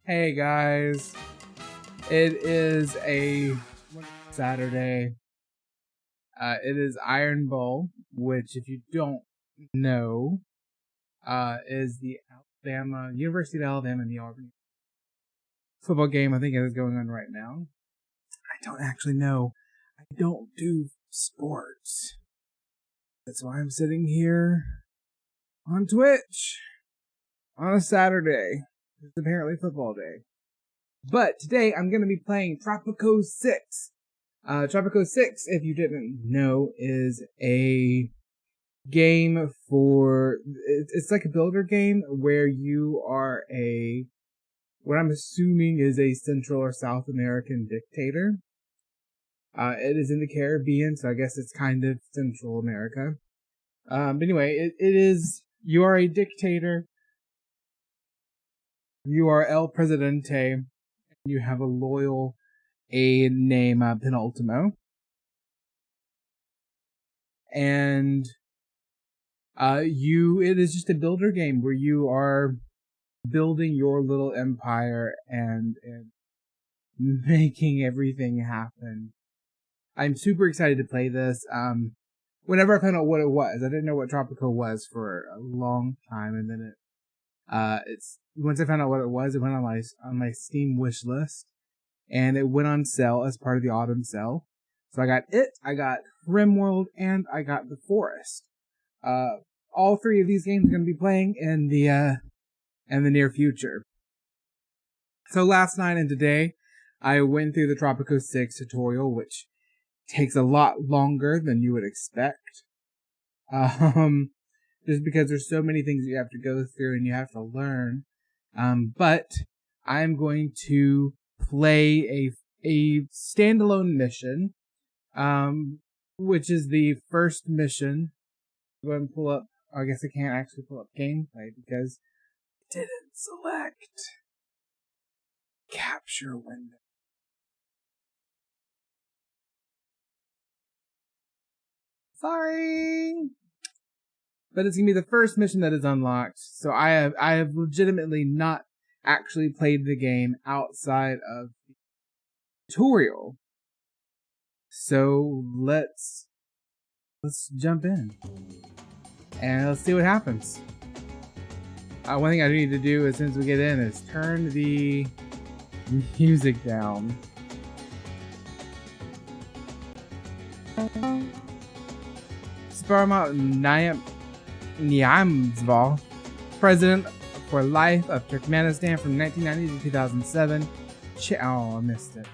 Hey guys, it is a Saturday. It is Iron Bowl, which, if you don't know, is the University of Alabama and the Auburn football game. I think it is going on right now. I don't actually know. I don't do sports. That's why I'm sitting here on Twitch on a Saturday. It's apparently football day. But today I'm going to be playing Tropico 6. Tropico 6, if you didn't know, is a game for... It's like a builder game where you are what I'm assuming is a Central or South American dictator. It is in the Caribbean, so I guess it's kind of Central America. But anyway, it is... You are a dictator. You are El Presidente. You have a loyal aide named Penultimo. And it is just a builder game where you are building your little empire and making everything happen. I'm super excited to play this. Whenever I found out what it was, I didn't know what Tropico was for a long time, and then once I found out what it was, it went on my Steam wish list, and it went on sale as part of the autumn sale. So I got RimWorld, and I got The Forest. All three of these games are going to be playing in the near future. So last night and today, I went through the Tropico 6 tutorial, which takes a lot longer than you would expect. Just because there's so many things you have to go through and you have to learn. But I'm going to play a standalone mission, which is the first mission. Go ahead and pull up. I guess I can't actually pull up gameplay because it didn't select capture window. Sorry. But it's going to be the first mission that is unlocked. So I have legitimately not actually played the game outside of the tutorial. So let's jump in. And let's see what happens. One thing I need to do as soon as we get in is turn the music down. Sparma Nyamzval, president for life of Turkmenistan from 1990 to 2007, Oh, I missed it.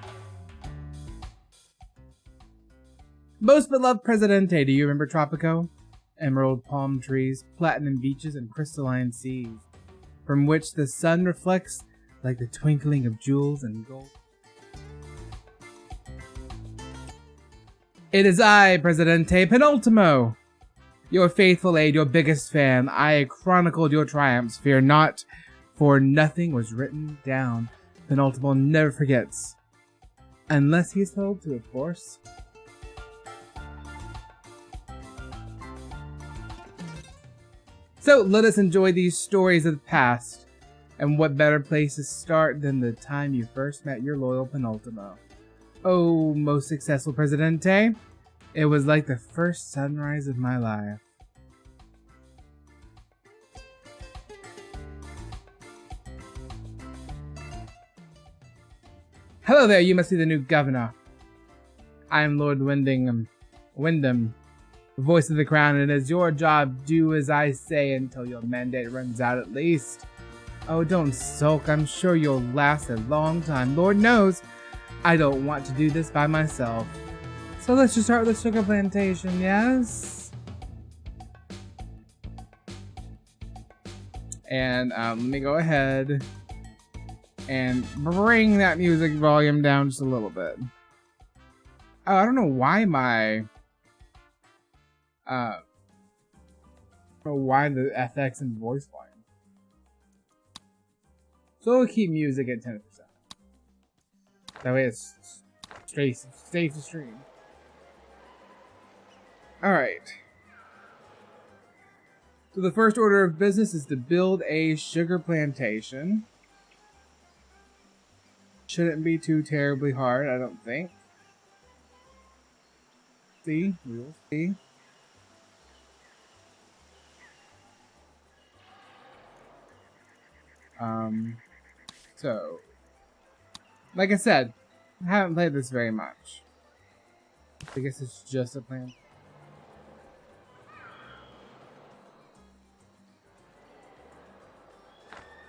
Most beloved Presidente, do you remember Tropico? Emerald palm trees, platinum beaches, and crystalline seas, from which the sun reflects like the twinkling of jewels and gold. It is I, Presidente Penultimo, your faithful aide, your biggest fan. I chronicled your triumphs. Fear not, for nothing was written down. Penultimo never forgets. Unless he's told to, of course. So let us enjoy these stories of the past. And what better place to start than the time you first met your loyal Penultimo? Oh, most successful Presidente. It was like the first sunrise of my life. Hello there, you must be the new governor. I am Lord Wyndham, voice of the crown, and it is your job, do as I say until your mandate runs out at least. Oh, don't sulk, I'm sure you'll last a long time. Lord knows, I don't want to do this by myself. So let's just start with the sugar plantation, yes? And let me go ahead and bring that music volume down just a little bit. Oh, I don't know why my why the FX and voice line. So we'll keep music at 10%. That way it's safe to stream. Alright. So the first order of business is to build a sugar plantation. Shouldn't be too terribly hard, I don't think. See? We will see. So, like I said, I haven't played this very much. I guess it's just a plan.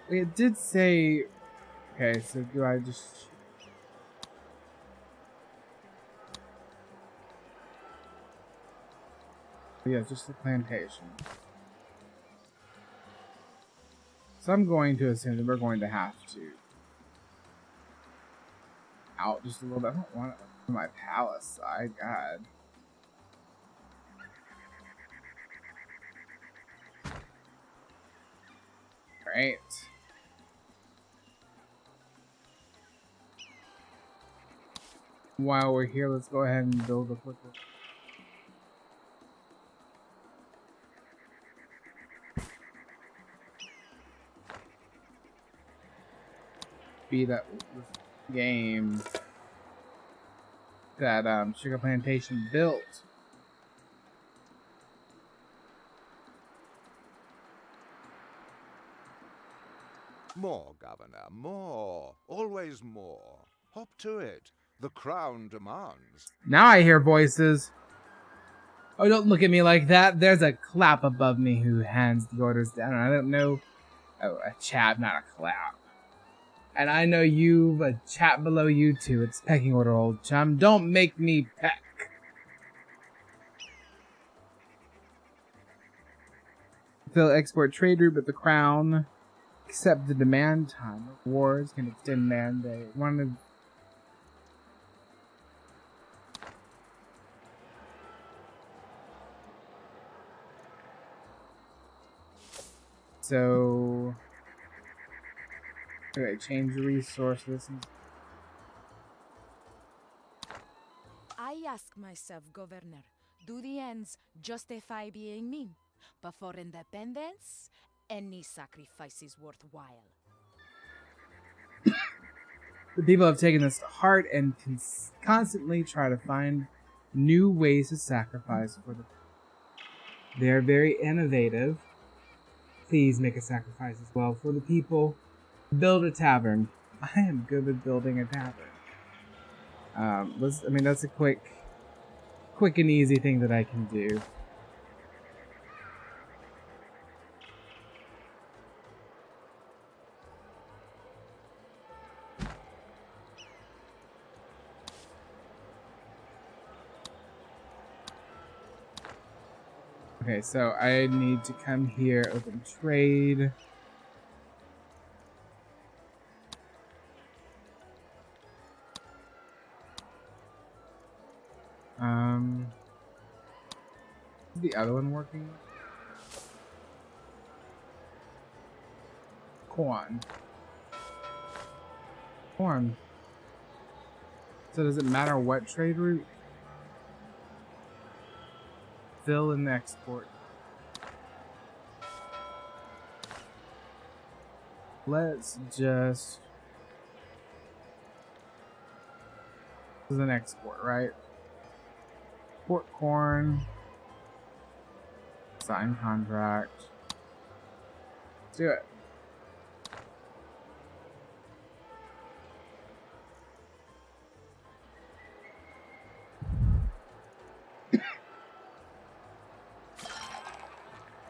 It did say... Okay, so do I just... Yeah, just a plantation. So I'm going to assume that we're going to have to... out just a little bit. I don't want it on my palace side, God. Alright. While we're here, let's go ahead and build a quick one. Be that game that sugar plantation built. More, Governor, more. Always more. Hop to it. The crown demands. Now I hear voices. Oh, don't look at me like that. There's a clap above me who hands the orders down. I don't know. Oh, a chat, not a clap. And I know you've a chat below you too. It's pecking order, old chum. Don't make me peck. Fill export trade route with the crown. Accept the demand time. Wars can extend mandate. One of So, okay, change resources. I ask myself, Governor, do the ends justify being mean? But for independence, any sacrifice is worthwhile. The people have taken this to heart and constantly try to find new ways to sacrifice for the. They are very innovative. Please make a sacrifice as well for the people. Build a tavern. I am good with building a tavern. That's a quick and easy thing that I can do. Okay, so I need to come here, open trade. Is the other one working? Corn. Corn. So does it matter what trade route? Fill and export. Let's just... This is an export, right? Port corn. Sign contract. Let's do it.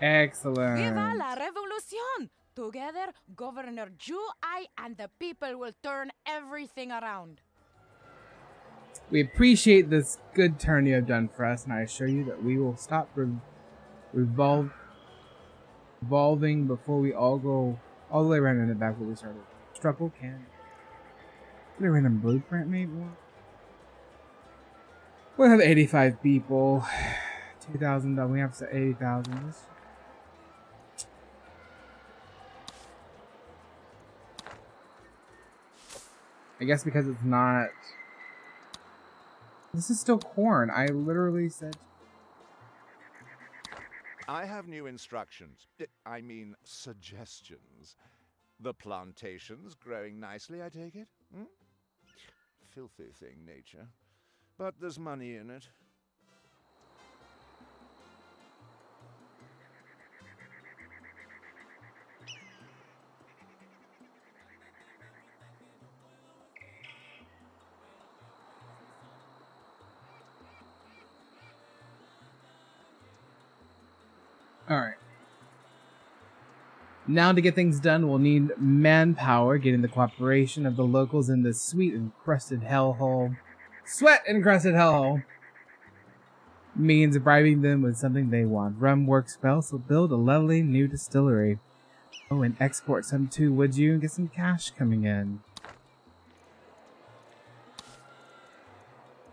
Excellent. Viva la revolution! Together, Governor Ju, I, and the people will turn everything around. We appreciate this good turn you have done for us, and I assure you that we will stop revolving before we all go all the way around and back where we started. Struggle can. Is there a random blueprint, maybe? We'll have 85 people. 2,000 done. We have 80,000. I guess because it's not... This is still corn. I literally said... I have new instructions. I mean, suggestions. The plantation's growing nicely, I take it? Hmm? Filthy thing, nature. But there's money in it. Alright. Now to get things done, we'll need manpower, getting the cooperation of the locals in this sweet encrusted hellhole. Sweat encrusted hellhole! Means bribing them with something they want. Rum works well, so build a lovely new distillery. Oh, and export some too, would you? Get some cash coming in.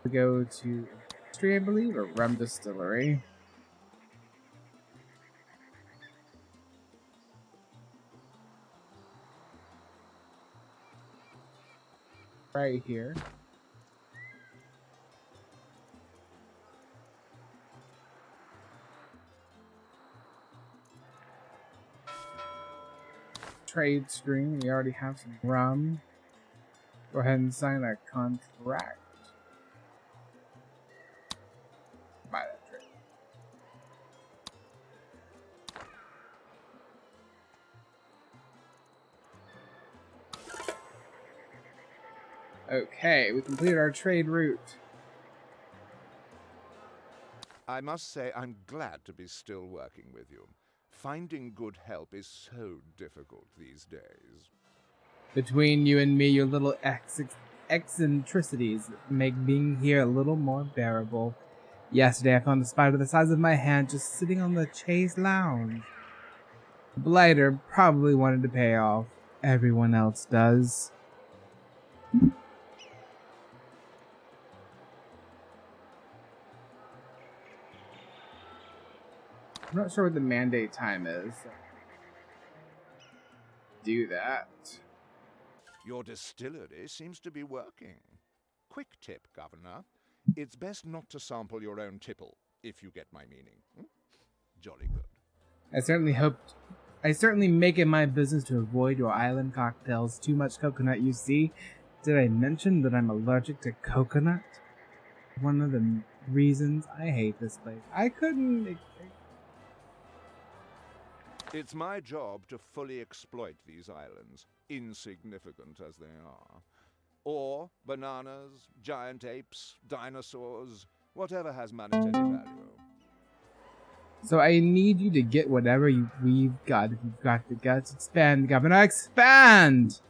We go to industry, I believe, or rum distillery. Right here. Trade screen. We already have some rum. Go ahead and sign that contract. Buy that trade. Okay, we completed our trade route. I must say I'm glad to be still working with you. Finding good help is so difficult these days. Between you and me, your little eccentricities make being here a little more bearable. Yesterday, I found a spider the size of my hand just sitting on the chaise lounge. Blighter probably wanted to pay off. Everyone else does. I'm not sure what the mandate time is. Do that. Your distillery seems to be working. Quick tip, Governor. It's best not to sample your own tipple, if you get my meaning. Jolly good. I certainly make it my business to avoid your island cocktails. Too much coconut, you see. Did I mention that I'm allergic to coconut? One of the reasons I hate this place. I couldn't... It's my job to fully exploit these islands, insignificant as they are. Or bananas, giant apes, dinosaurs, whatever has monetary value. So I need you to get whatever we've got. If you've got the guts, expand, Governor, expand!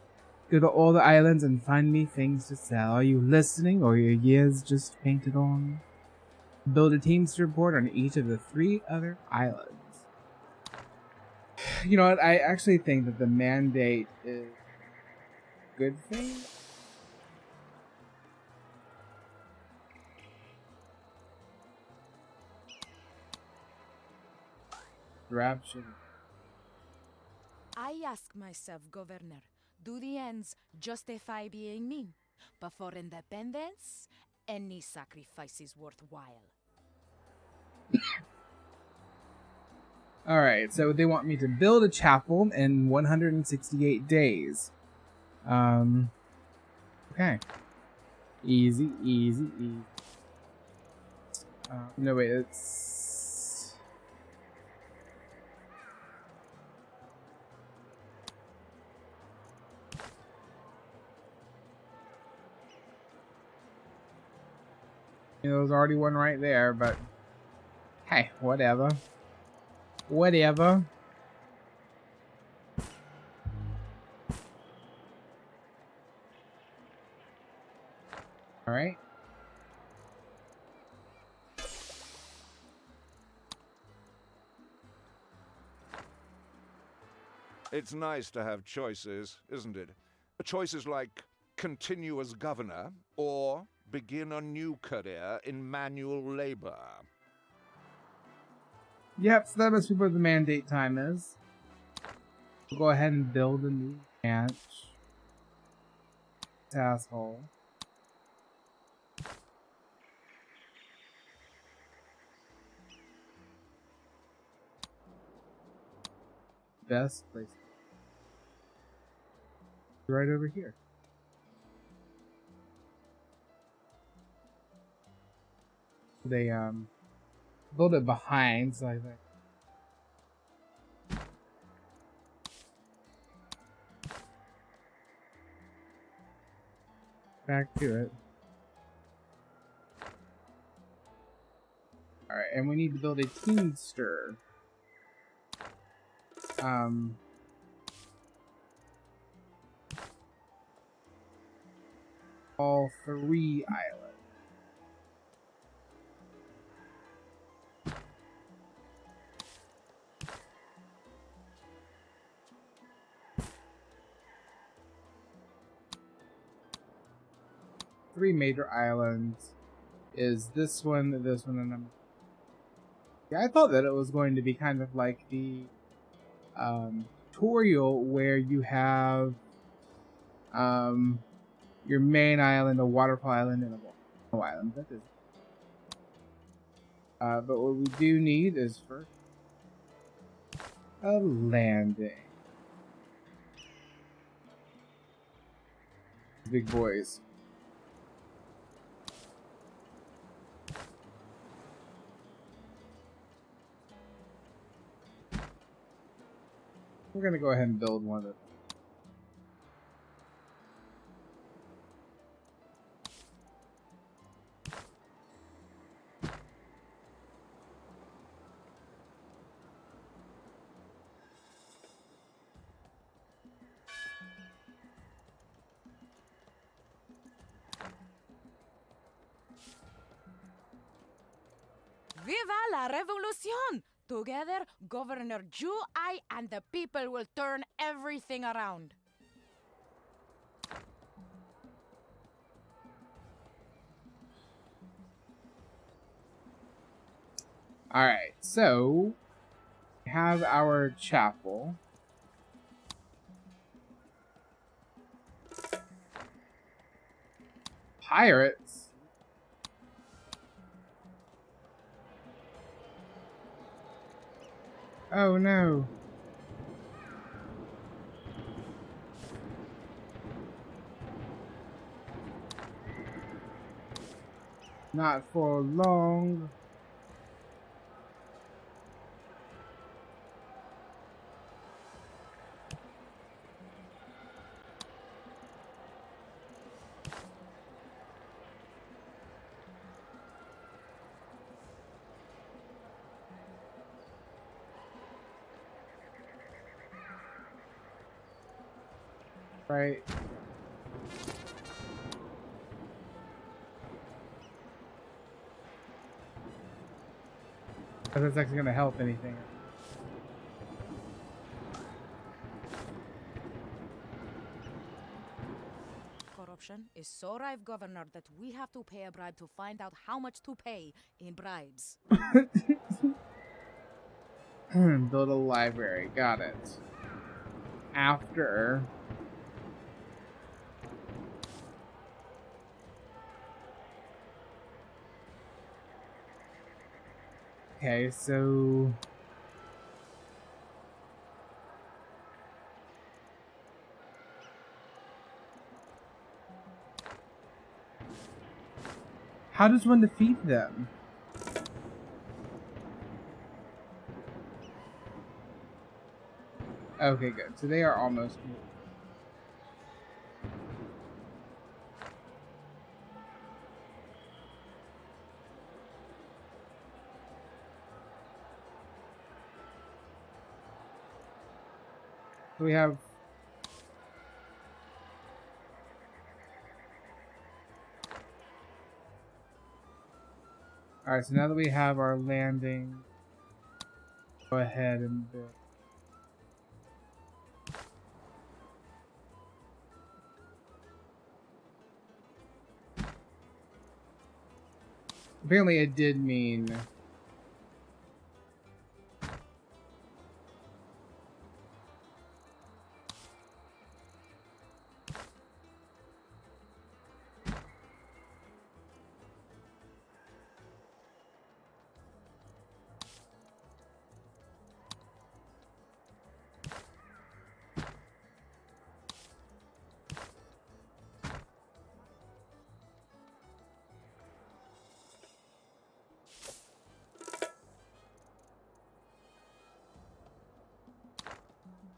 Go to all the islands and find me things to sell. Are you listening, or are your ears just painted on? Build a teamster port on each of the 3 other islands. You know what? I actually think that the mandate is a good thing. Rapture. I ask myself, Governor, do the ends justify being mean? But for independence, any sacrifice is worthwhile. Alright, so they want me to build a chapel in 168 days. Okay. Easy, easy, easy. No, wait, it's... You know, there's already one right there, but... Hey, whatever. Whatever. Alright. It's nice to have choices, isn't it? Choices like continue as governor or begin a new career in manual labor. Yep, so that must be what the mandate time is. We'll go ahead and build a new ranch. Asshole. Best place. Right over here. They build it behind, so I think. Back to it. Alright, and we need to build a teamster. All 3 islands. Three major islands is this one, and yeah, I thought that it was going to be kind of like the tutorial where you have your main island, a waterfall island, and a volcano island. That is. But what we do need is first a landing. Big boys. We're gonna go ahead and build one of them. Viva la revolución! Together, Governor Ju, I, and the people will turn everything around. Alright, so we have our chapel. Pirates? Oh no. Not for long. Right. that's actually gonna help anything. Corruption is so rife, Governor, that we have to pay a bribe to find out how much to pay in bribes. Build a library. Got it. After. Okay, so. How does one defeat them? Okay, good. So they are almost. So we have. Alright, so now that we have our landing, go ahead and build. Apparently it did mean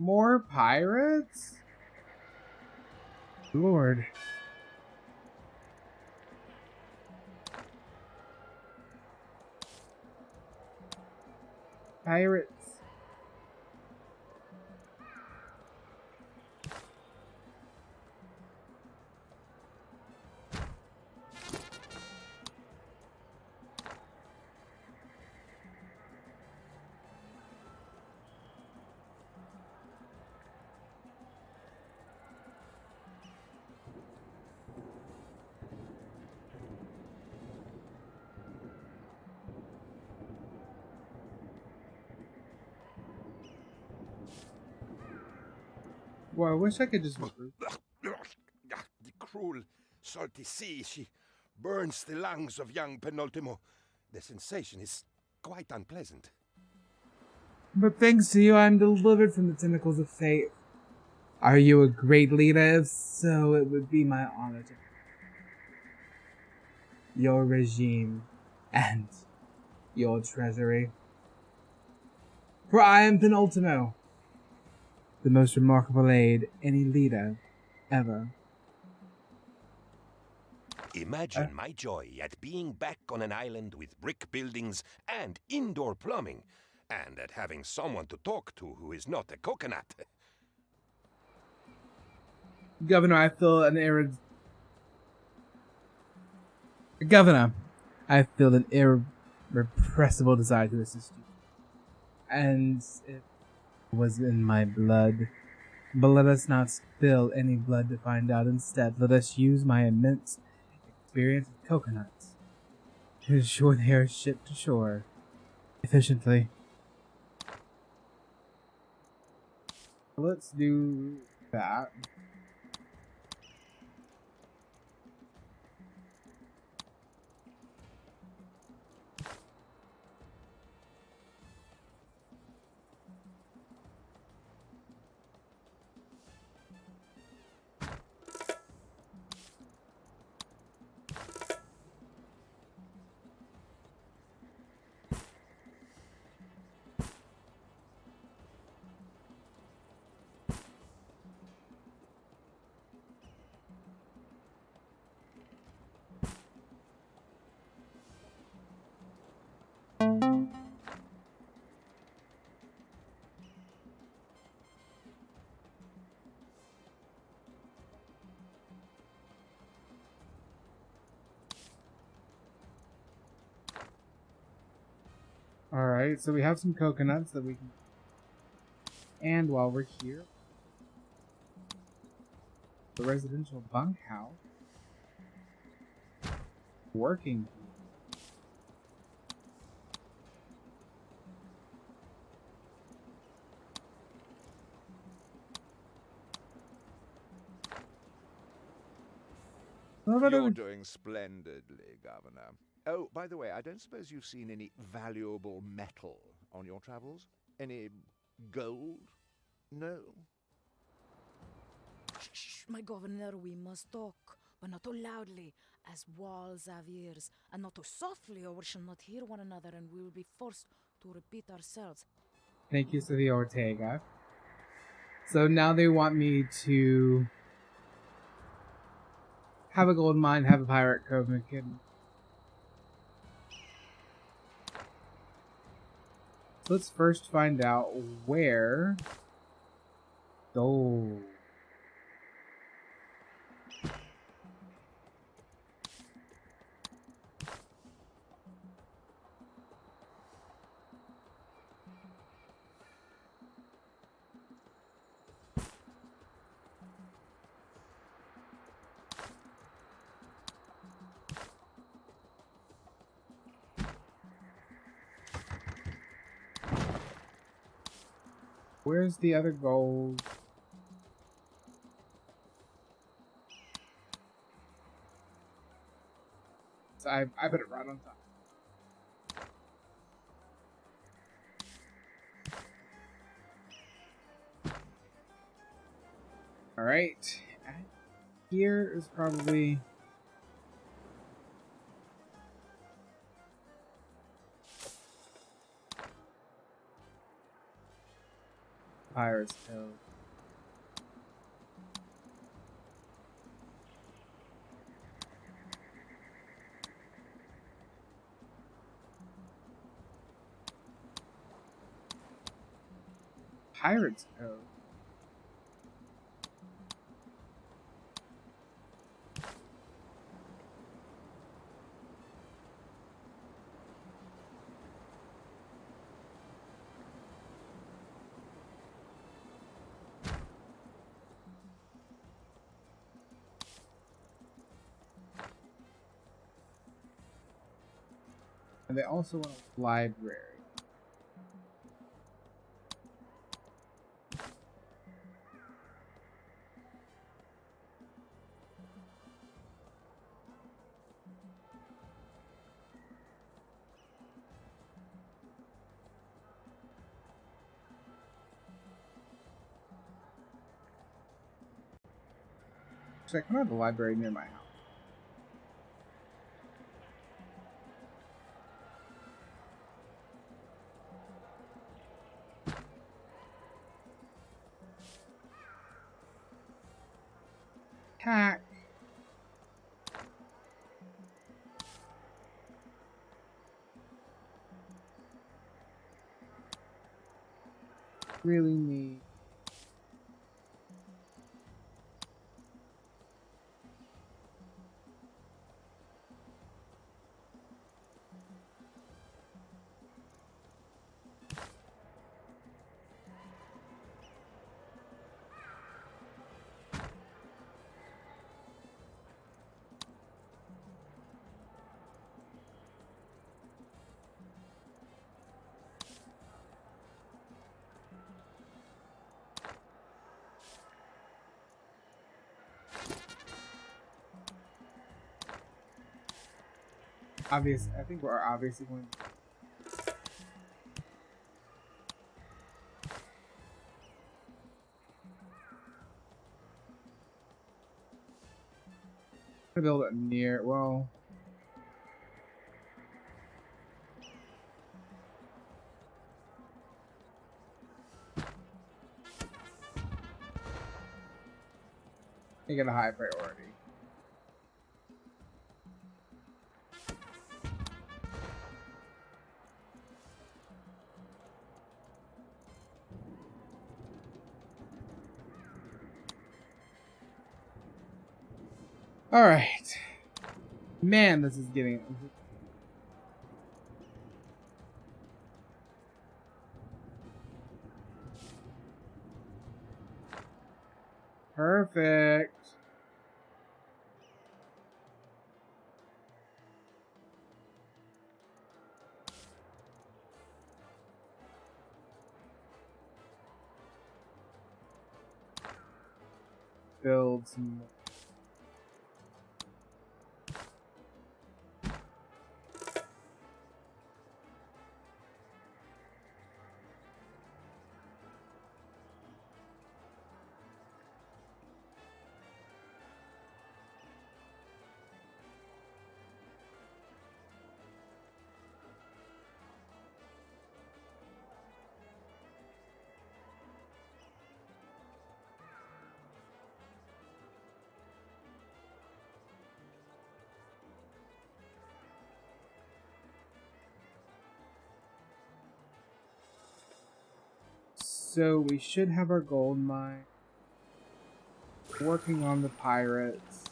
more pirates? Lord. Pirates. Well, I wish I could just. The cruel, salty sea, she burns the lungs of young Penultimo. The sensation is quite unpleasant. But thanks to you, I'm delivered from the tentacles of fate. Are you a great leader? If so, it would be my honor to your regime and your treasury. For I am Penultimo, the most remarkable aid any leader ever. Imagine my joy at being back on an island with brick buildings and indoor plumbing, and at having someone to talk to who is not a coconut. Governor, I feel an irrepressible desire to assist you. And it was in my blood. But let us not spill any blood to find out. Instead, let us use my immense experience with coconuts to ensure they are shipped to shore efficiently. Let's do that. Alright, so we have some coconuts that we can... And while we're here, the residential bunkhouse. Working. You're doing splendidly, Governor. Oh, by the way, I don't suppose you've seen any valuable metal on your travels? Any gold? No? Shh, my governor, we must talk, but not too loudly, as walls have ears, and not too softly, or we shall not hear one another, and we will be forced to repeat ourselves. Thank you, Cynthia Ortega. So now they want me to have a gold mine, have a pirate cove, let's first find out where gold. Where's the other gold? So I put it right on top. Alright. Here is probably... Pirate's Cove. Pirate's Cove. And they also want a library. Actually, I can have a library near my house. Hack. Really need. Obvious. I think we're obviously going. To build it near. Well. They get a high priority. All right, man, this is getting. Perfect. Build some more. So we should have our gold mine. Working on the pirates.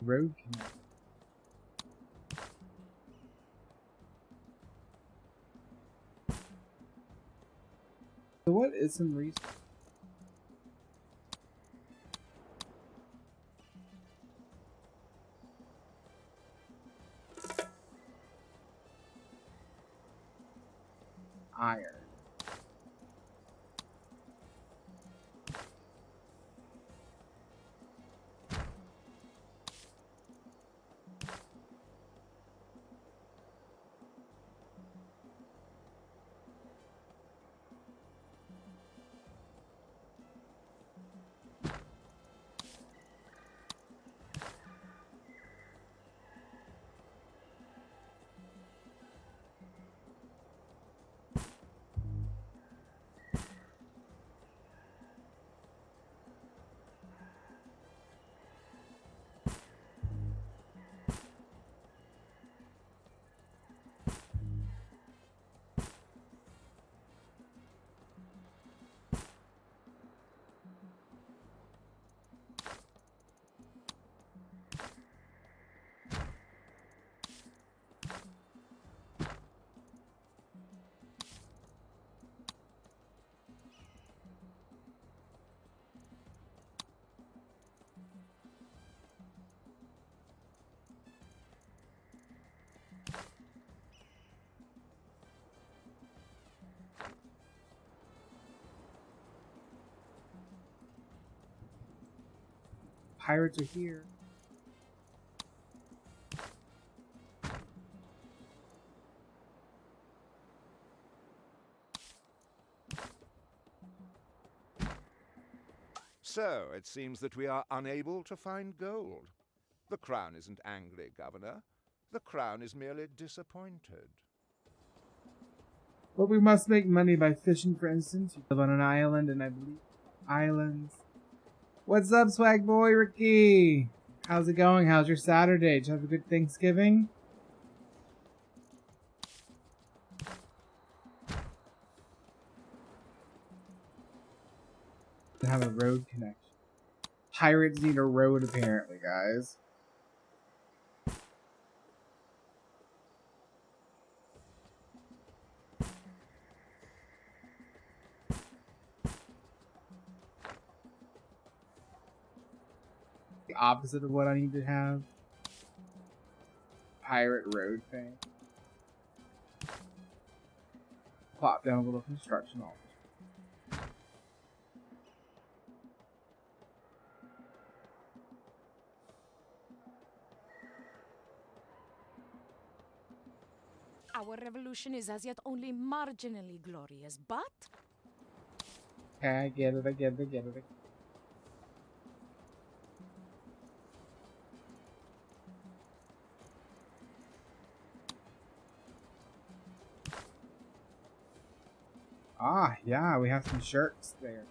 Road connect. So what is some reason? Iron. Pirates are here. So, it seems that we are unable to find gold. The Crown isn't angry, Governor. The Crown is merely disappointed. But we must make money by fishing, for instance. You live on an island, and I believe islands. What's up, swag boy Ricky? How's it going? How's your Saturday? Did you have a good Thanksgiving? To have a road connection. Pirates need a road, apparently, guys. The opposite of what I need to have. Pirate road thing. Plop down a little construction office. Our revolution is as yet only marginally glorious, but Okay, I get it, I get it, I get it. Ah, yeah, we have some shirts there.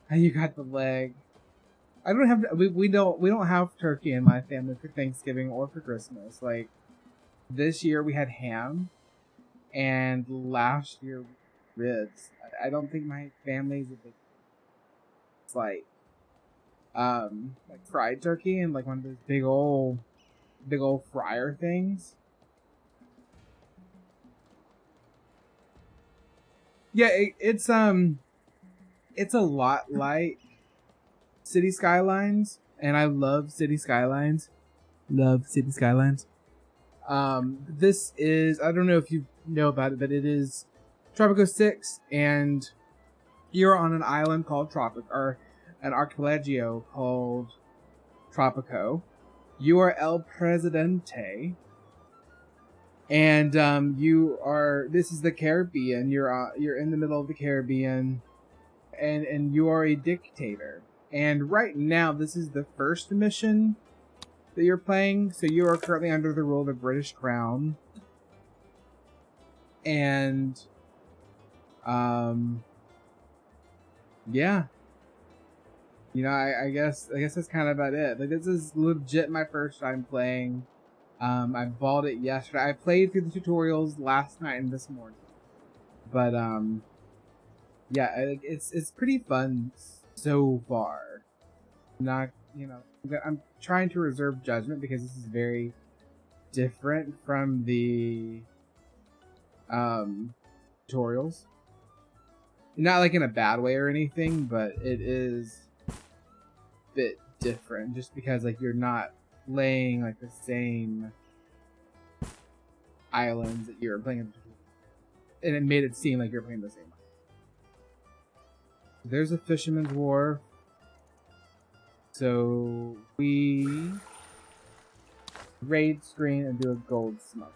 And you got the leg. I don't have we don't have turkey in my family for Thanksgiving or for Christmas. Like this year we had ham, and last year ribs. I don't think my family's a big. It's like fried turkey and like one of those big old fryer things. Yeah, it's a lot like City Skylines, and I love City Skylines. Love City Skylines. This is, I don't know if you know about it, but it is Tropico 6, and you're on an island called Tropico, or an archipelago called Tropico. You are El Presidente, and this is the Caribbean. You're in the middle of the Caribbean, and you are a dictator. And right now, this is the first mission that you're playing. So you are currently under the rule of the British Crown. And, yeah. You know, I guess that's kind of about it. Like, this is legit my first time playing. I bought it yesterday. I played through the tutorials last night and this morning. But, yeah, it's pretty fun so far. Not, you know, I'm trying to reserve judgment because this is very different from the tutorials. Not like in a bad way or anything, but it is a bit different just because like you're not playing like the same islands that you're playing in the tutorial. And it made it seem like you're playing the same island. There's a fisherman's wharf. So we raid screen and do a gold smuggle.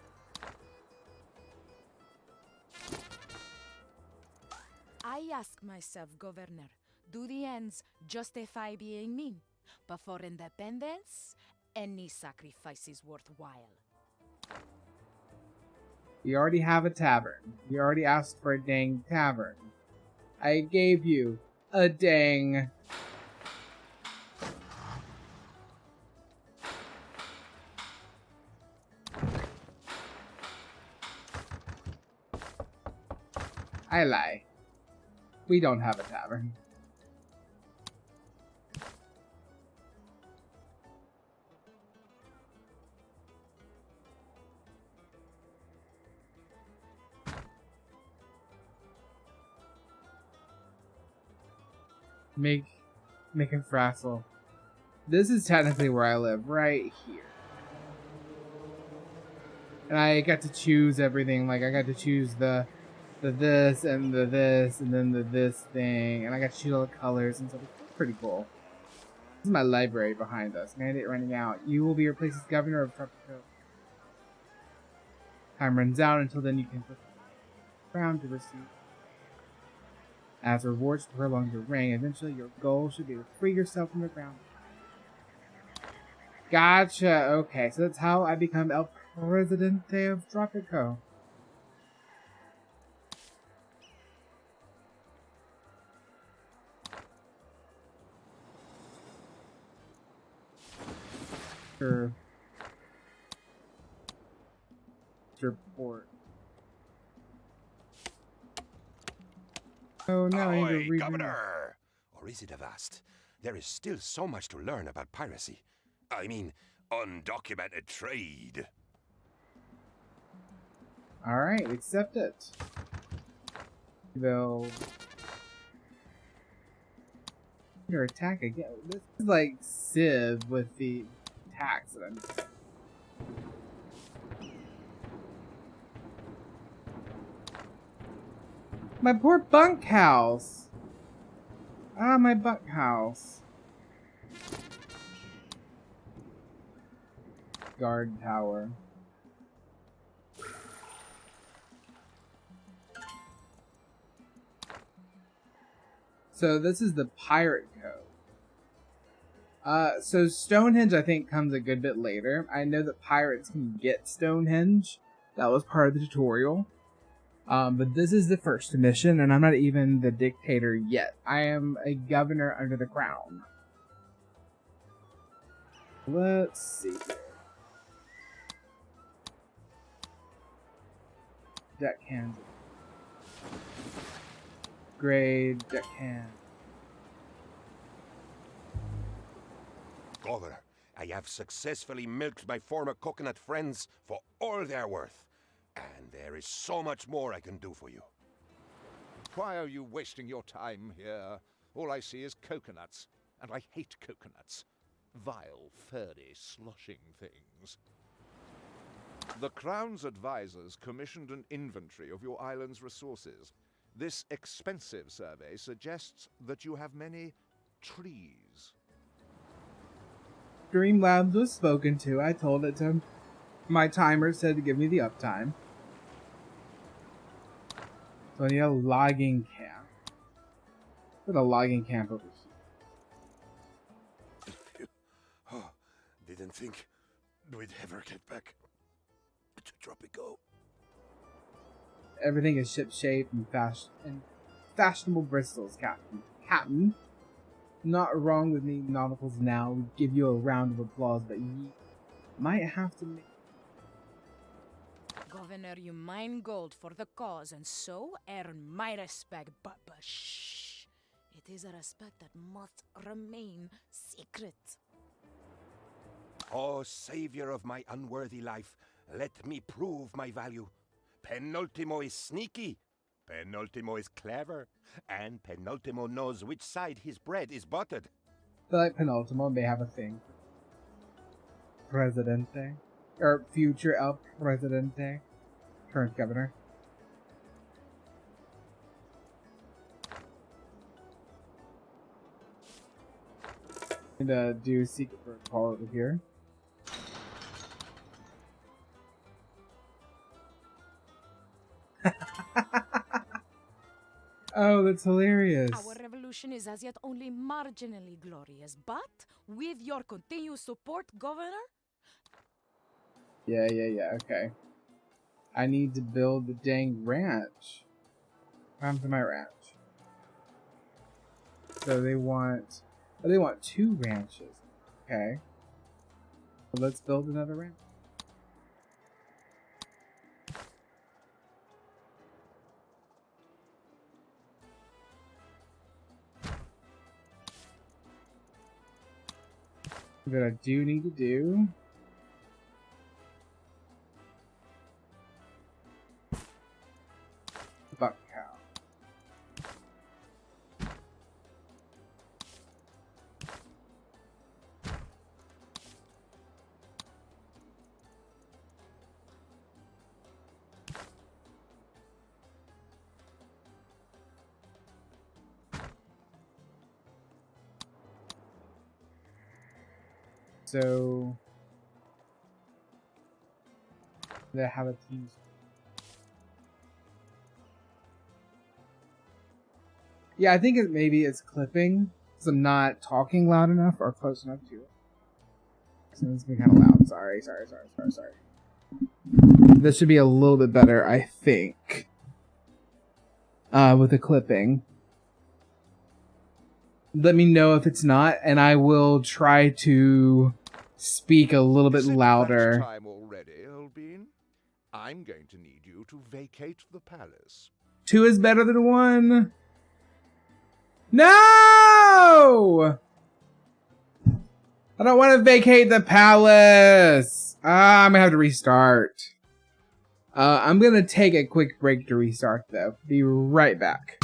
I ask myself, Governor, do the ends justify being mean? But for independence, any sacrifice is worthwhile. You already have a tavern. You already asked for a dang tavern. I gave you a dang. I lie. We don't have a tavern. Make a frazzle. This is technically where I live, right here. And I got to choose everything. Like I got to choose the this and the this and then the this thing, and I got to choose all the colors and stuff. It's pretty cool. This is my library behind us. Mandate running out. You will be replaced as governor of Tropico. Time runs out. Until then, you can put the crown to receive. As rewards to prolong your reign, eventually your goal should be to free yourself from the ground. Gotcha. Okay, so that's how I become El Presidente of Tropico. Sure. Report. Oh no, I need to Ahoy, read. Governor! Or is it a vast? There is still so much to learn about piracy. I mean, undocumented trade. Alright, accept it. They'll your attack again. This is like Civ with the attacks that I'm doing. My poor bunkhouse. Ah, my bunkhouse. Guard tower. So this is the pirate code. So Stonehenge I think comes a good bit later. I know that pirates can get Stonehenge. That was part of the tutorial. But this is the first mission, and I'm not even the dictator yet. I am a governor under the crown. Let's see here. Deckhand. Grade deckhand. Governor, I have successfully milked my former coconut friends for all they're worth. And there is so much more I can do for you. Why are you wasting your time here? All I see is coconuts, and I hate coconuts. Vile, furry, sloshing things. The Crown's advisors commissioned an inventory of your island's resources. This expensive survey suggests that you have many trees. Dreamlabs was spoken to. I told it to him. My timer said to give me the uptime. So I need a logging camp. Put a logging camp over here. Oh, didn't think we'd ever get back to Tropico. Everything is ship-shape and fashionable bristles, Captain. Captain, not wrong with me, nauticals now. We give you a round of applause, but you might have to make... Governor, you mine gold for the cause and so earn my respect, but shh. It is a respect that must remain secret. Oh, savior of my unworthy life, let me prove my value. Penultimo is sneaky, Penultimo is clever, and Penultimo knows which side his bread is buttered. I feel like Penultimo may have a thing. Presidente. Or future El Presidente. Current governor. And do secret protocol over here. Oh, that's hilarious. Our revolution is as yet only marginally glorious, but with your continued support, Governor... Yeah, okay. I need to build the dang ranch. What happened to my ranch? So they want... Oh, they want 2 ranches. Okay. Well, let's build another ranch. That I do need to do. Buck cow. So they have a team. Yeah, I think maybe it's clipping because I'm not talking loud enough or close enough to it. So it's been kind of loud. Sorry. This should be a little bit better, I think. With the clipping. Let me know if it's not, and I will try to speak a little bit louder. Time already, Elbean? I'm going to need you to vacate the palace. 2 is better than 1. No! I don't want to vacate the palace. I'm gonna have to restart. I'm gonna take a quick break to restart, though. Be right back.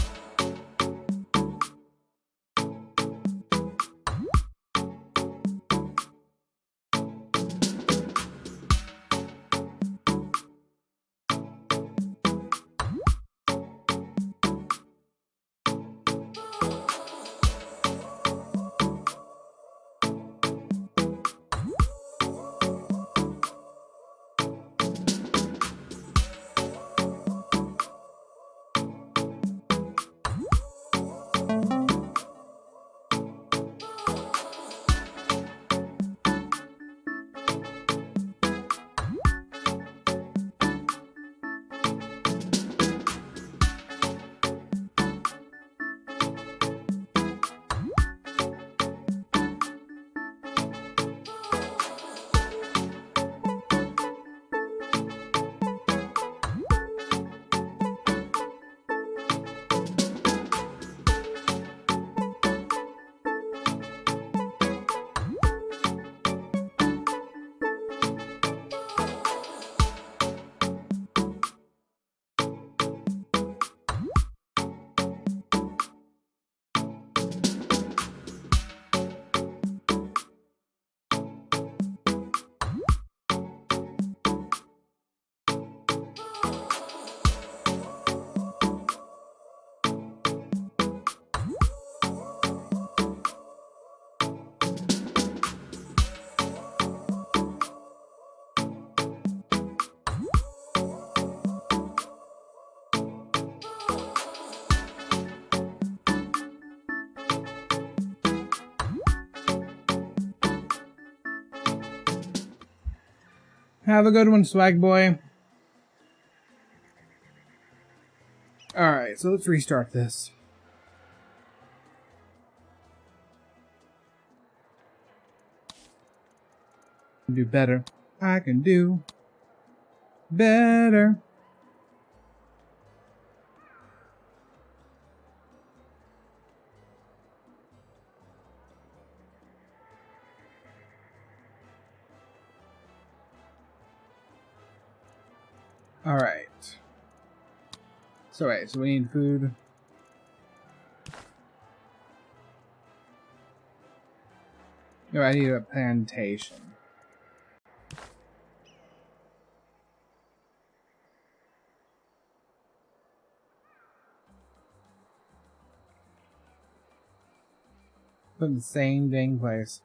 Have a good one, swag boy. Alright, so let's restart this. Do better. I can do better. Alright. So wait, so we need food. No, I need a plantation. Put in the same dang place.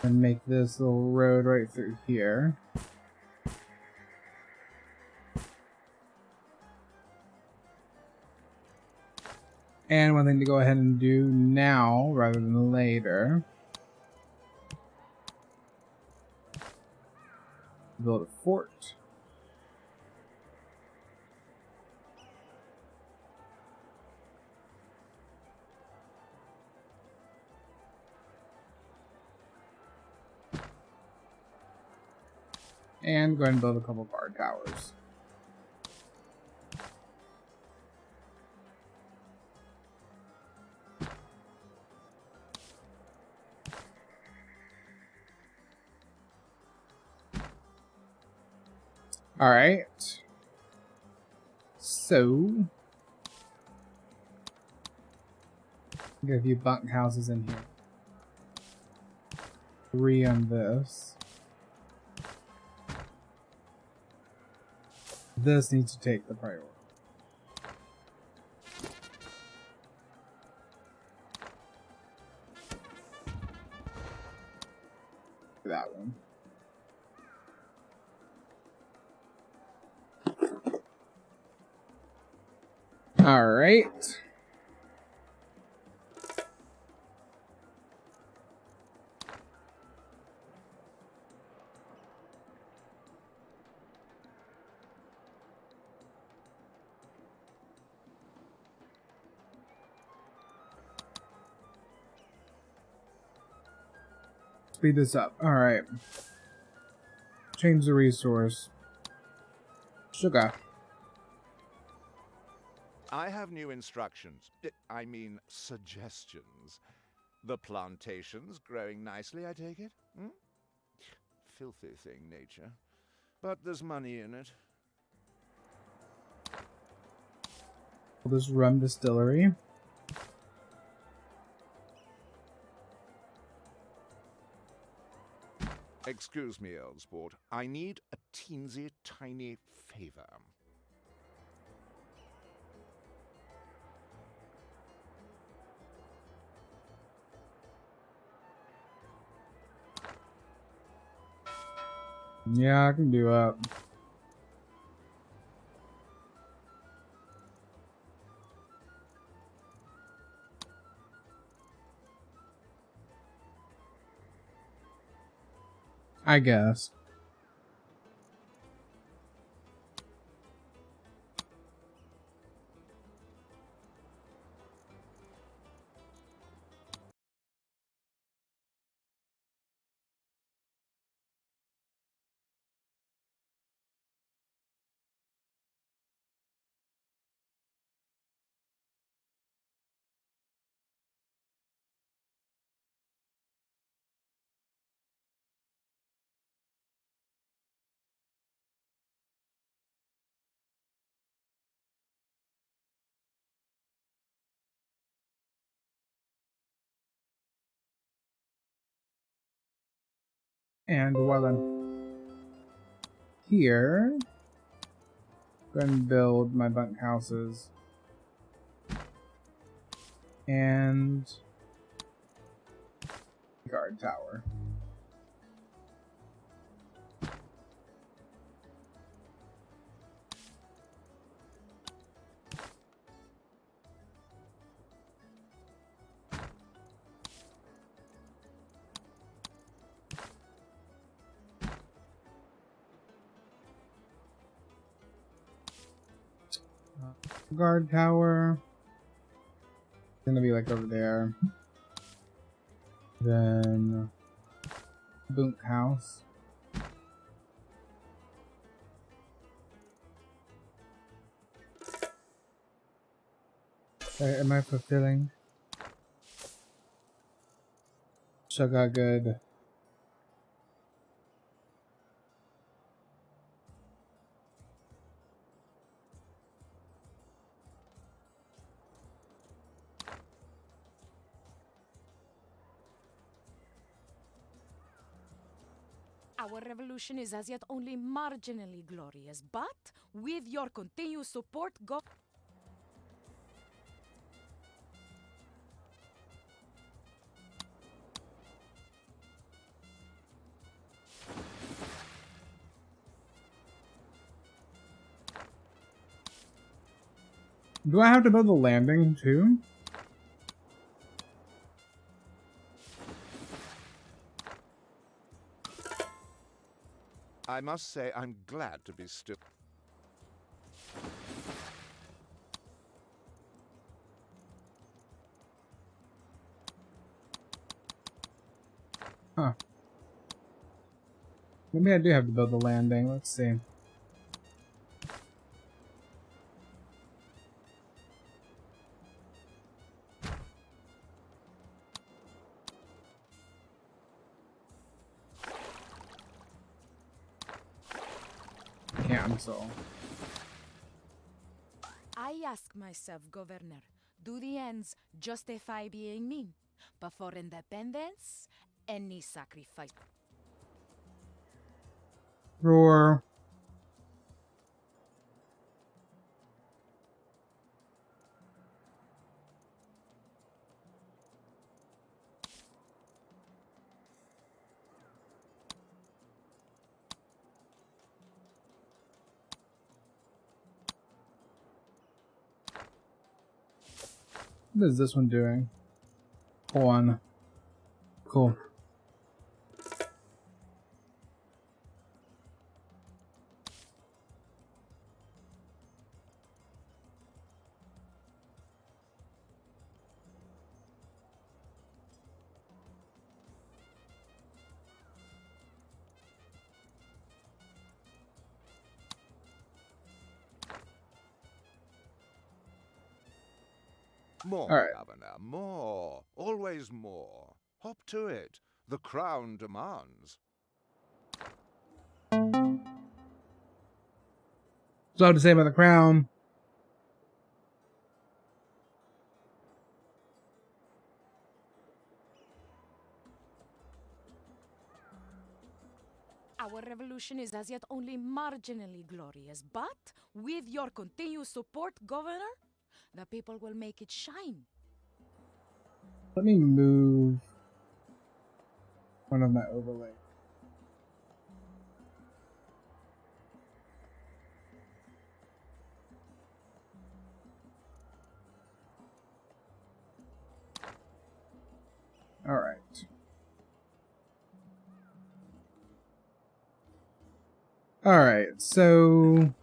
And make this little road right through here. And one thing to go ahead and do now rather than later. Build a fort. And go ahead and build a couple guard towers. Alright. So get a few bunk houses in here. 3 on this. This needs to take the priority. That one. All right. Speed this up. All right. Change the resource. Sugar. I have new instructions. I mean, suggestions. The plantation's growing nicely, I take it? Hmm? Filthy thing, nature. But there's money in it. This rum distillery. Excuse me, old sport. I need a teensy tiny favor. Yeah, I can do that. I guess. And while I'm here, go ahead and build my bunk houses. And guard tower. Guard tower. It's gonna be like over there. Then bunk house. Am I fulfilling? Sugar good. Our revolution is as yet only marginally glorious, but with your continued support, Do I have to build a landing too? I must say I'm glad to be still. Huh. Maybe I do have to build a landing. Let's see. Cancel. I ask myself, Governor, do the ends justify being mean? But for independence, any sacrifice. Roar. What is this one doing? One. Cool. More, All right. Governor, more. Always more. Hop to it. The crown demands. So I have to say about the crown. Our revolution is as yet only marginally glorious, but with your continued support, Governor, the people will make it shine. Let me move one of my overlays. All right. All right. So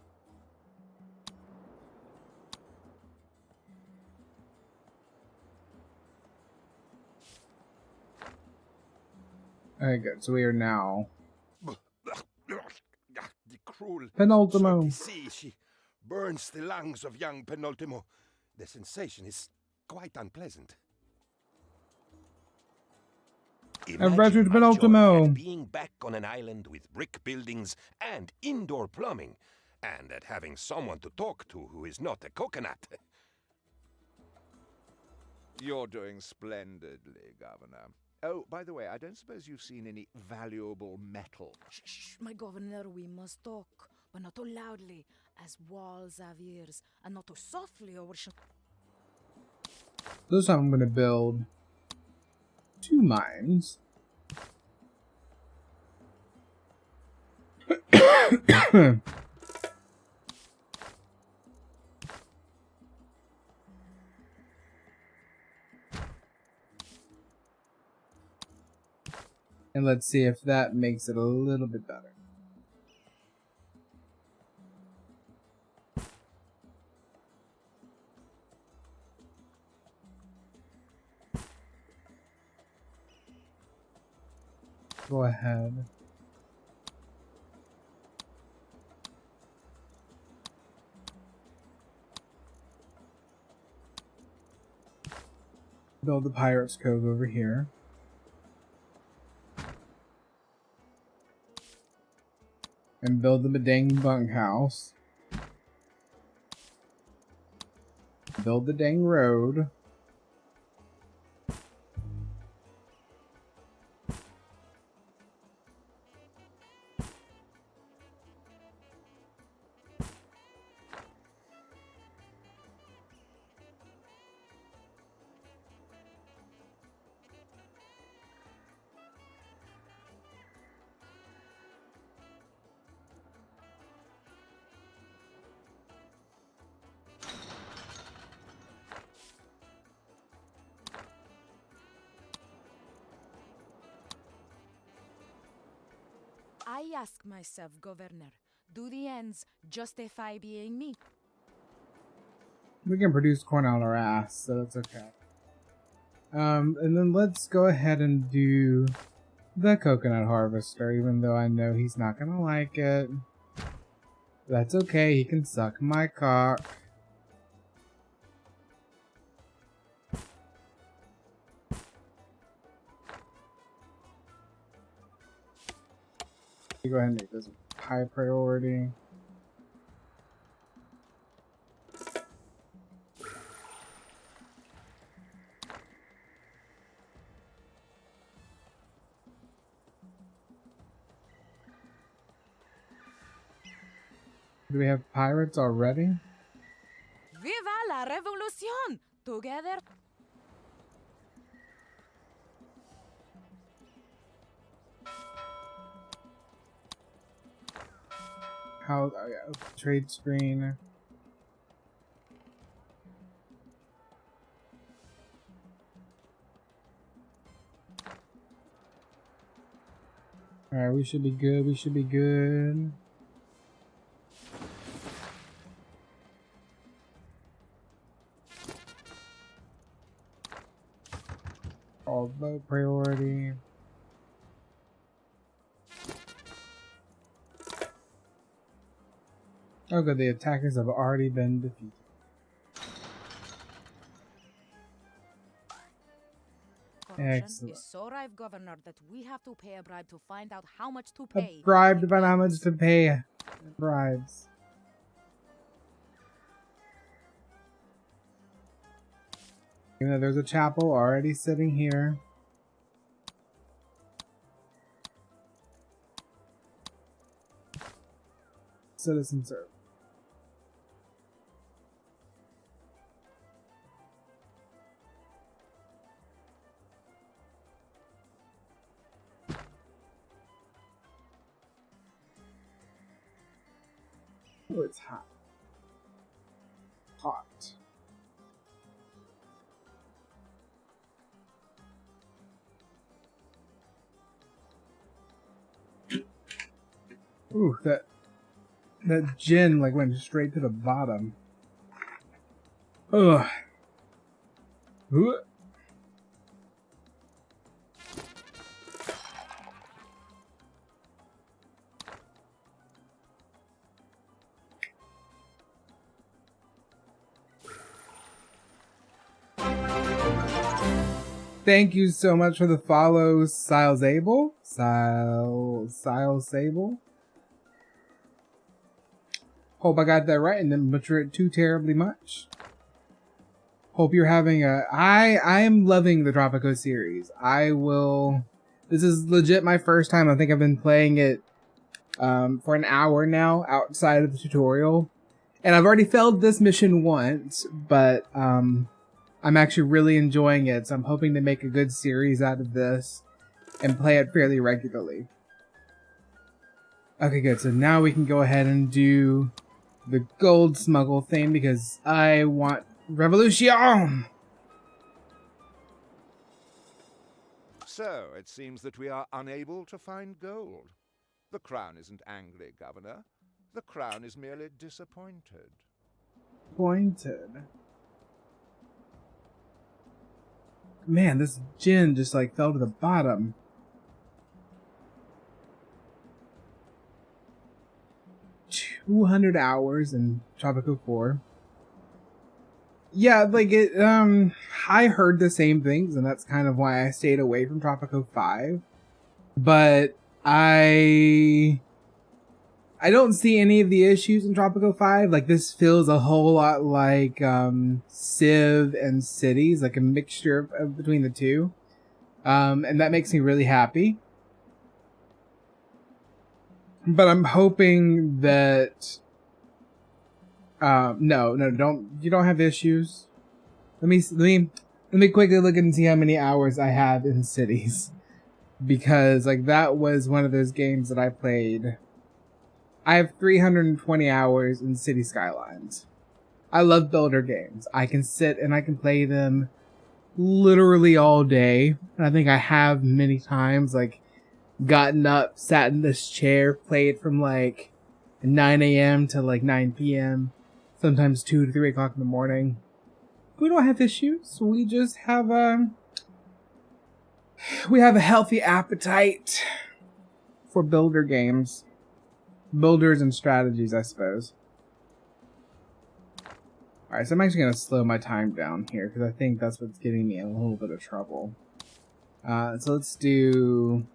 okay, good. So we are now The cruel penultimo. sea, she burns the lungs of young Penultimo. The sensation is quite unpleasant. Refuge Imagine my joy penultimo. at being back on an island with brick buildings and indoor plumbing, and at having someone to talk to who is not a coconut. You're doing splendidly, Governor. Oh, by the way, I don't suppose you've seen any valuable metal. Shh, my Governor, we must talk, but not too loudly, as walls have ears, and not too softly, or we shall... This time I'm going to build 2 mines. And let's see if that makes it a little bit better. Go ahead. Build the Pirate's Cove over here. And build the dang bunkhouse. Build the dang road. I ask myself, Governor, do the ends justify being me? We can produce corn out our ass, so that's okay. And then let's go ahead and do the coconut harvester, even though I know he's not gonna like it. That's okay, he can suck my cock. Go ahead and make this high priority. Do we have pirates already? Viva la revolución! Together. How? Oh yeah, trade screen. Alright, we should be good. We should be good. All boat priority. Oh good, the attackers have already been defeated. Corruption is so rife, Governor, that we have to pay a bribe to find out how much to pay. Bribed about how much to pay. Bribes. You know, there's a chapel already sitting here. Citizen serve. Oh, it's hot. Hot. Ooh, that gin like went straight to the bottom. Ugh. Ooh. Thank you so much for the follow, Sile Sable. Sile Sable. Hope I got that right and didn't butcher it too terribly much. Hope you're having a... I am loving the Tropico series. This is legit my first time. I think I've been playing it for an hour now outside of the tutorial. And I've already failed this mission once, but I'm actually really enjoying it. So I'm hoping to make a good series out of this and play it fairly regularly. Okay, good. So now we can go ahead and do the gold smuggle thing because I want revolution! So, it seems that we are unable to find gold. The Crown isn't angry, Governor. The Crown is merely disappointed. Pointed. Man, this gin just like fell to the bottom. 200 hours in Tropico 4. Yeah, like it, I heard the same things, and that's kind of why I stayed away from Tropico 5. But I don't see any of the issues in Tropico 5. Like, this feels a whole lot like Civ and Cities, like a mixture of between the two. And that makes me really happy. But I'm hoping that no, you don't have issues. Let me quickly look and see how many hours I have in Cities. Because like that was one of those games that I played. I have 320 hours in City Skylines. I love builder games. I can sit and I can play them literally all day. And I think I have many times like gotten up, sat in this chair, played from like 9 a.m. to like 9 p.m. Sometimes 2 to 3 o'clock in the morning. We don't have issues. We just have we have a healthy appetite for builder games. Builders and strategies, I suppose. Alright, so I'm actually going to slow my time down here because I think that's what's getting me in a little bit of trouble. So let's do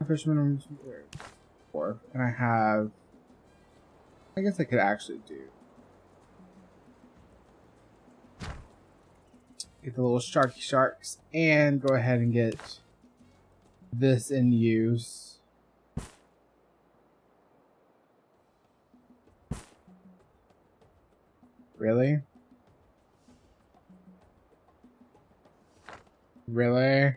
Fisherman 4. And I have, I guess I could actually do get the little sharky sharks and go ahead and get this in use. Really? Really?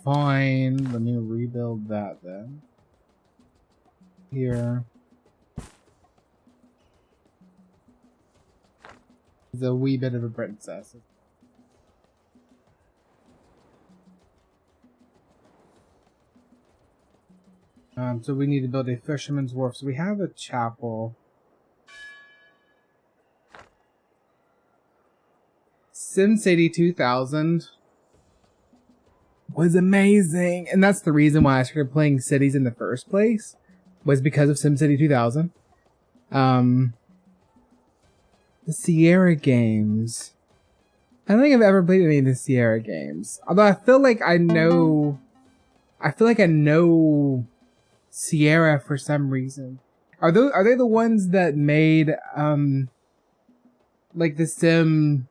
Fine, let me rebuild that then. Here. It's a wee bit of a princess. So we need to build a fisherman's wharf. So we have a chapel. SimCity 2000 was amazing. And that's the reason why I started playing cities in the first place. Was because of SimCity 2000. The Sierra games. I don't think I've ever played any of the Sierra games. Although I feel like I know Sierra for some reason. Are they the ones that made like the sim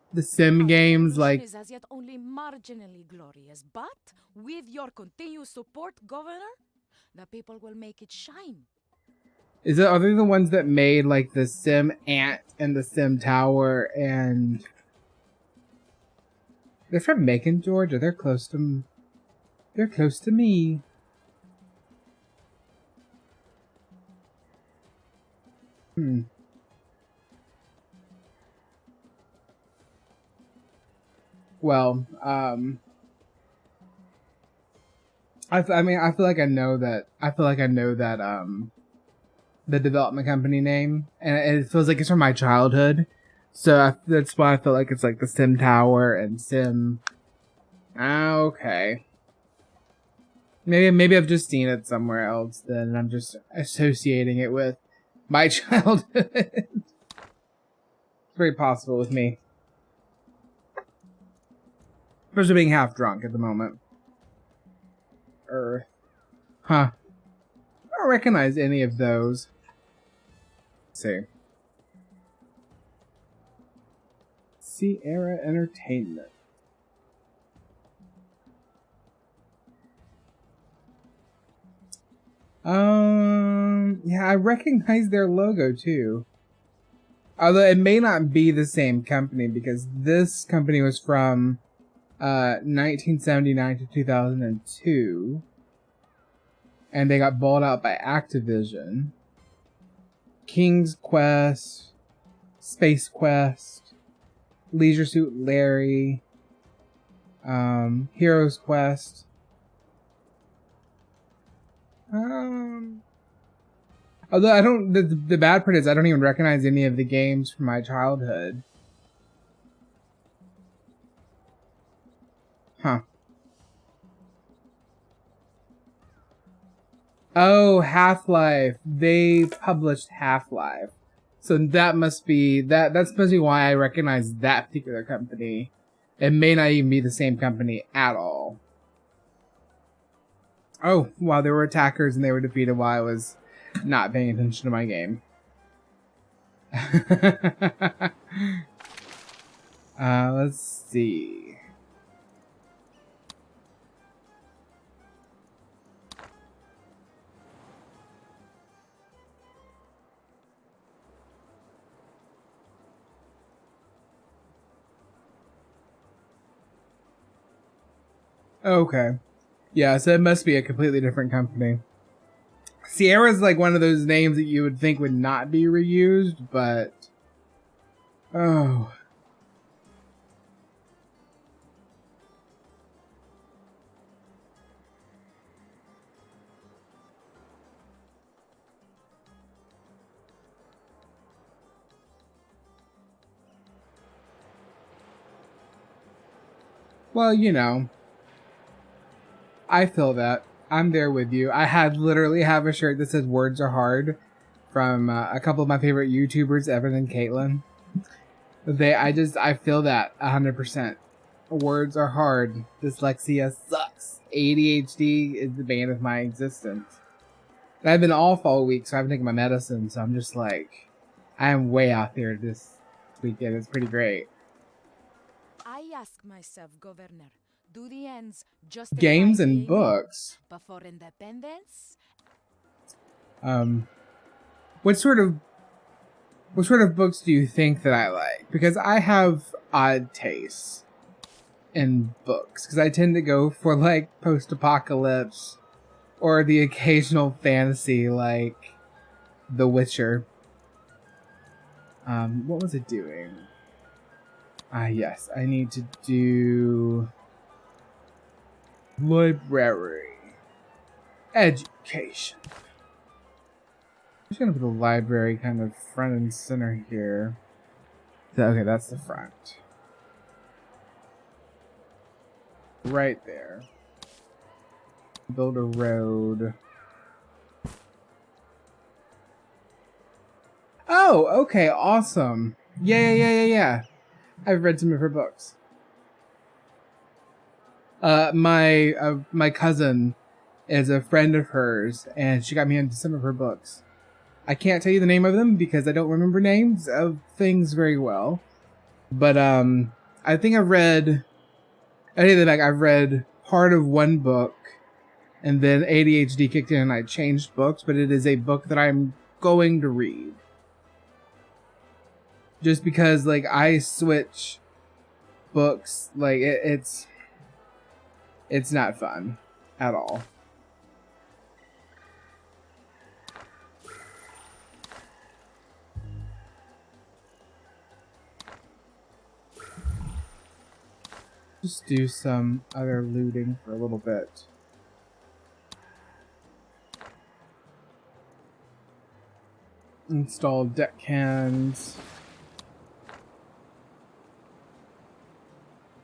games like is as yet only marginally glorious, but with your continued support, Governor, the people will make it shine. are they the ones that made like the Sim Ant and the Sim Tower and they're from Macon, Georgia. They're close to me. Well, I feel like I know that the development company name, and it feels like it's from my childhood. So that's why I feel like it's like the Sim Tower and Sim. Okay. Maybe I've just seen it somewhere else then, and I'm just associating it with my childhood. It's very possible with me. Especially being half drunk at the moment. Earth. Huh. I don't recognize any of those. Let's see. Sierra Entertainment. Yeah, I recognize their logo too. Although it may not be the same company because this company was from 1979 to 2002. And they got bought out by Activision. King's Quest, Space Quest, Leisure Suit Larry, Heroes Quest. Although I don't, the bad part is I don't even recognize any of the games from my childhood. Huh. Oh, Half-Life. They published Half-Life. So that must be that's supposed to be why I recognize that particular company. It may not even be the same company at all. Oh, wow, there were attackers and they were defeated while I was not paying attention to my game. Let's see. Okay. Yeah, so it must be a completely different company. Sierra's like one of those names that you would think would not be reused, but... Oh. Well, you know, I feel that. I'm there with you. I literally have a shirt that says "Words are hard" from a couple of my favorite YouTubers, Evan and Caitlin. I feel that 100%. Words are hard. Dyslexia sucks. ADHD is the bane of my existence. And I've been off all week, so I haven't taken my medicine. So I'm just like, I am way out there this weekend. It's pretty great. I ask myself, Governor, do the ends justify Games and being books. mean before independence? What sort of books do you think that I like? Because I have odd tastes in books. Because I tend to go for like post-apocalypse or the occasional fantasy like The Witcher. What was it doing? Yes, I need to do library education. I'm just gonna put the library kind of front and center here. Okay, that's the front. Right there. Build a road. Oh, okay, awesome. Yeah. I've read some of her books. My cousin is a friend of hers, and she got me into some of her books. I can't tell you the name of them because I don't remember names of things very well. But I think I've read part of one book, and then ADHD kicked in and I changed books, but it is a book that I'm going to read. Just because like I switch books, like it's not fun at all. Just do some other looting for a little bit. Install deckhands.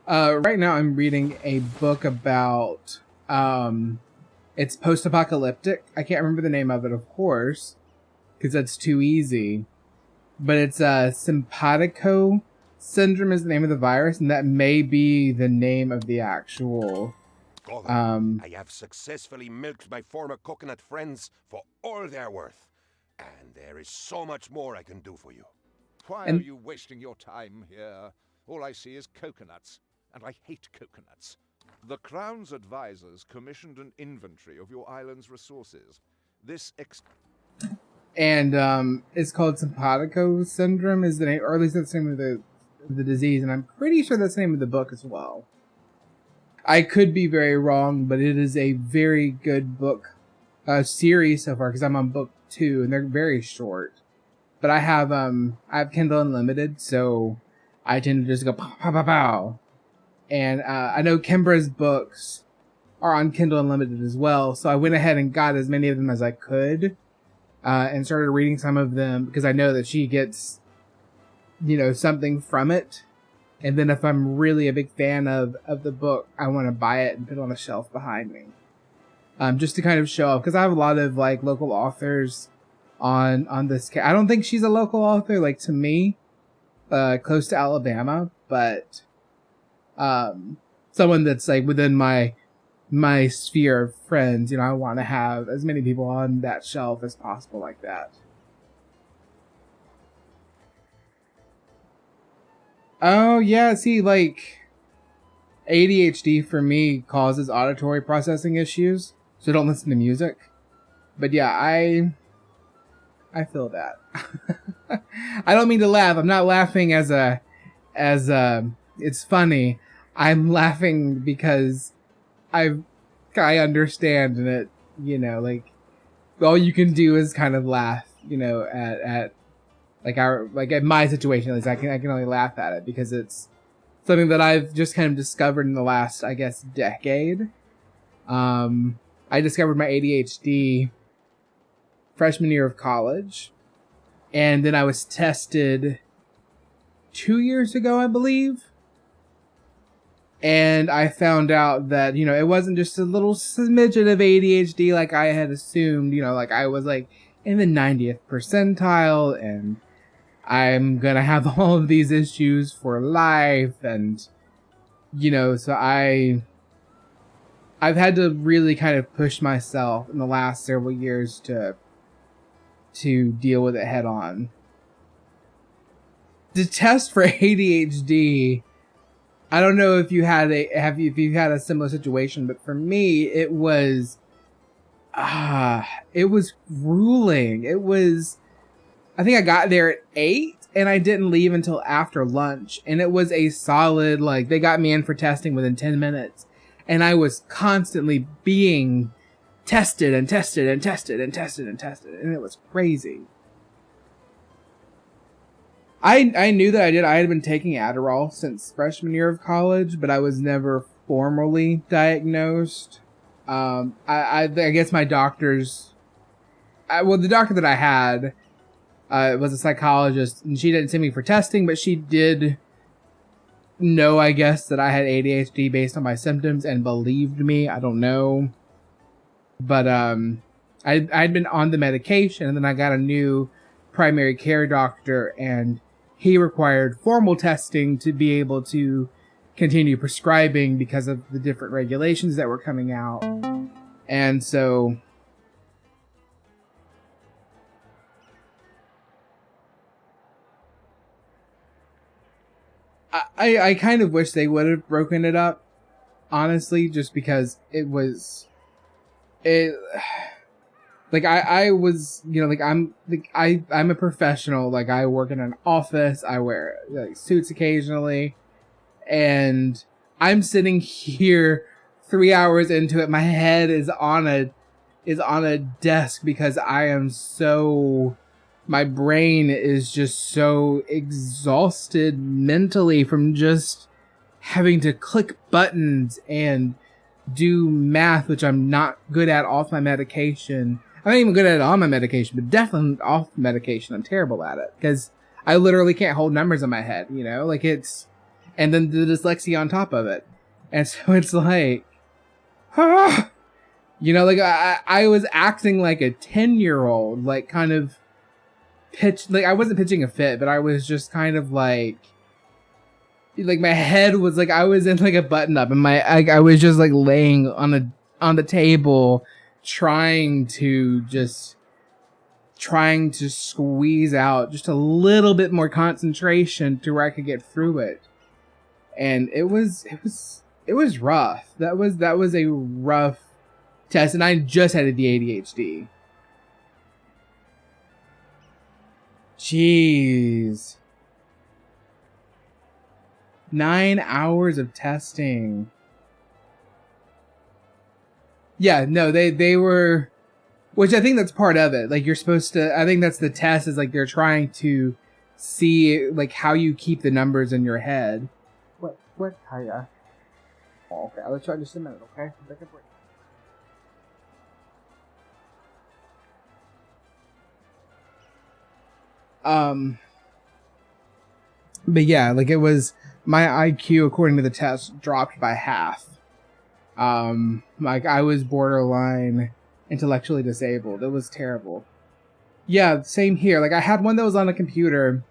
Right now I'm reading a book about, it's post-apocalyptic. I can't remember the name of it, of course, because that's too easy. But it's, Simpatico syndrome is the name of the virus, and that may be the name of the actual, Governor, I have successfully milked my former coconut friends for all they're worth. And there is so much more I can do for you. Why are you wasting your time here? All I see is coconuts, and I hate coconuts. The Crown's advisors commissioned an inventory of your island's resources. This and it's called Simpatico syndrome is the name, or at least that's the name of the disease, and I'm pretty sure that's the name of the book as well. I could be very wrong, but it is a very good book series so far because I'm on book 2 and they're very short. But I have Kindle Unlimited, so I tend to just go pow pow pow pow. And I know Kimbra's books are on Kindle Unlimited as well, so I went ahead and got as many of them as I could and started reading some of them because I know that she gets, something from it. And then if I'm really a big fan of the book, I want to buy it and put it on a shelf behind me. just to kind of show up, because I have a lot of like local authors on this. I don't think she's a local author, like to me, close to Alabama, but someone that's like within my sphere of friends. You know, I want to have as many people on that shelf as possible like that. Oh yeah, see, like ADHD for me causes auditory processing issues, so don't listen to music. But yeah, I feel that. I don't mean to laugh. I'm not laughing as it's funny. I'm laughing because I understand, and it, you know, like all you can do is kind of laugh, you know, at like at my situation. At least I can only laugh at it because it's something that I've just kind of discovered in the last, I guess, decade. I discovered my ADHD freshman year of college, and then I was tested 2 years ago, I believe. And I found out that, you know, it wasn't just a little smidgen of ADHD like I had assumed. You know, like I was like in the 90th percentile, and I'm gonna have all of these issues for life. And, you know, so I've had to really kind of push myself in the last several years to deal with it head on. The test for ADHD, I don't know if you had if you had a similar situation, but for me it was grueling. It was, I think I got there at 8 and I didn't leave until after lunch, and it was a solid, like, they got me in for testing within 10 minutes, and I was constantly being tested and tested and tested and tested and tested, and it was crazy. I knew that I had been taking Adderall since freshman year of college, but I was never formally diagnosed. I guess my doctors, the doctor that I had was a psychologist, and she didn't send me for testing, but she did know, I guess, that I had ADHD based on my symptoms and believed me. I don't know. But I'd been on the medication, and then I got a new primary care doctor, and he required formal testing to be able to continue prescribing because of the different regulations that were coming out. And so I kind of wish they would have broken it up, honestly, just because like I was, you know, like I'm a professional. Like, I work in an office. I wear like suits occasionally, and I'm sitting here 3 hours into it. My head is on a desk because my brain is just so exhausted mentally from just having to click buttons and do math, which I'm not good at off my medication. I'm not even good at it on my medication, but definitely off medication. I'm terrible at it because I literally can't hold numbers in my head, you know, like and then the dyslexia on top of it. And so it's like, you know, like I was acting like a 10-year-old, like kind of like I wasn't pitching a fit, but I was just kind of like my head was like, I was in like a button up, and I was just like laying on the table trying to squeeze out just a little bit more concentration to where I could get through it. And it was rough. That was a rough test, and I just had the ADHD. Jeez. 9 hours of testing. Yeah, no, they were, which I think that's part of it. Like, you're supposed to, I think that's the test, is like they're trying to see like how you keep the numbers in your head. What? Hiya. Oh, okay, I'll let you out just a minute, okay? Take a break. But yeah, like, it was, my IQ, according to the test, dropped by half. Like I was borderline intellectually disabled. It was terrible. Yeah, same here. Like I had one that was on a computer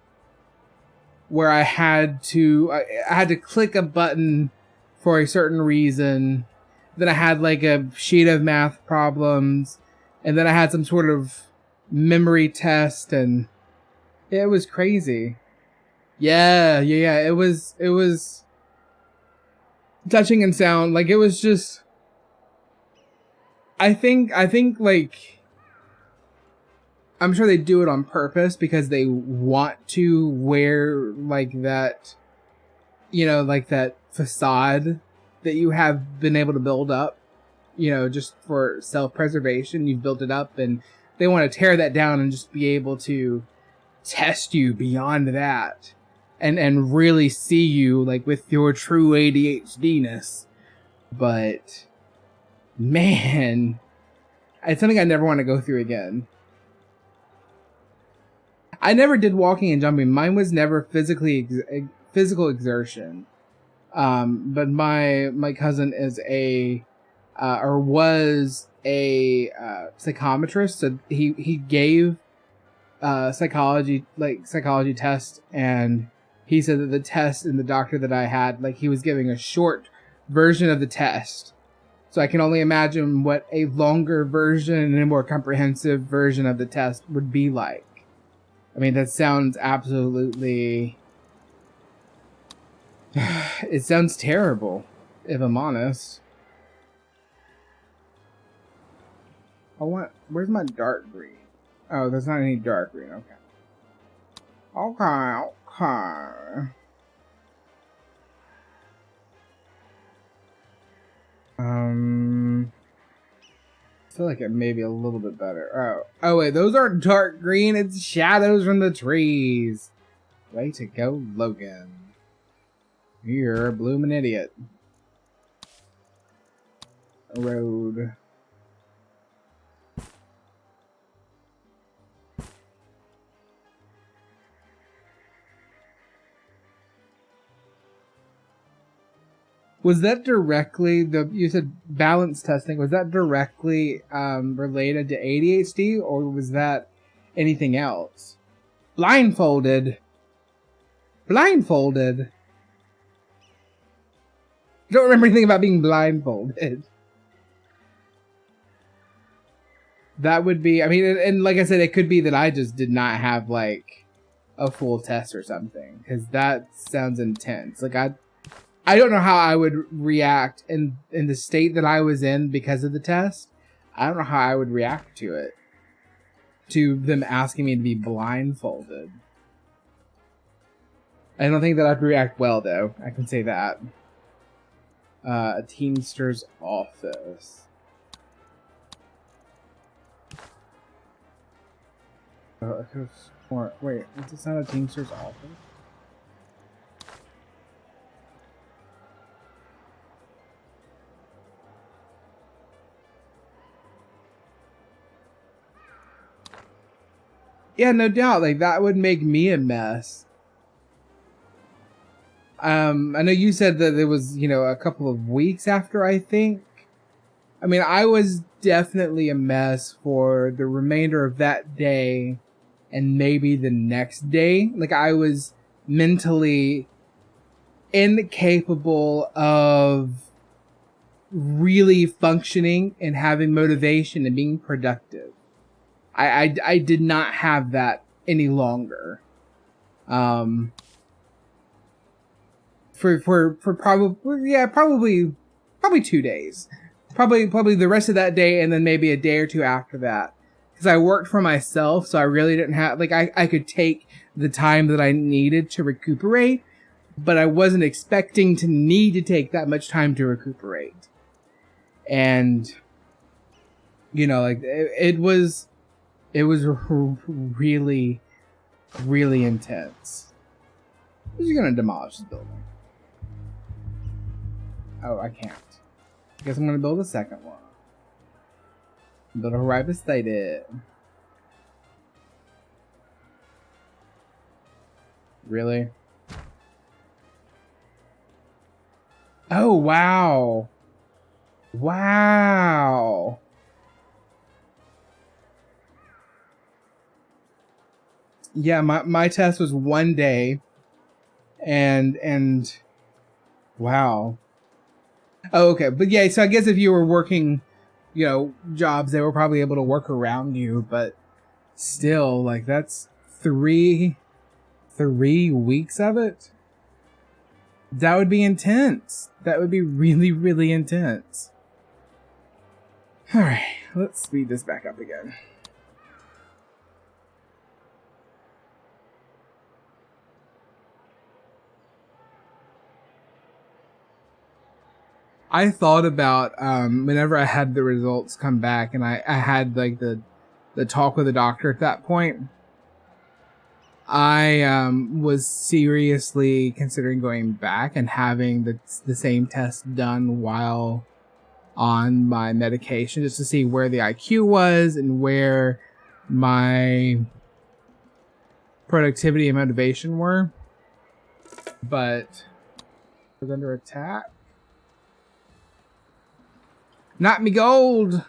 where I had to click a button for a certain reason. Then I had like a sheet of math problems, and then I had some sort of memory test, and it was crazy. Yeah. It was touching and sound. Like it was just. I think like I'm sure they do it on purpose because they want to wear like that, like that facade that you have been able to build up, just for self-preservation. You've built it up, and they want to tear that down and just be able to test you beyond that and really see you like with your true ADHD-ness. But man, it's something I never want to go through again. I never did walking and jumping. Mine was never physical exertion. But my cousin is was a psychometrist. So he gave psychology tests, and he said that the test and the doctor that I had, like he was giving a short version of the test. So I can only imagine what a longer version and a more comprehensive version of the test would be like. I mean, that sounds absolutely... It sounds terrible, if I'm honest. Where's my dark green? Oh, there's not any dark green, okay. Okay. I feel like it may be a little bit better. Oh wait, those aren't dark green, it's shadows from the trees. Way to go, Logan. You're a bloomin' idiot. Road. Was that directly you said balance testing? Was that directly related to ADHD, or was that anything else? Blindfolded. Don't remember anything about being blindfolded. That would be, I mean, and like I said, it could be that I just did not have like a full test or something, because that sounds intense. Like I don't know how I would react in the state that I was in because of the test. I don't know how I would react to it. To them asking me to be blindfolded. I don't think that I'd react well, though. I can say that. A Teamster's office. Wait, is this not a Teamster's office? Yeah, no doubt. Like, that would make me a mess. I know you said that it was, a couple of weeks after, I think. I mean, I was definitely a mess for the remainder of that day and maybe the next day. Like, I was mentally incapable of really functioning and having motivation and being productive. I did not have that any longer. For probably 2 days. Probably the rest of that day, and then maybe a day or two after that. Because I worked for myself, so I really didn't have, like, I could take the time that I needed to recuperate, but I wasn't expecting to need to take that much time to recuperate. And, like, it was really, really intense. Who's gonna demolish this building? Oh, I can't. I guess I'm gonna build a second one. Build a right beside it. Really? Oh, wow. Wow. Yeah, my test was 1 day, and wow. Oh, okay, but yeah, so I guess if you were working, jobs, they were probably able to work around you, but still, like that's three weeks of it. That would be intense. That would be really, really intense. All right, let's speed this back up again. I thought about whenever I had the results come back, and I had like the talk with the doctor at that point. I was seriously considering going back and having the same test done while on my medication, just to see where the IQ was and where my productivity and motivation were. But I was under attack. Not me gold.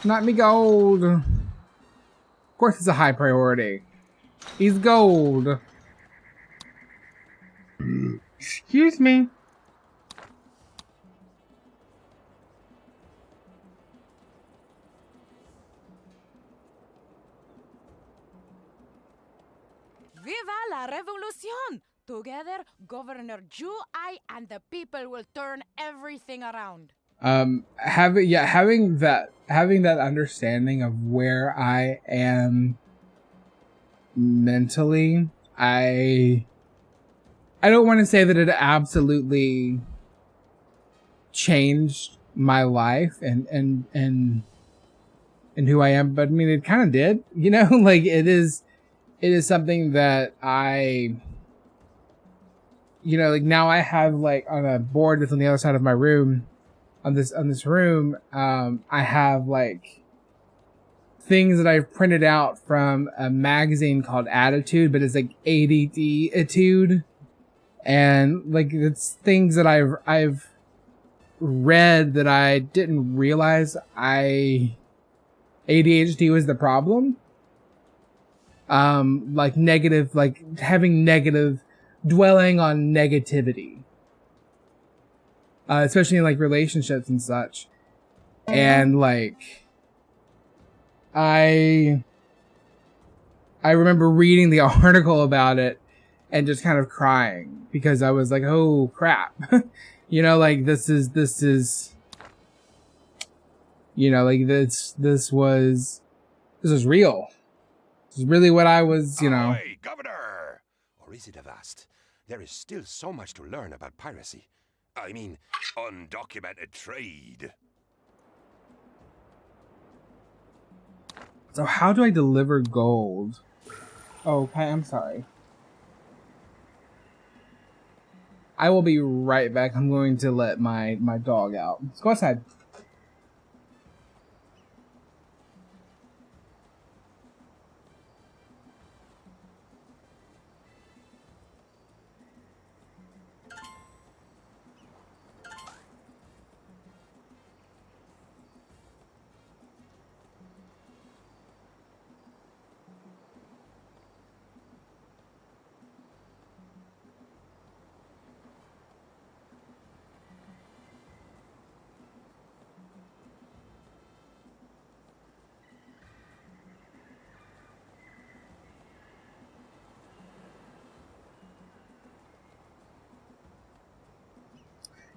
Not me gold. Of course it's a high priority. He's gold. Excuse me. Viva la revolution! Together, Governor Ju, I, and the people will turn everything around. Having that understanding of where I am mentally, I don't want to say that it absolutely changed my life and who I am, but I mean it kind of did, like it is something that I, like now I have like on a board that's on the other side of my room, on this room, I have like things that I've printed out from a magazine called Attitude, but it's like ADD-itude, and like it's things that I've read that I didn't realize ADHD was the problem. Like negative, like having negative, dwelling on negativity, especially in like relationships and such. And like, I remember reading the article about it and just kind of crying because I was like, oh crap. Like this is, like this was real. This is really what I was, Ahoy, Governor! Or is it a vast? There is still so much to learn about piracy. I mean, undocumented trade. So how do I deliver gold? Oh, okay, I'm sorry. I will be right back. I'm going to let my dog out. Let's go outside.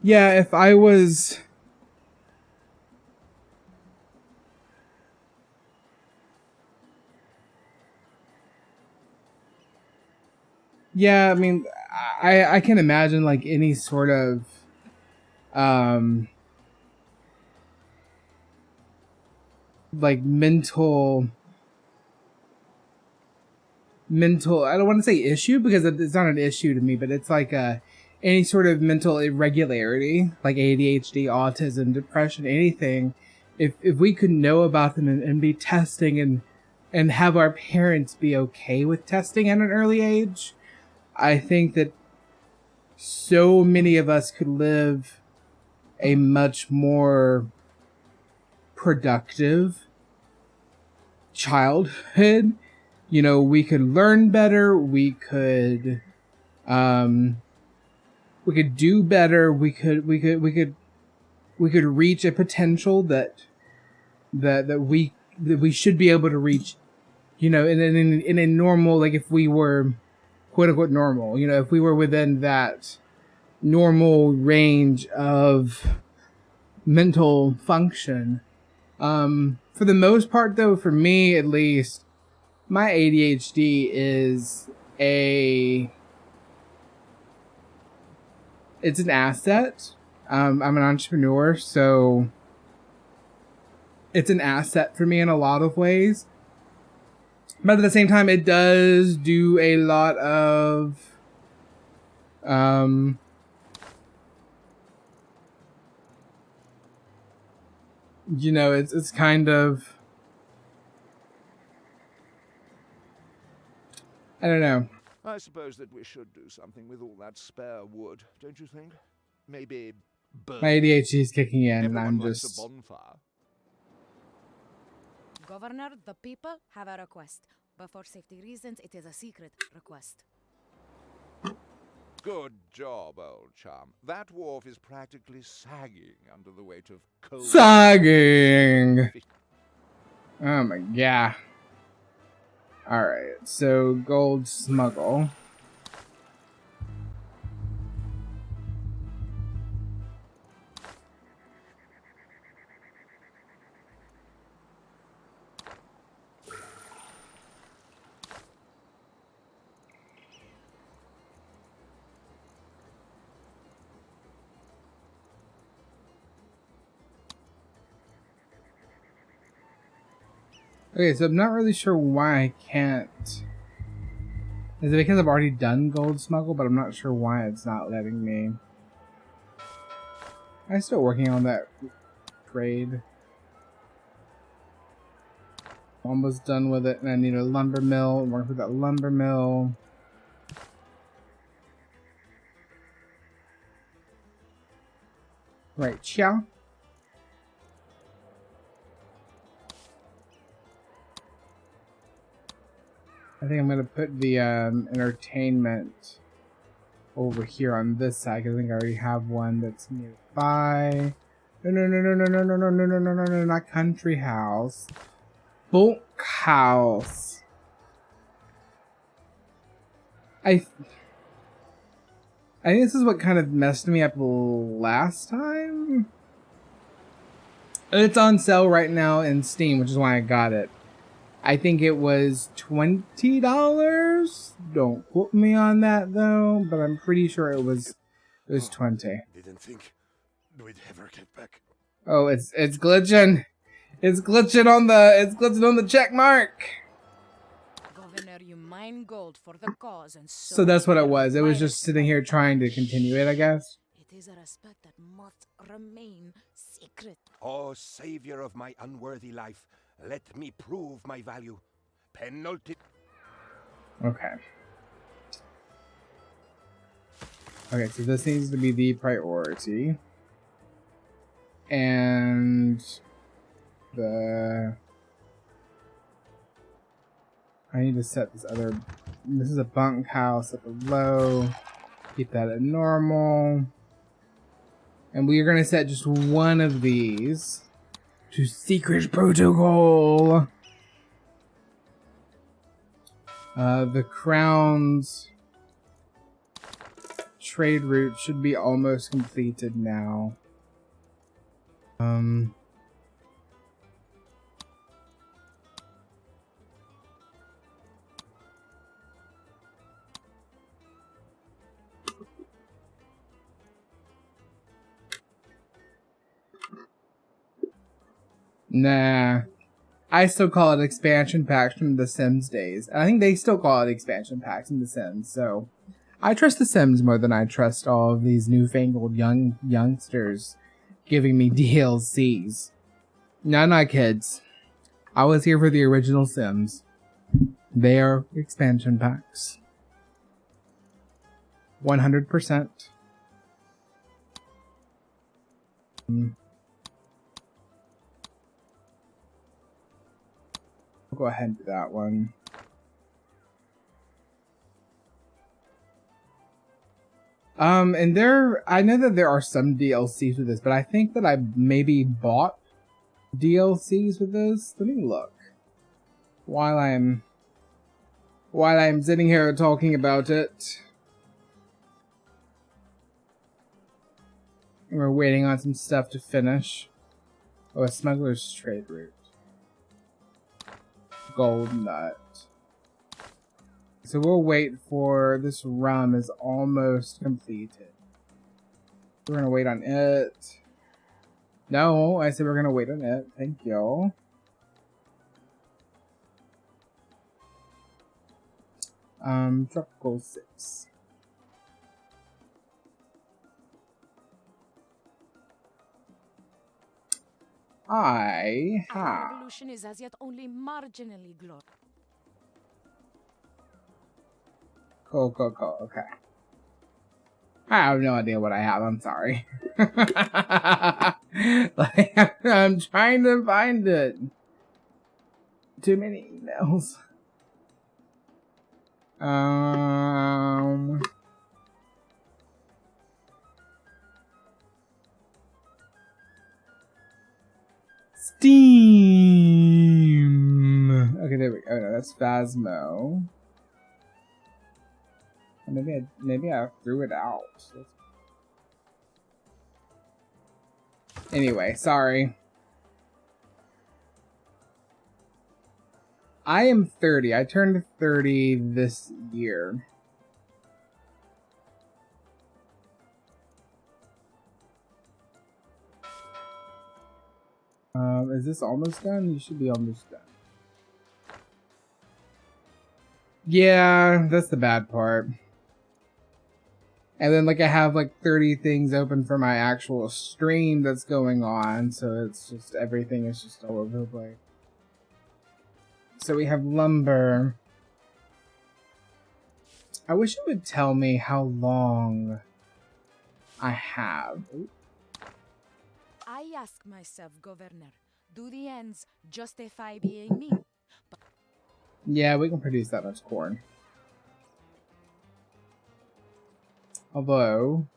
Yeah, if I was... Yeah, I mean, I can imagine like any sort of like mental I don't want to say issue because it's not an issue to me, but it's like any sort of mental irregularity like ADHD, autism, depression, anything. If we could know about them and be testing and have our parents be okay with testing at an early age, I think that so many of us could live a much more productive childhood. You know, we could learn better, we could do better, we could reach a potential that we should be able to reach, you know, in a normal, like if we were quote unquote normal, you know, if we were within that normal range of mental function. For the most part though, for me at least, my ADHD is it's an asset. I'm an entrepreneur, so it's an asset for me in a lot of ways. But at the same time, it does do a lot of you know, it's kind of, I don't know. I suppose that we should do something with all that spare wood, don't you think? Maybe burn My it. ADHD is kicking in, and Everyone I'm likes just a bonfire. Governor, the people have a request. But for safety reasons, it is a secret request. Good job, old chum. That wharf is practically sagging under the weight of coal. sagging. Oh my god. Alright, so gold smuggle. Okay, so I'm not really sure why I can't. Is it because I've already done gold smuggle, but I'm not sure why it's not letting me. I'm still working on that trade. Almost done with it, and I need a lumber mill. I'm working with that lumber mill. Right, ciao. I think I'm gonna put the entertainment over here on this side, because I think I already have one that's nearby. No, not country house. Bulk house. I think this is what kind of messed me up last time. It's on sale right now in Steam, which is why I got it. I think it was $20. Don't quote me on that though, but I'm pretty sure it was 20. Didn't think we'd ever get back. Oh, it's glitching. It's glitching on the check mark. Governor, you mine gold for the cause, and So that's what it earn was. It my was just sitting here respect. trying to continue it, I guess. It is a respect that must remain secret. Oh, savior of my unworthy life, let me prove my value. Penulti. Okay. Okay, so this needs to be the priority. And I need to set this other. This is a bunkhouse at the low. Keep that at normal. And we are going to set just one of these to secret protocol. The crown's trade route should be almost completed now. Nah. I still call it expansion packs from the Sims days. I think they still call it expansion packs in the Sims, so I trust the Sims more than I trust all of these newfangled youngsters giving me DLCs. No, kids. I was here for the original Sims. They are expansion packs. 100%. I'll go ahead and do that one. And I know that there are some DLCs with this, but I think that I maybe bought DLCs with this. Let me look. While I'm sitting here talking about it. We're waiting on some stuff to finish. Oh, a smuggler's trade route. Gold nut. So we'll wait for this rum is almost completed. We're gonna wait on it. No, I said we're gonna wait on it. Thank you. Tropico 6. I Our have. revolution is as yet only marginally glorious. Cool. Okay. I have no idea what I have. I'm sorry. Like, I'm trying to find it. Too many emails. Steam. Okay, there we go. Oh, no, that's Phasmo. Maybe I threw it out. Anyway, sorry. I am 30. I turned 30 this year. Is this almost done? You should be almost done. Yeah, that's the bad part. And then, like, I have, like, 30 things open for my actual stream that's going on, so it's just, everything is just all over the place. So we have lumber. I wish it would tell me how long I have. Ooh. I ask myself, Governor, do the ends justify being mean? Yeah, we can produce that much corn. Although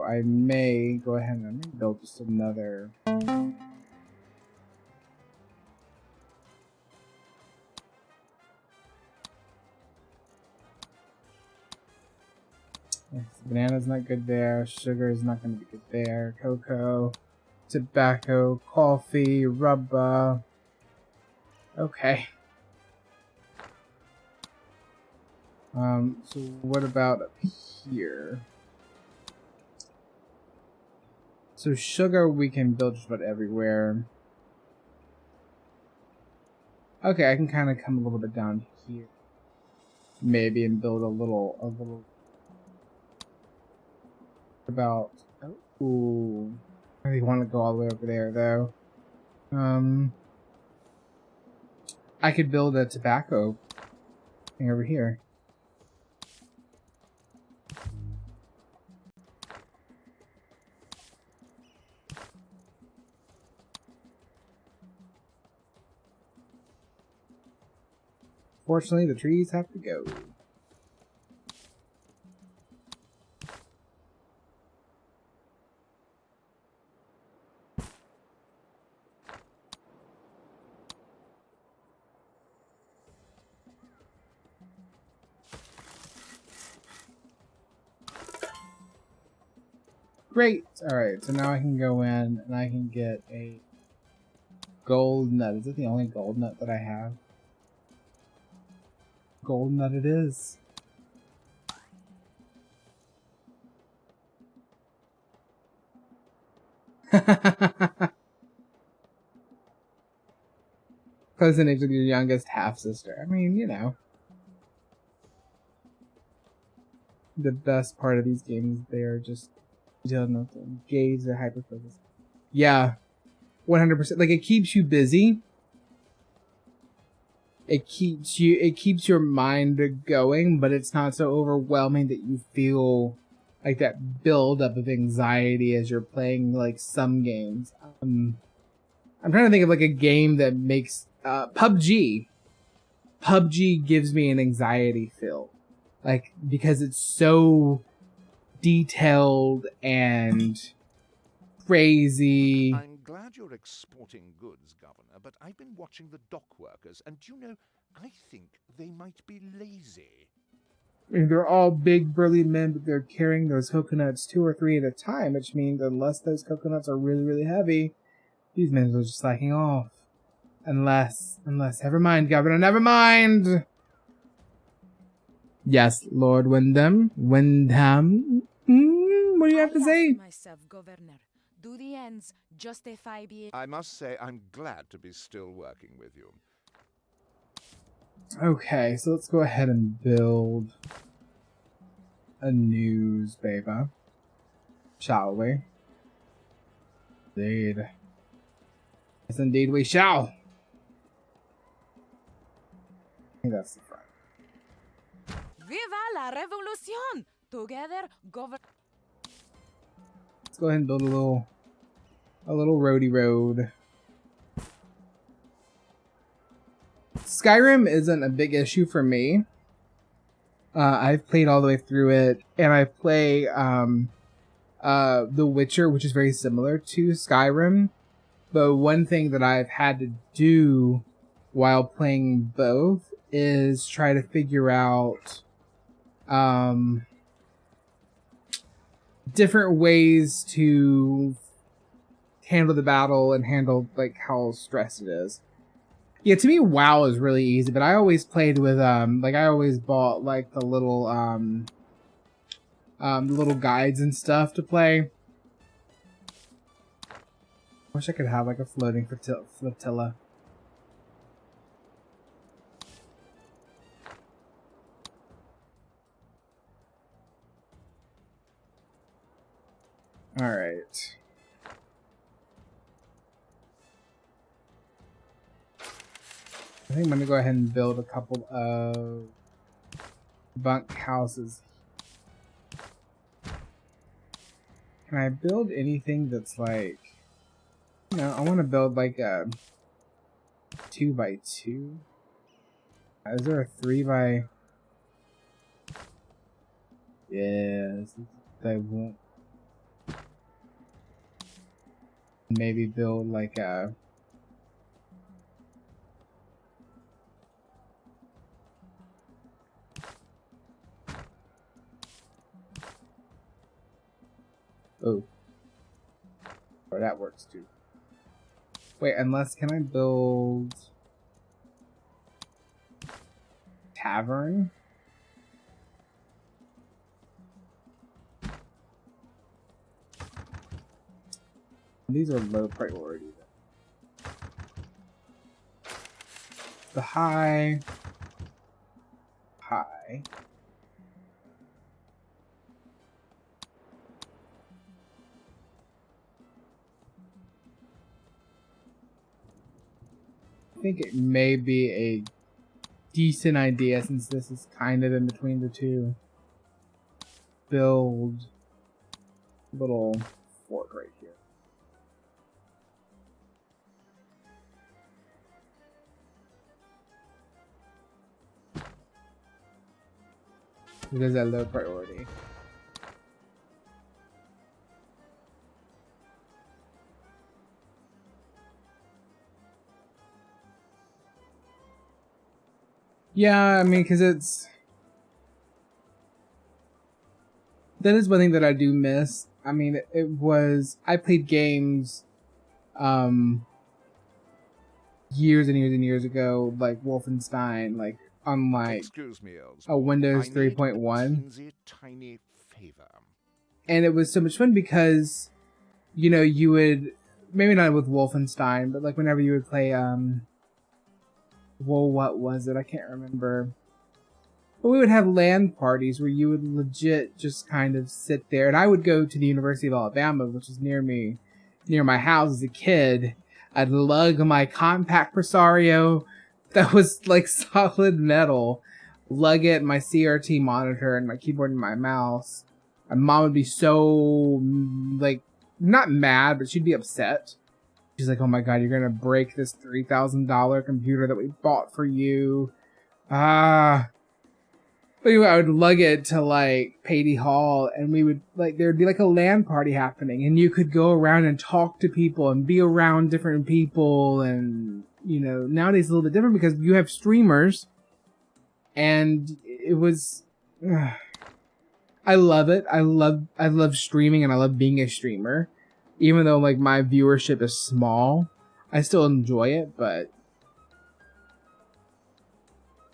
I may go ahead and build just another. Yes, banana's not good there. Sugar is not going to be good there. Cocoa, tobacco, coffee, rubber. Okay. So what about up here? So sugar we can build just about everywhere. Okay, I can kind of come a little bit down here. Maybe and build a little about, ooh. I really want to go all the way over there though. I could build a tobacco thing over here. Fortunately, the trees have to go. Great! Alright, so now I can go in and I can get a gold nut. Is it the only gold nut that I have? Gold nut it is. Close in age with your youngest half-sister. I mean, you know. The best part of these games, they are just, you don't know, engaged, they're hyper-focused. Yeah. 100%. Like, it keeps you busy. It keeps your mind going, but it's not so overwhelming that you feel like that build up of anxiety as you're playing like some games. I'm trying to think of like a game that makes PUBG. PUBG gives me an anxiety feel, like, because it's so detailed and crazy. I'm glad you're exporting goods, Governor, but I've been watching the dock workers, and you know, I think they might be lazy. I mean, they're all big burly men, but they're carrying those coconuts 2 or 3 at a time, which means unless those coconuts are really, really heavy, these men are just slacking off. Unless, never mind, Governor, never mind! Yes, Lord Wyndham. What do you have to say? ask myself, Governor, do the ends justify being... I must say I'm glad to be still working with you. Okay, so let's go ahead and build a newspaper, shall we? Indeed. Yes, indeed we shall. I think that's the front. Viva la revolución! Together, Let's go ahead and build a little roady road. Skyrim isn't a big issue for me. I've played all the way through it, and I play The Witcher, which is very similar to Skyrim. But one thing that I've had to do while playing both is try to figure out different ways to handle the battle and handle like how stressed it is. Yeah, to me WoW is really easy, but I always played with like I always bought like the little guides and stuff to play. Wish I could have like a floating flotilla. All right. I think I'm gonna go ahead and build a couple of bunk houses. Can I build anything that's like, no, I want to build like a 2x2. Is there a 3x? Yes, I won't. Maybe build like a or that works too. Wait, unless can I build tavern? These are low priority. The high. I think it may be a decent idea, since this is kind of in between the two. Build a little fort right here. Because that low priority. Yeah, I mean, because that is one thing that I do miss. I mean, I played games, years and years and years ago, like Wolfenstein, like on like Excuse me, Elves. a Windows I need 3.1. a tiny favor. And it was so much fun because, you know, you would, maybe not with Wolfenstein, but like whenever you would play, well, what was it? I can't remember. But we would have LAN parties where you would legit just kind of sit there. And I would go to the University of Alabama, which is near my house as a kid. I'd lug my compact Presario that was like solid metal, lug it, my CRT monitor, and my keyboard and my mouse. My mom would be so, like, not mad, but she'd be upset. She's like, oh my god, you're gonna break this $3,000 computer that we bought for you. But anyway, I would lug it to, like, Patey Hall, and we would, like, there'd be, like, a LAN party happening, and you could go around and talk to people and be around different people, and, you know, nowadays it's a little bit different because you have streamers, and it was... I love it. I love streaming, and I love being a streamer. Even though, like, my viewership is small, I still enjoy it, but...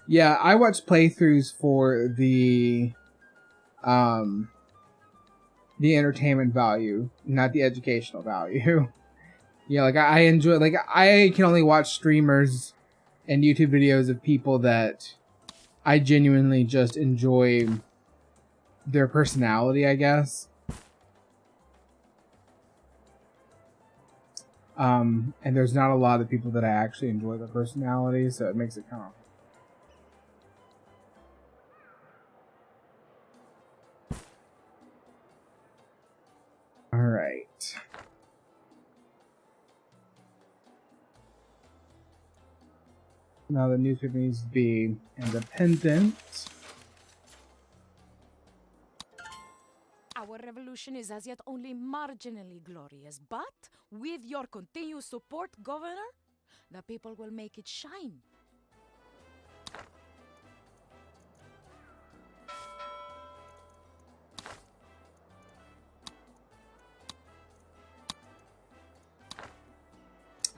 Yeah, I watch playthroughs for the entertainment value, not the educational value. Yeah, like, I enjoy, like, I can only watch streamers and YouTube videos of people that I genuinely just enjoy their personality, I guess. And there's not a lot of people that I actually enjoy their personality, so it makes it kind of... Alright. Now the newspaper needs to be independent. Our revolution is as yet only marginally glorious, but with your continued support, Governor, the people will make it shine.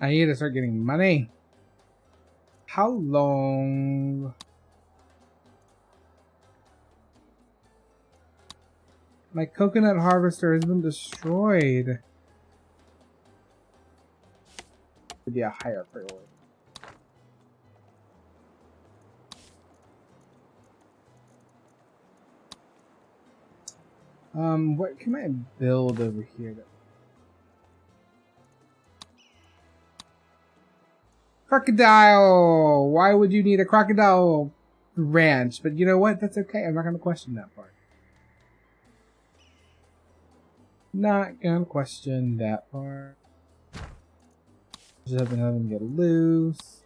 I need to start getting money. How long? My coconut harvester has been destroyed. Would be a higher priority. What can I build over here? Crocodile! Why would you need a crocodile ranch? But you know what? That's okay. I'm not going to question that part. Not gonna question that part. Just have them get loose.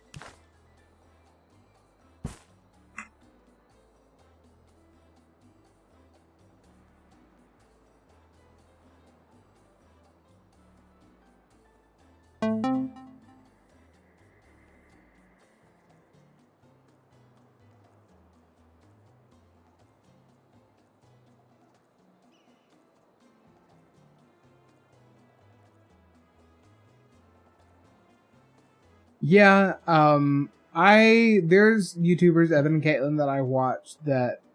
Yeah, there's YouTubers, Evan and Caitlin, that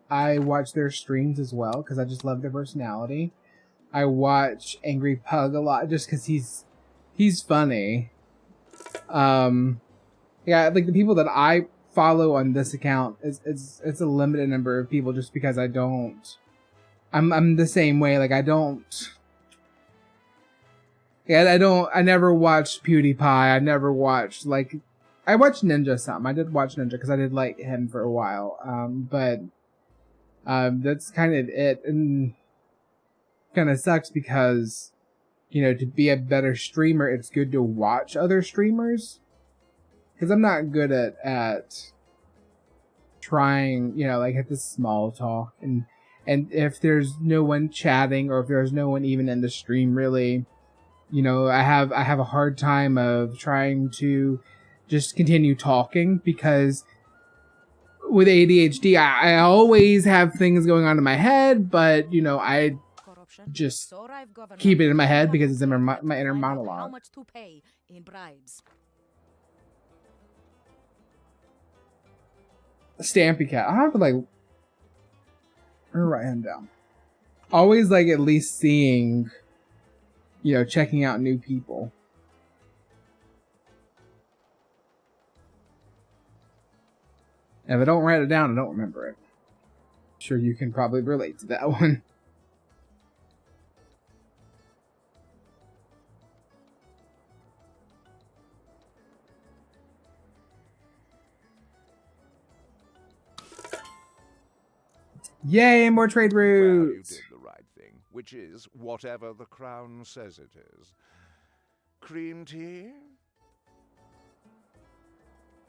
I watch their streams as well, because I just love their personality. I watch Angry Pug a lot, just because he's funny. Yeah, like, the people that I follow on this account, it's a limited number of people, just because I'm the same way, like, I never watched PewDiePie. I never watched, like, I watched Ninja some. I did watch Ninja because I did like him for a while. But that's kind of it. And kind of sucks because, you know, to be a better streamer, it's good to watch other streamers. Because I'm not good at trying, you know, like, at the small talk. And if there's no one chatting, or if there's no one even in the stream, really, you know, I have a hard time of trying to just continue talking, because with ADHD, I always have things going on in my head, but, you know, I just keep it in my head because it's in my inner monologue. How much to pay in bribes? Stampy Cat. I'll have to, like, write him down. Always, like, at least seeing, you know, checking out new people. And if I don't write it down, I don't remember it. Sure, you can probably relate to that one. Yay, more trade routes! Well, you did the right thing. which is whatever the crown says it is. Cream tea?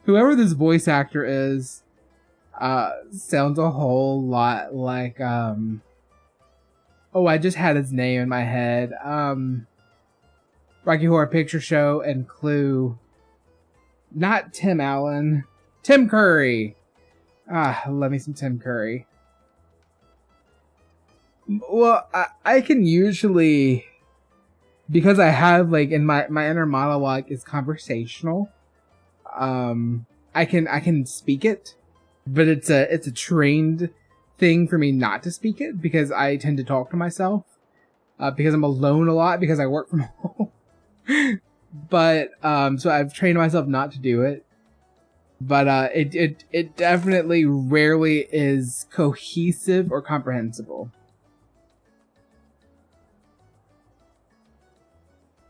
Whoever this voice actor is, sounds a whole lot like, oh, I just had his name in my head. Rocky Horror Picture Show and Clue. Not Tim Allen. Tim Curry. Love me some Tim Curry. Well, I can usually, because I have, like, in my inner monologue is conversational. I can speak it, but it's a trained thing for me not to speak it because I tend to talk to myself, because I'm alone a lot because I work from home. But, so I've trained myself not to do it, but, it definitely rarely is cohesive or comprehensible.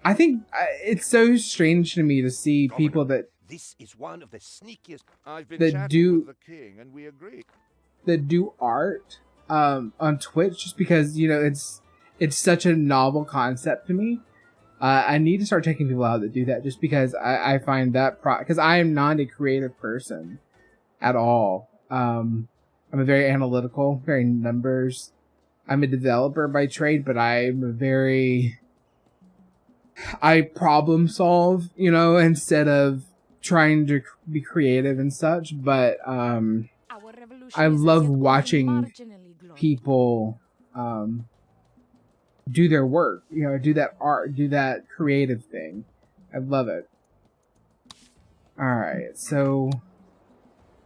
I think it's so strange to me to see people that This is one of the sneakiest. I've been That chatting with the king, and we agree. that do art on Twitch just because, you know, it's such a novel concept to me. I need to start checking people out that do that just because I find that because I am not a creative person at all. I'm a very analytical, very numbers. I'm a developer by trade, but I problem solve, you know, instead of trying to be creative and such. But I love watching people do their work, you know, do that art, do that creative thing. I love it. Alright, so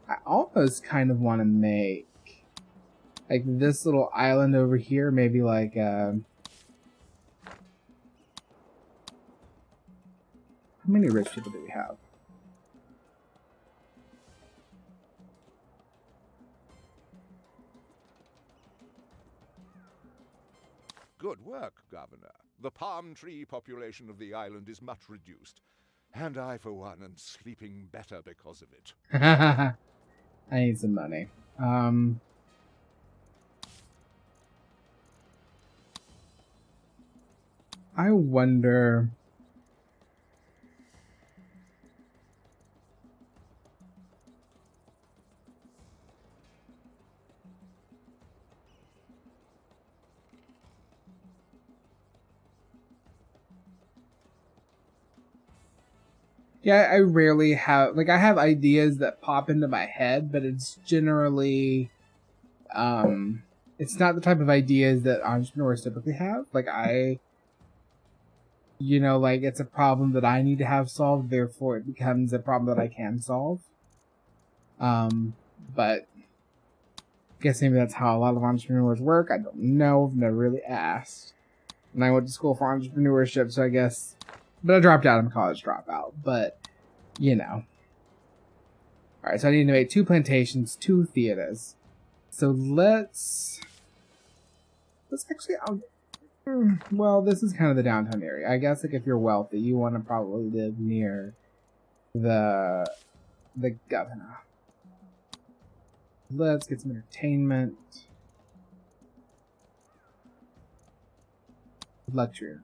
I almost kind of want to make like this little island over here, maybe like how many rich people do we have? Good work, Governor. The palm tree population of the island is much reduced, and I, for one, am sleeping better because of it. I need some money. I wonder. Yeah, I rarely have, like, I have ideas that pop into my head, but it's generally, it's not the type of ideas that entrepreneurs typically have. Like, you know, like, it's a problem that I need to have solved, therefore it becomes a problem that I can solve. But I guess maybe that's how a lot of entrepreneurs work. I don't know. I've never really asked. And I went to school for entrepreneurship, so I guess, but I dropped out. I'm a college dropout, but, you know. Alright, so I need to make 2 plantations, 2 theaters. So let's actually, well, this is kind of the downtown area. I guess, like, if you're wealthy, you want to probably live near the governor. Let's get some entertainment. Luxury.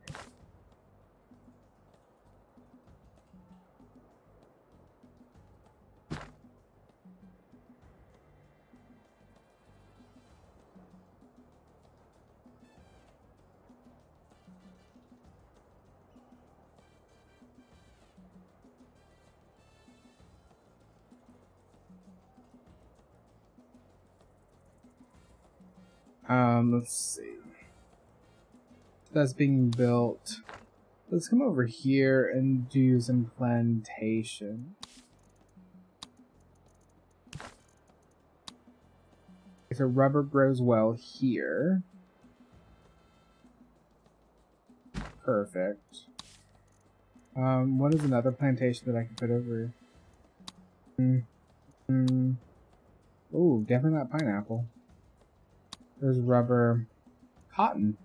Let's see. That's being built. Let's come over here and do some plantation. So rubber grows well here. Perfect. What is another plantation that I can put over? Ooh, definitely not pineapple. There's rubber. Cotton.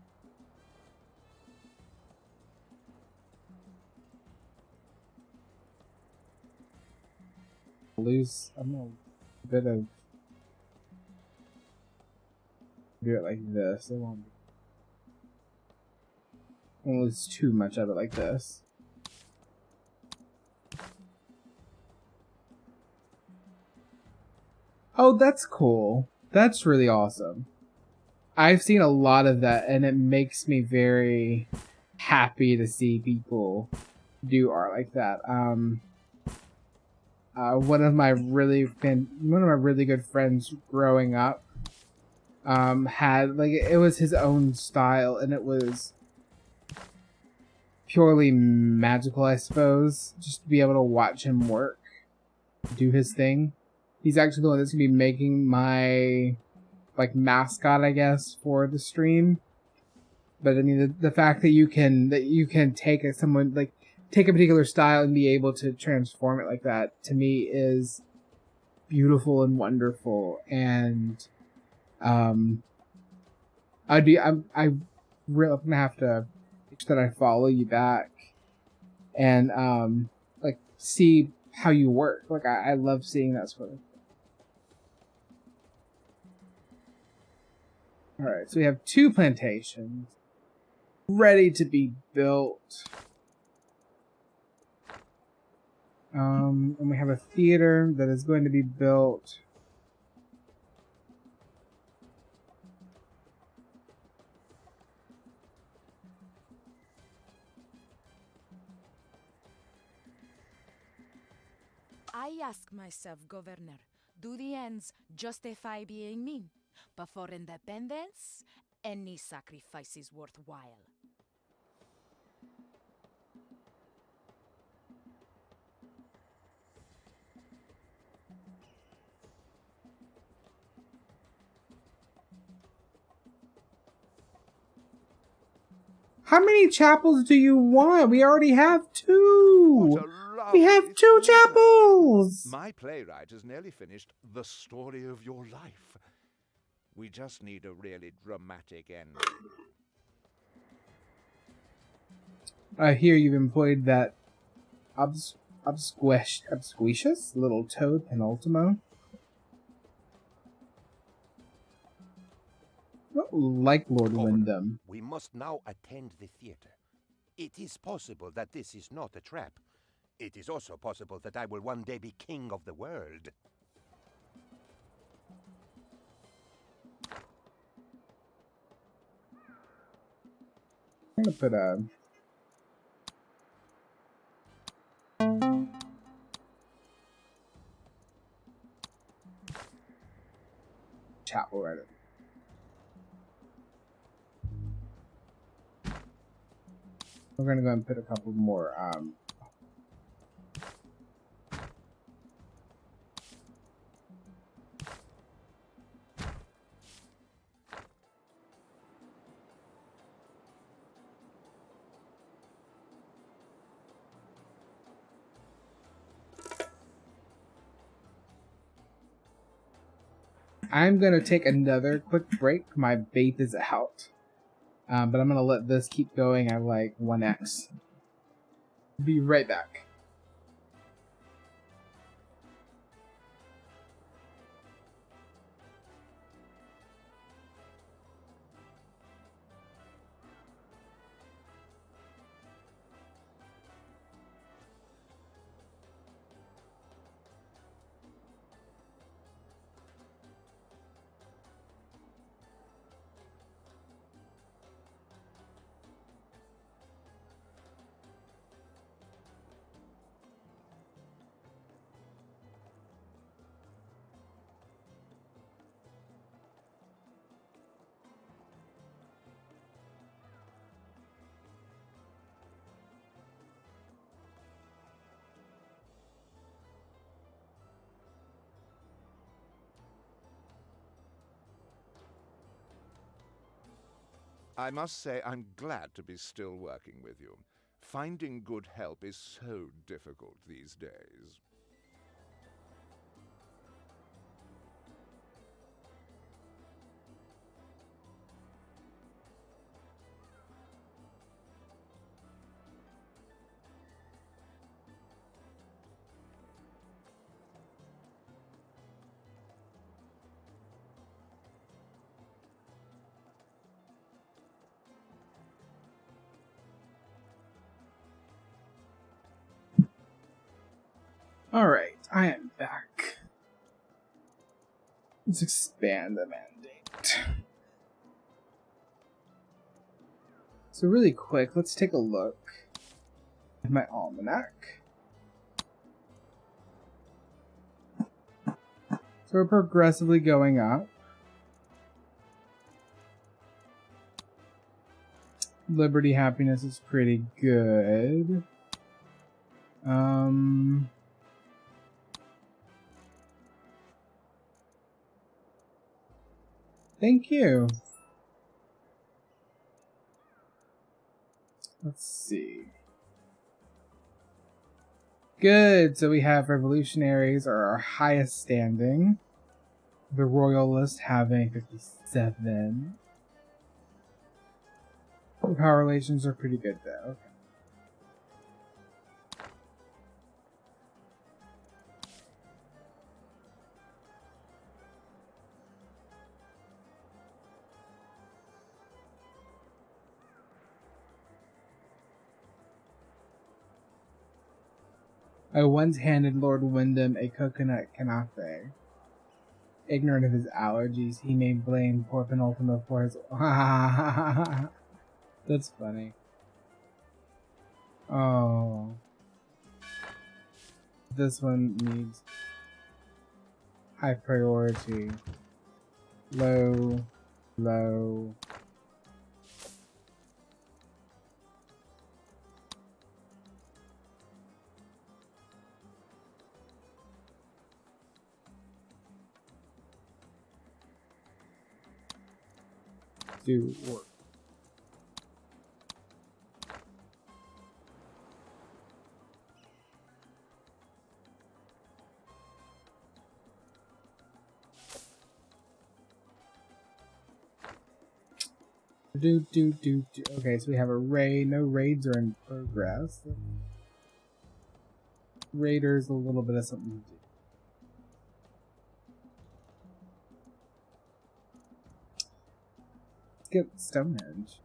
Lose a bit of, do it like this. It won't be. won't lose too much of it like this. Oh, that's cool. That's really awesome. I've seen a lot of that, and it makes me very happy to see people do art like that. One of my really good friends growing up had, like, it was his own style, and it was purely magical, I suppose, just to be able to watch him work, do his thing. He's actually the one that's gonna be making my, like, mascot, I guess, for the stream. But I mean, the fact that you can take take a particular style and be able to transform it like that, to me, is beautiful and wonderful. And I'm really gonna have to make sure that I follow you back and like, see how you work. Like, I love seeing that sort of. All right, so we have 2 plantations ready to be built. And we have a theater that is going to be built. I ask myself, Governor, do the ends justify being mean? But for independence, any sacrifice is worthwhile. How many chapels do you want? We already have 2. What a We have lovely 2 theatre. chapels. My playwright has nearly finished The Story of Your Life. We just need a really dramatic ending. I hear you've employed that obsquicious little toad Penultimo. Like Lord Governor, Wyndham. we must now attend the theater. It is possible that this is not a trap. It is also possible that I will one day be king of the world. I'm gonna put a chapel right. We're gonna go and put a couple more I'm gonna take another quick break. My vape is out. But I'm gonna let this keep going at like 1x. Be right back. I must say I'm glad to be still working with you. Finding good help is so difficult these days. Alright, I am back. Let's expand the mandate. So really quick, let's take a look at my almanac. So we're progressively going up. Liberty happiness is pretty good. Thank you. Let's see. Good, so we have revolutionaries are our highest standing. The royalists having 57. The power relations are pretty good though. Okay. I once handed Lord Wyndham a coconut canape. Ignorant of his allergies, he may blame poor Penultimo for his... That's funny. Oh. This one needs high priority. Low. Low. Do work. Do. Okay, so we have a raid. No raids are in progress. Raiders, a little bit of something to do. Let's get Stonehenge.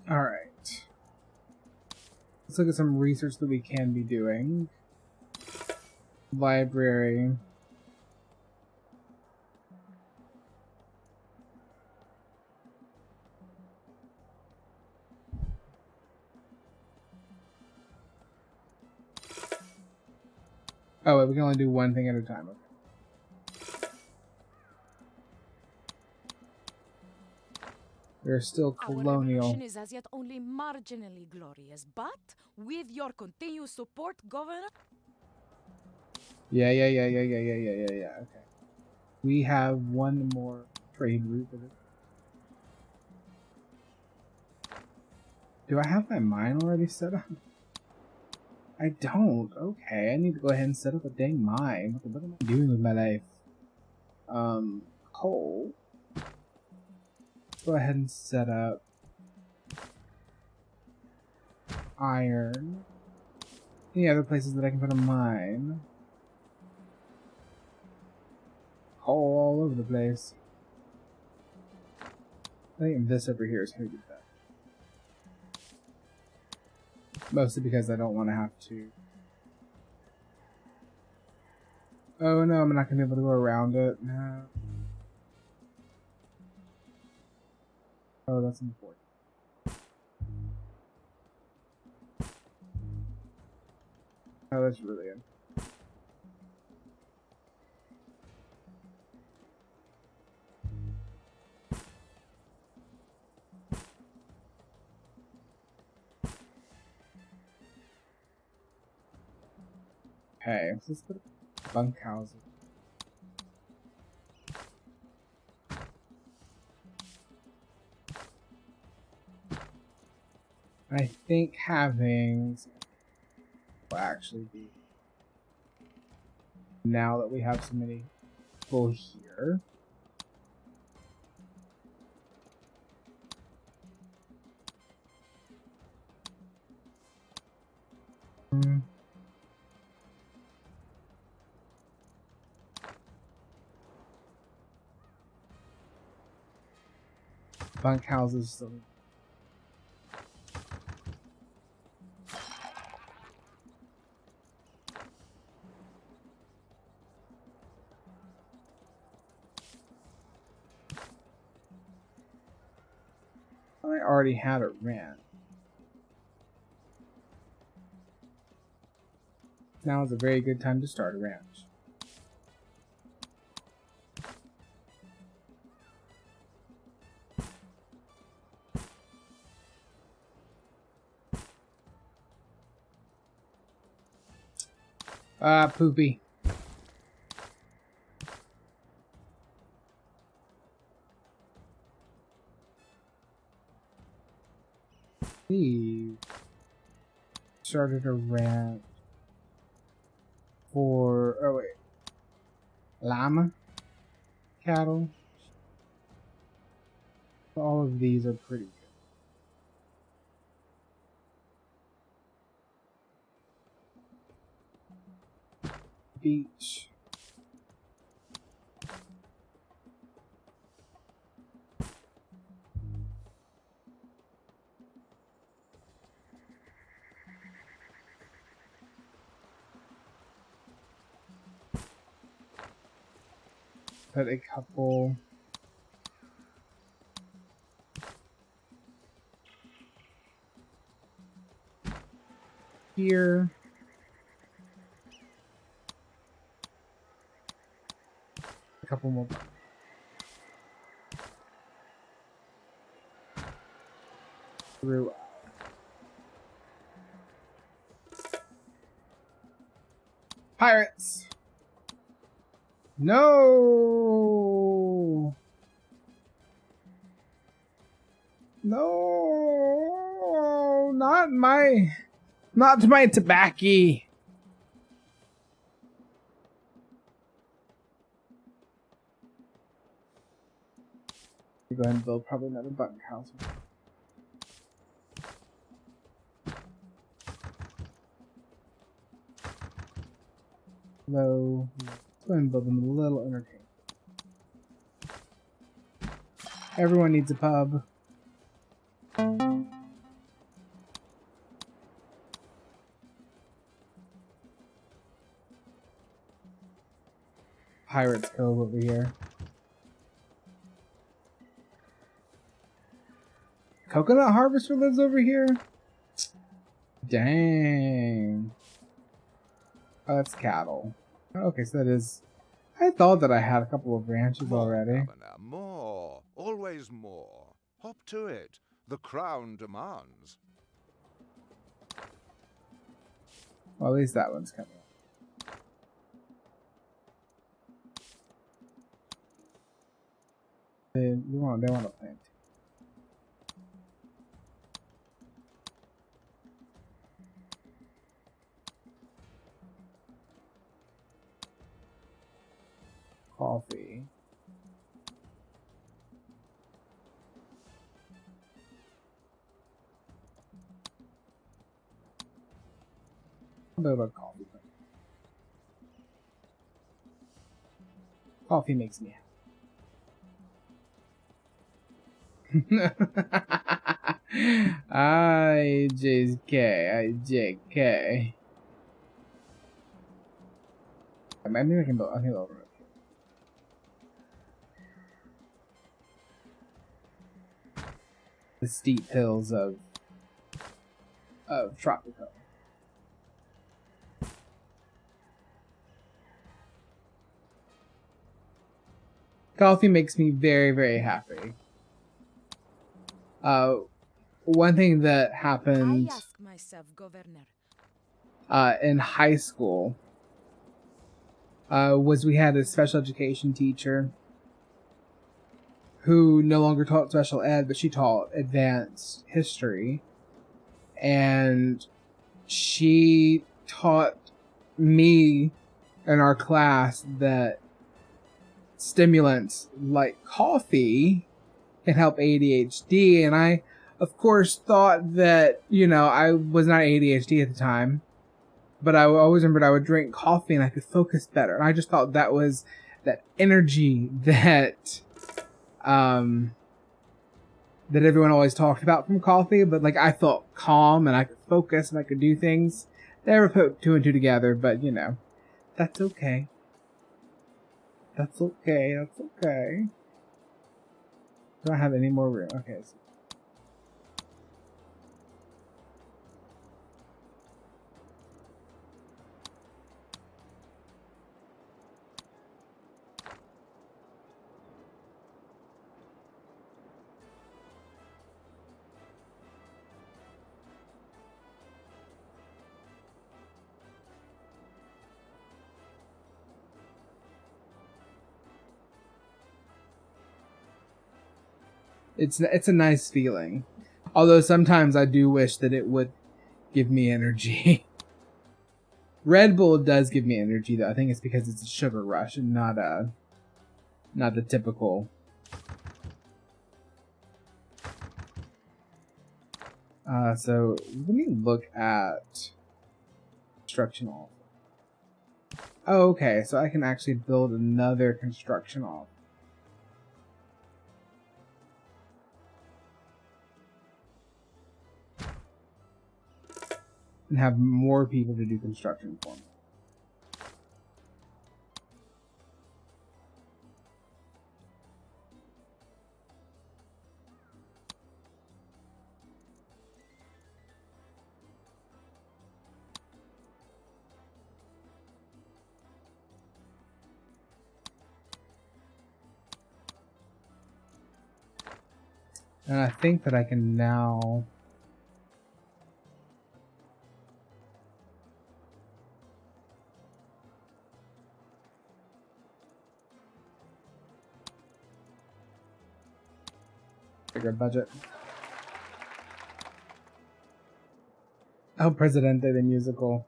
Alright. Let's look at some research that we can be doing. Library. Oh, wait, we can only do one thing at a time. Okay. They're still colonial. Our revolution is as yet only marginally glorious, but with your continued support, Governor... Yeah. Okay. We have one more trade route. Do I have my mine already set up? I don't. Okay, I need to go ahead and set up a dang mine. What am I doing with my life? Coal. Go ahead and set up iron. Any other places that I can put a mine? Coal all over the place. I think this over here is gonna get that. Mostly because I don't want to have to. Oh no, I'm not gonna be able to go around it. No. Oh, that's important. Oh, that's really it. Okay, let's put bunkhouses. I think having will actually be, now that we have so many people here. Bunkhouses still. I already had a ranch. Now is a very good time to start a ranch. Poopy. He started a ranch for, oh wait, llama cattle. All of these are pretty good. Beach. Put a couple here. A couple more. Through. Pirates! No! No! Not my tobacco. Go ahead and build probably another button house. Low. Let's go ahead and build them a little entertaining. Everyone needs a pub. Pirates Cove over here. Coconut harvester lives over here? Dang. Oh, that's cattle. Okay, so that is... I thought that I had a couple of ranches already. Governor, more. Always more. Hop to it. The crown demands. Well, at least that one's coming up. They want to plant. Coffee. A bit about coffee. Coffee makes me happy. I JK. Maybe I can build over it. The steep hills of Tropico. Coffee makes me very, very happy. One thing that happened I ask myself, Governor. In high school was we had a special education teacher who no longer taught special ed, but she taught advanced history. And she taught me in our class that stimulants like coffee can help ADHD. And I, of course, thought that, I was not ADHD at the time. but I always remembered I would drink coffee and I could focus better. And I just thought that was that energy that that everyone always talked about from coffee. But like I felt calm and I could focus and I could do things. Never put two and two together, but you know, that's okay. That's okay. That's okay. Do I have any more room? Okay. So it's a nice feeling. Although sometimes I do wish that it would give me energy. Red Bull does give me energy though. I think it's because it's a sugar rush and not the typical. So let me look at construction off. Oh, okay, so I can actually build another construction off. And have more people to do construction for me. And I think that I can now... bigger budget. Oh, Presidente the musical.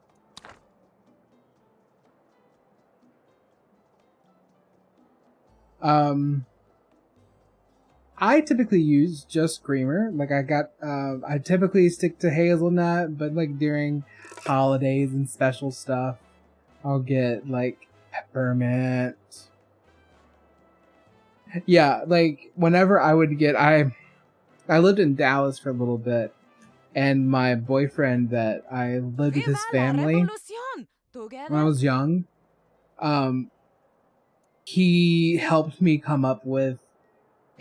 I typically use just Screamer. Like I typically stick to Hazelnut, but like during holidays and special stuff, I'll get like Peppermint. Yeah, like whenever I would get, I lived in Dallas for a little bit, and my boyfriend that I lived with his family when I was young, he helped me come up with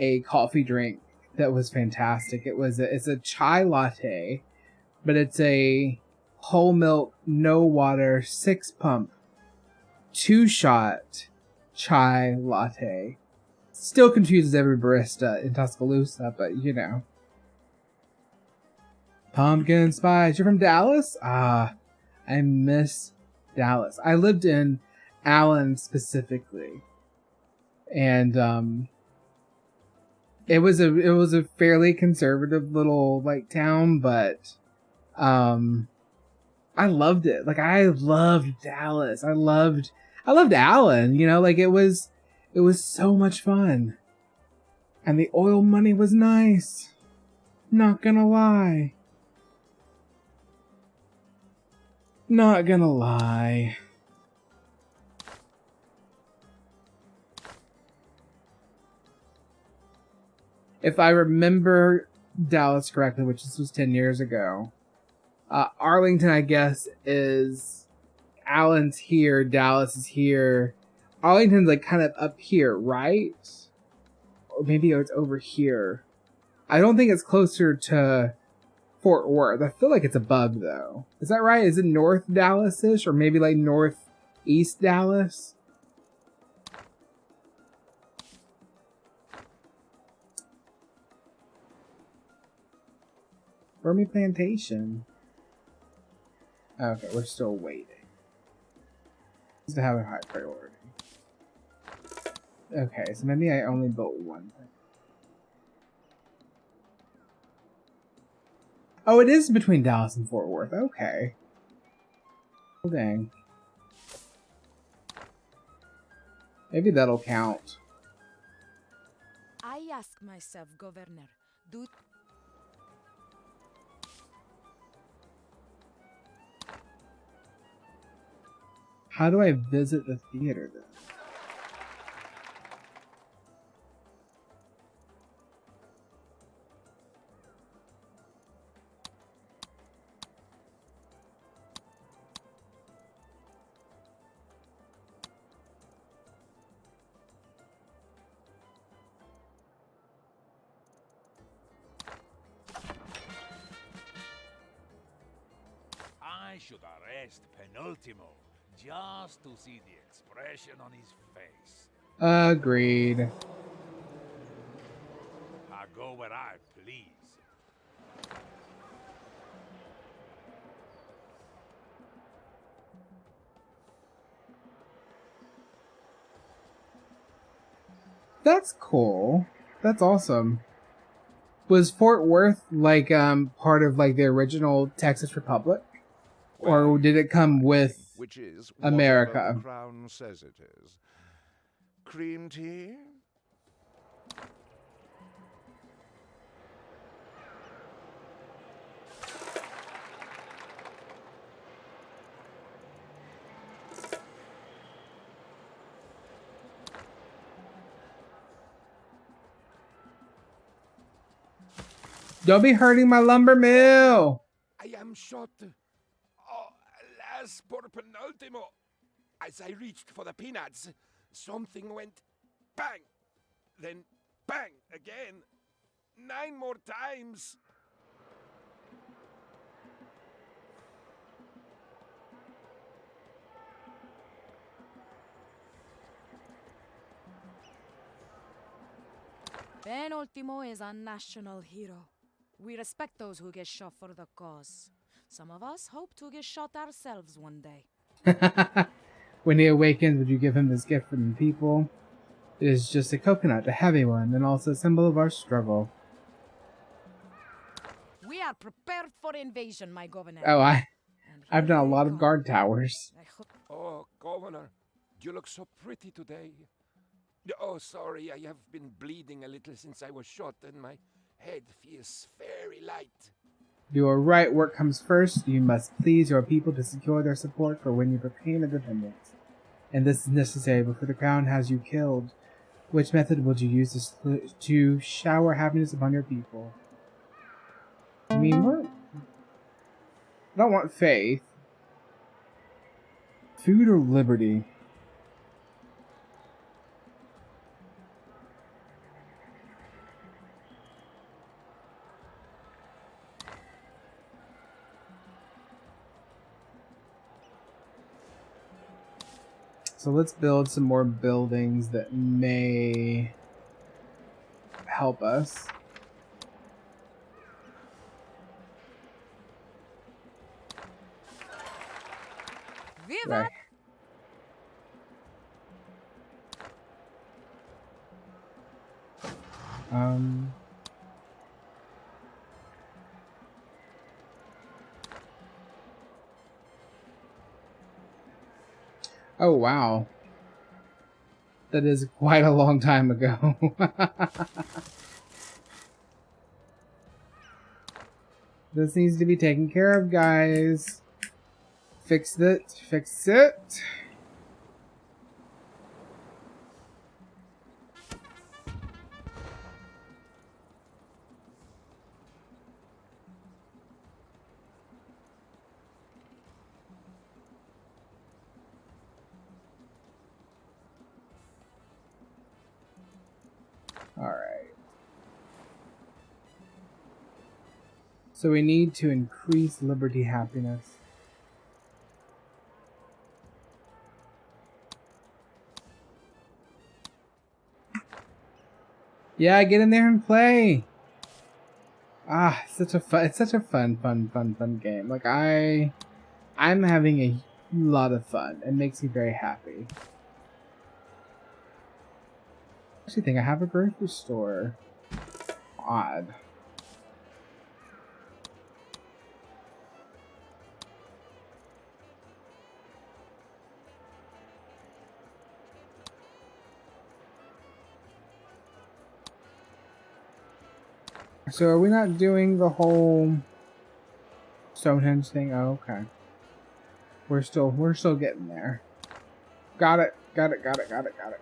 a coffee drink that was fantastic. It's a chai latte, but it's a whole milk, no water, 6-pump, 2-shot chai latte. Still confuses every barista in Tuscaloosa, but you know. Pumpkin spice. You're from Dallas? Ah, I miss Dallas. I lived in Allen specifically, and it was a fairly conservative little like town, but I loved it. Like I loved Dallas. I loved Allen, you know, like it was so much fun. And the oil money was nice. Not gonna lie. Not gonna lie. If I remember Dallas correctly, which this was 10 years ago, Arlington, I guess, is... Allen's here, Dallas is here. Arlington's like kind of up here, right? Or maybe it's over here. I don't think it's closer to Fort Worth. I feel like it's above, though. Is that right? Is it North Dallas-ish? Or maybe like Northeast Dallas? Burmy Plantation. Okay, we're still waiting. To have a high priority. Okay, so maybe I only built one thing. Oh, it is between Dallas and Fort Worth. Okay. Oh, dang. Maybe that'll count. I ask myself, Governor, do... How do I visit the theater then? I should arrest Penultimo just to see the expression on his face. Agreed. I go where I please. That's cool. That's awesome. Was Fort Worth like part of like the original Texas Republic? Or did it come with Which is America? whatever the crown says it is. Cream tea? Don't be hurting my lumber mill! I am shot. Oh, alas, poor Penultimo. As I reached for the peanuts, something went bang, then bang again. 9 more times. Penultimo is a national hero. We respect those who get shot for the cause. Some of us hope to get shot ourselves one day. When he awakens, would you give him this gift from the people? It is just a coconut, a heavy one, and also a symbol of our struggle. We are prepared for invasion, my governor. Oh, And I've here done a they lot of come. guard towers. I hope Oh, Governor, you look so pretty today. Oh, sorry, I have been bleeding a little since I was shot, and my head feels very light. You are right, work comes first. You must please your people to secure their support for when you proclaim independence. And this is necessary before the crown has you killed. Which method would you use to shower happiness upon your people? I mean, I don't want faith. Food or liberty? So let's build some more buildings that may help us. Viva! Right. Um. Oh, wow. That is quite a long time ago. This needs to be taken care of, guys. Fix it. Fix it. Alright. So we need to increase liberty happiness. Yeah, get in there and play. Ah, it's such a fun game. Like I'm having a lot of fun. It makes me very happy. I actually think I have a grocery store. Odd. So are we not doing the whole Stonehenge thing? Oh, okay. We're still getting there. Got it. Got it. Got it. Got it. Got it.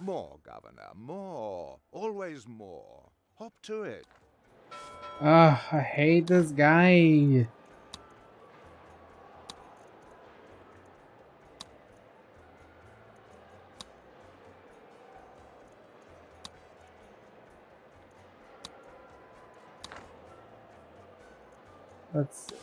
More, Governor, more. Always more. Hop to it. Ugh, I hate this guy. Let's see.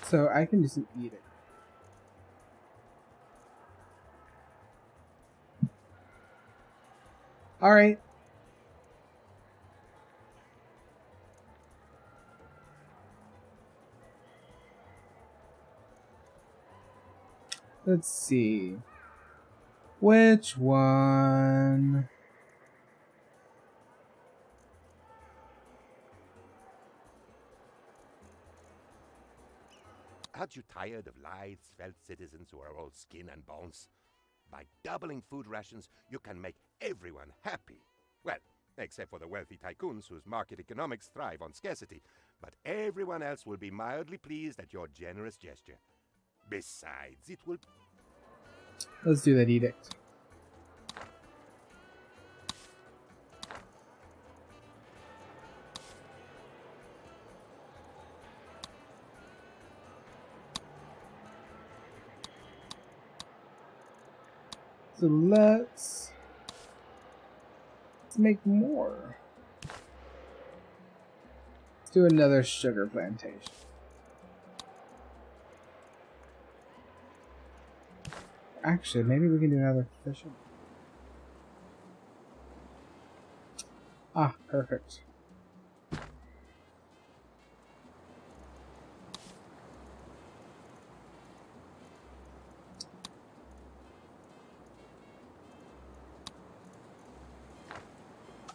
So I can just eat it. All right. Let's see. Which one? Aren't you tired of lithe, svelte citizens who are all skin and bones? By doubling food rations, you can make everyone happy. Well, except for the wealthy tycoons whose market economics thrive on scarcity. But everyone else will be mildly pleased at your generous gesture. Besides, it will... Let's do that edict. So let's make more. Let's do another sugar plantation. Actually, maybe we can do another fishing. Ah, perfect.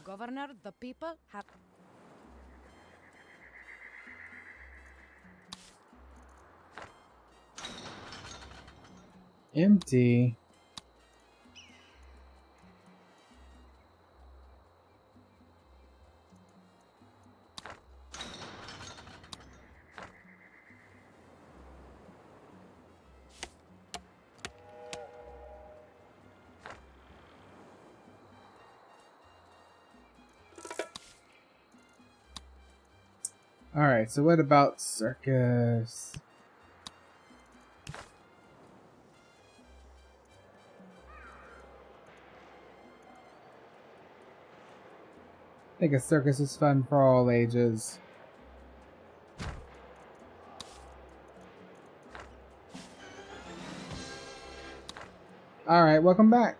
Governor, the people have... Empty. Alright, so what about circus? I think a circus is fun for all ages. Alright, welcome back.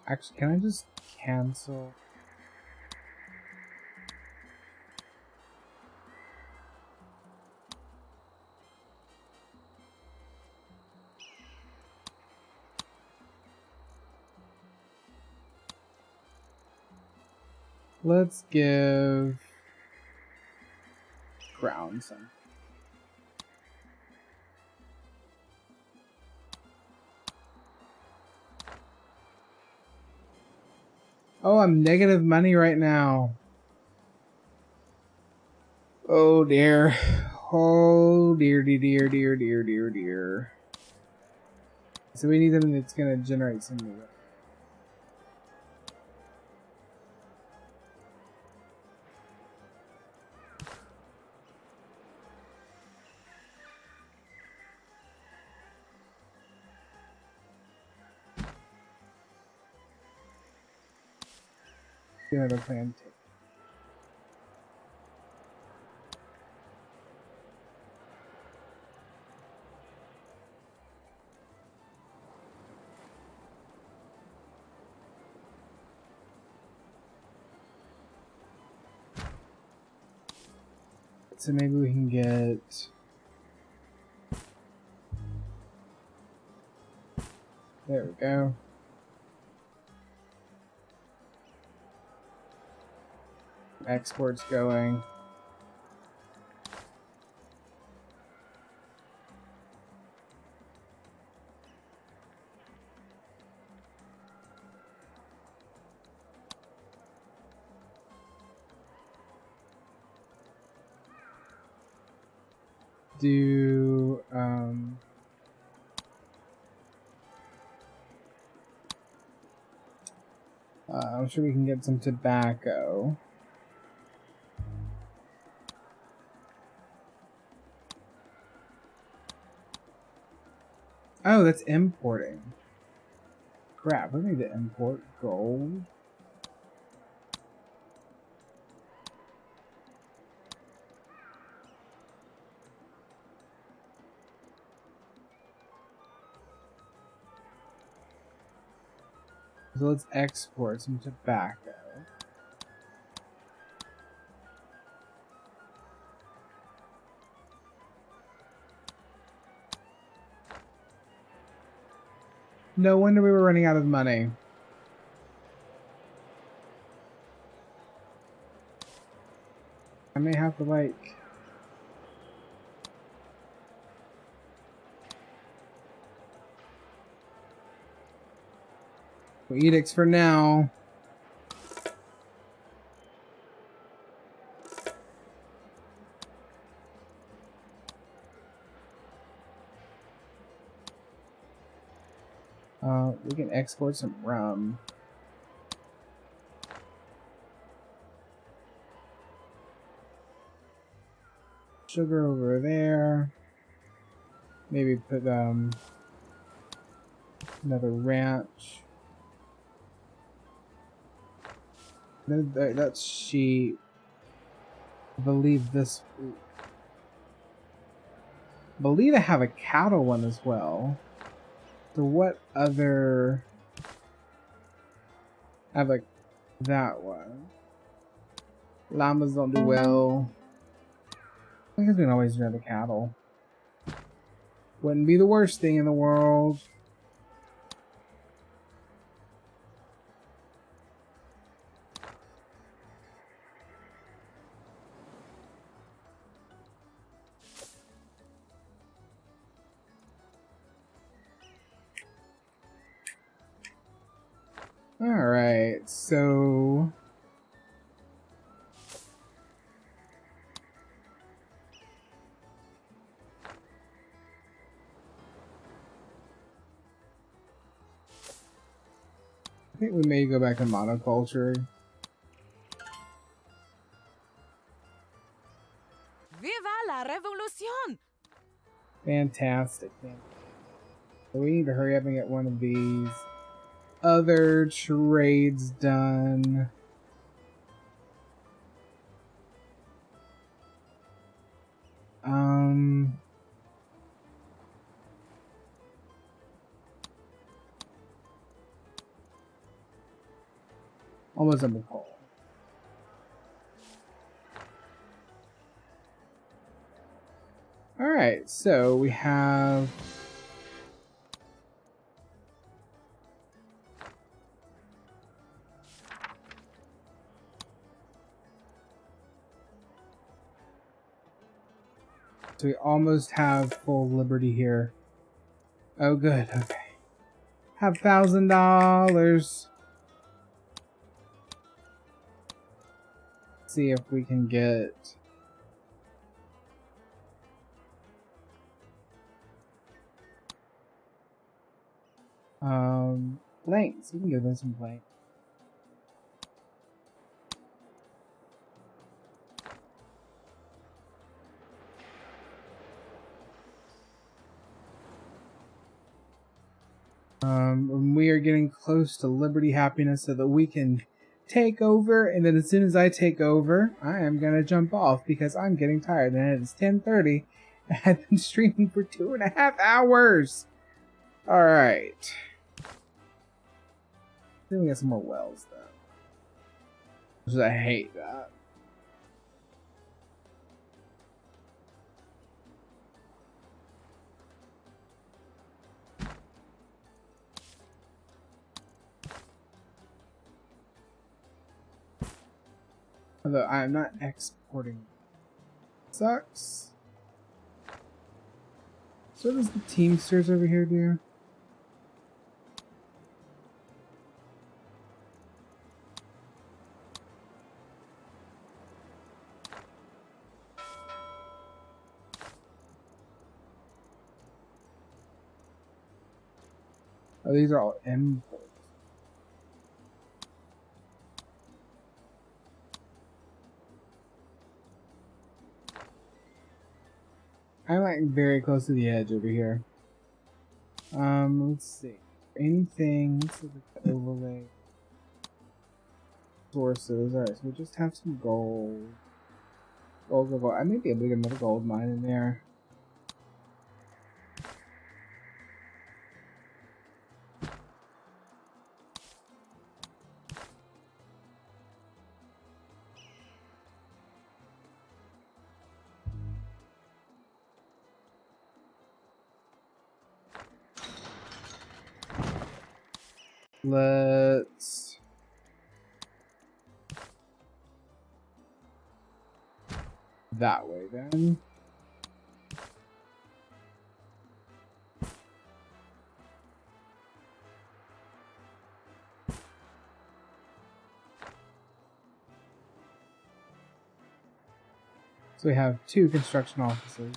Actually, can I just cancel? Let's give Crown some. Oh, I'm negative money right now. Oh dear. Oh dear, dear, dear, dear, dear, dear. So we need something that's gonna generate some of it. Another plan. so maybe we can get... There we go. Exports going. Do I'm sure we can get some tobacco. Oh, that's importing. Crap, we need to import gold. So let's export some tobacco. No wonder we were running out of money. I may have to like... edicts for now. We can export some rum. Sugar over there. Maybe put another ranch. That's sheep. I believe this. I believe I have a cattle one as well. So what other? I have like that one. Llamas don't do well. I guess we can always run the cattle. Wouldn't be the worst thing in the world. Alright, so... I think we may go back to monoculture. Viva la revolución! Fantastic. So we need to hurry up and get one of these other trades done. Almost done with coal. Alright, so we have... So we almost have full liberty here. Oh good, okay. Have $1,000. See if we can get... blanks. We can give them some blanks. We are getting close to liberty happiness so that we can take over, and then as soon as I take over, I am gonna jump off because I'm getting tired. And it's 10:30 and I've been streaming for 2.5 hours. Alright. Then we got some more wells though. Because I hate that. Although I'm not exporting. Sucks. So what does the Teamsters over here do? Oh, these are all imports. I'm like very close to the edge over here. Let's see. Anything? Let's look at the overlay. Sources. Alright, so we just have some gold. Gold. I may be able to get another gold mine in there. Let's that way then. So we have 2 construction offices.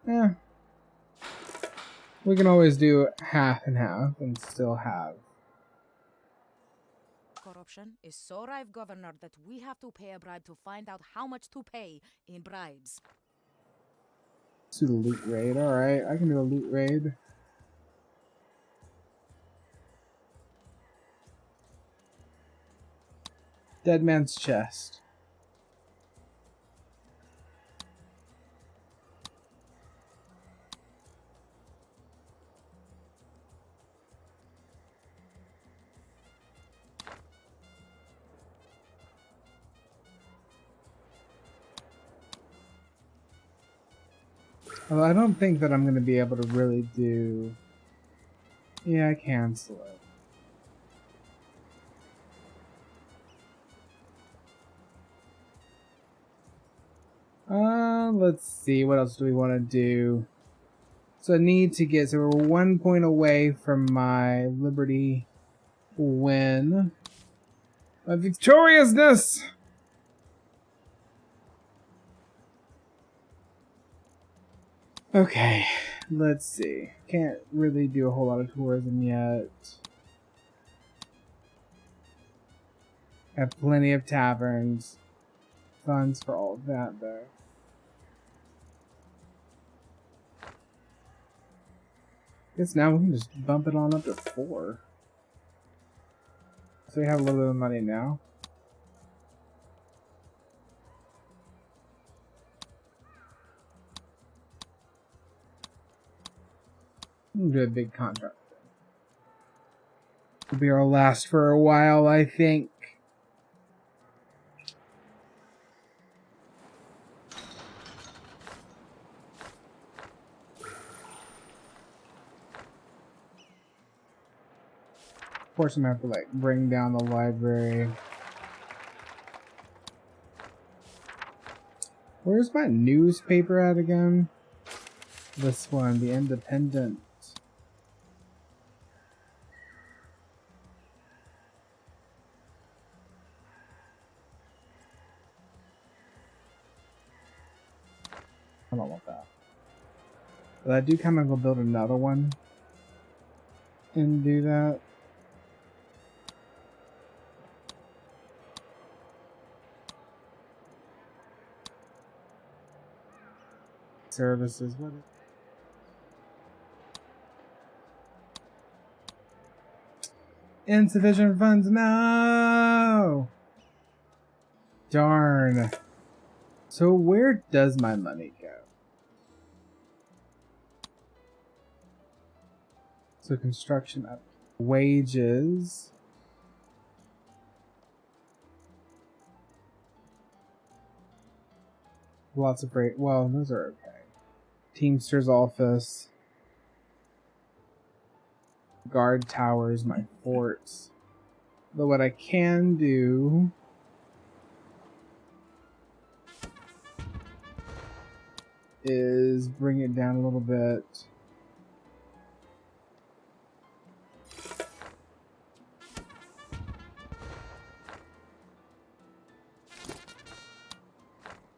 Yeah. We can always do half and half and still have. Corruption is so rife, Governor, that we have to pay a bribe to find out how much to pay in bribes. Let's do the loot raid. Alright, I can do a loot raid. Dead man's chest. Well, I don't think that I'm going to be able to really do... Yeah, cancel it. Let's see. What else do we want to do? So I need to get... So we're 1 point away from my Liberty win. My victoriousness! Okay, let's see. Can't really do a whole lot of tourism yet. Have plenty of taverns. Funds for all of that, though. Guess now we can just bump it on up to 4. So we have a little bit of money now. We'll do a big contract. It'll be our last for a while, I think. Of course, I'm gonna have to like bring down the library. Where's my newspaper at again? This one, The Independent. I don't want that. But I do kind of go build another one and do that. Services, what is insufficient funds? No! Darn. So where does my money go? So construction up. Wages. Lots of great. Well, those are okay. Teamster's office. Guard towers, my forts. But what I can do is bring it down a little bit.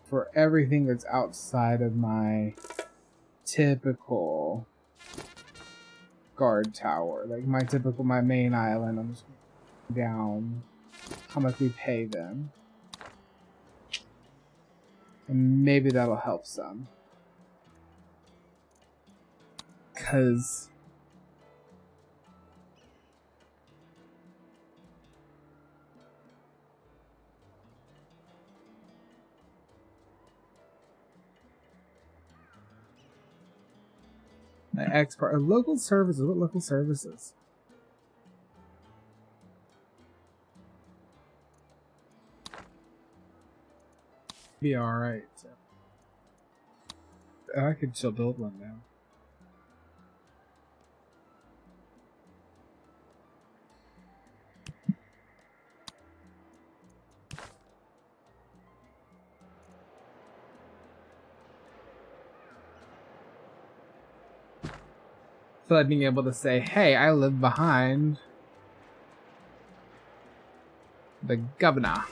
For everything that's outside of my typical guard tower, like my main island, I'm just down how much we pay them. And maybe that'll help some. Cause my export local services. What local services? Be alright. I could still build one now. I feel like being able to say, hey, I live behind the governor.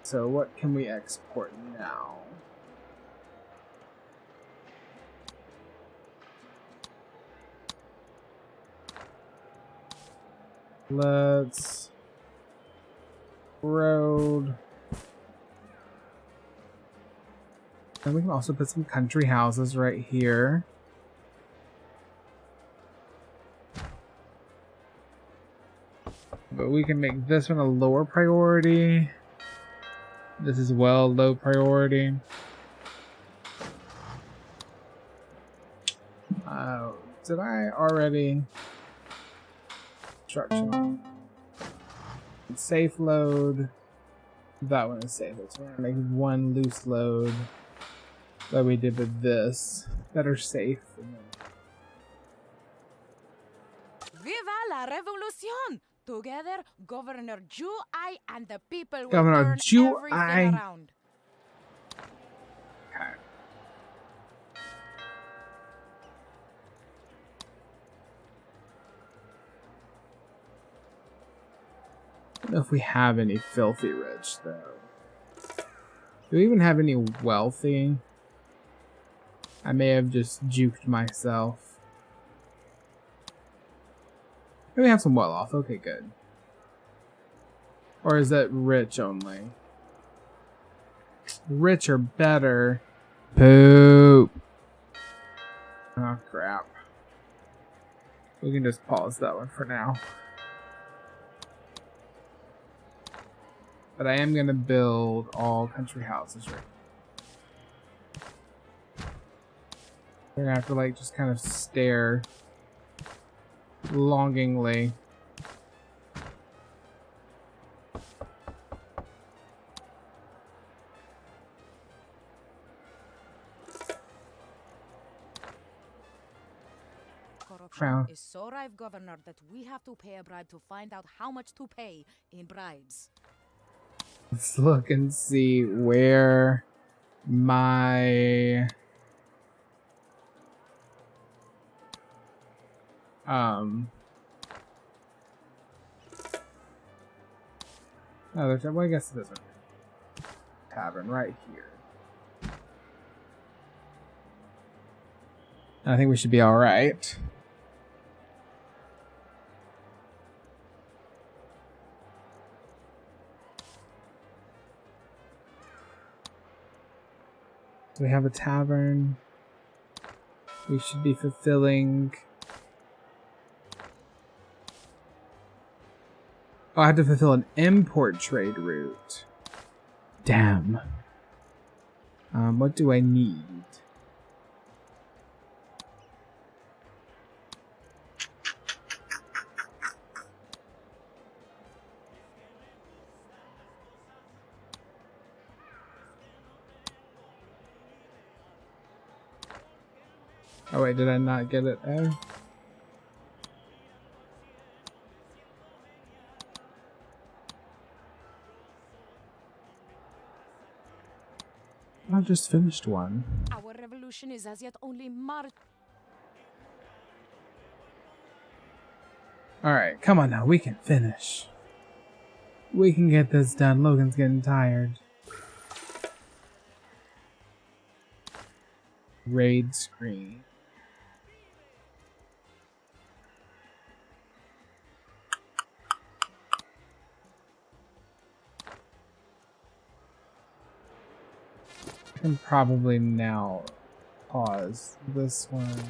So what can we export now? Let's road. And we can also put some country houses right here. But we can make this one a lower priority. This is well low priority. Did I already? Construction. Safe load. That one is safe. So we're gonna make one loose load. That we did with this. That are safe. Viva la revolution! Together, Governor Ju-I and the people will Governor turn Ju-I. everything around. Okay. I don't know if we have any filthy rich, though. Do we even have any wealthy? I may have just juked myself. Maybe we have some well off. Okay, good. Or is that rich only? Rich or better. Poop. Oh, crap. We can just pause that one for now. But I am going to build all country houses right. We're going to have to, like, just kind of stare longingly. Corruption is so rife, Governor, that we have to pay a bribe to find out how much to pay in bribes. Let's look and see where my oh, there's, well, I guess there's a tavern right here. I think we should be all right. So we have a tavern. We should be fulfilling. Oh, I have to fulfill an import trade route. Damn. What do I need? Oh wait, did I not get it there? I just finished one. Our revolution is as yet only March. Alright, come on now, we can finish. We can get this done. Logan's getting tired. Raid screen. I can probably now pause this one.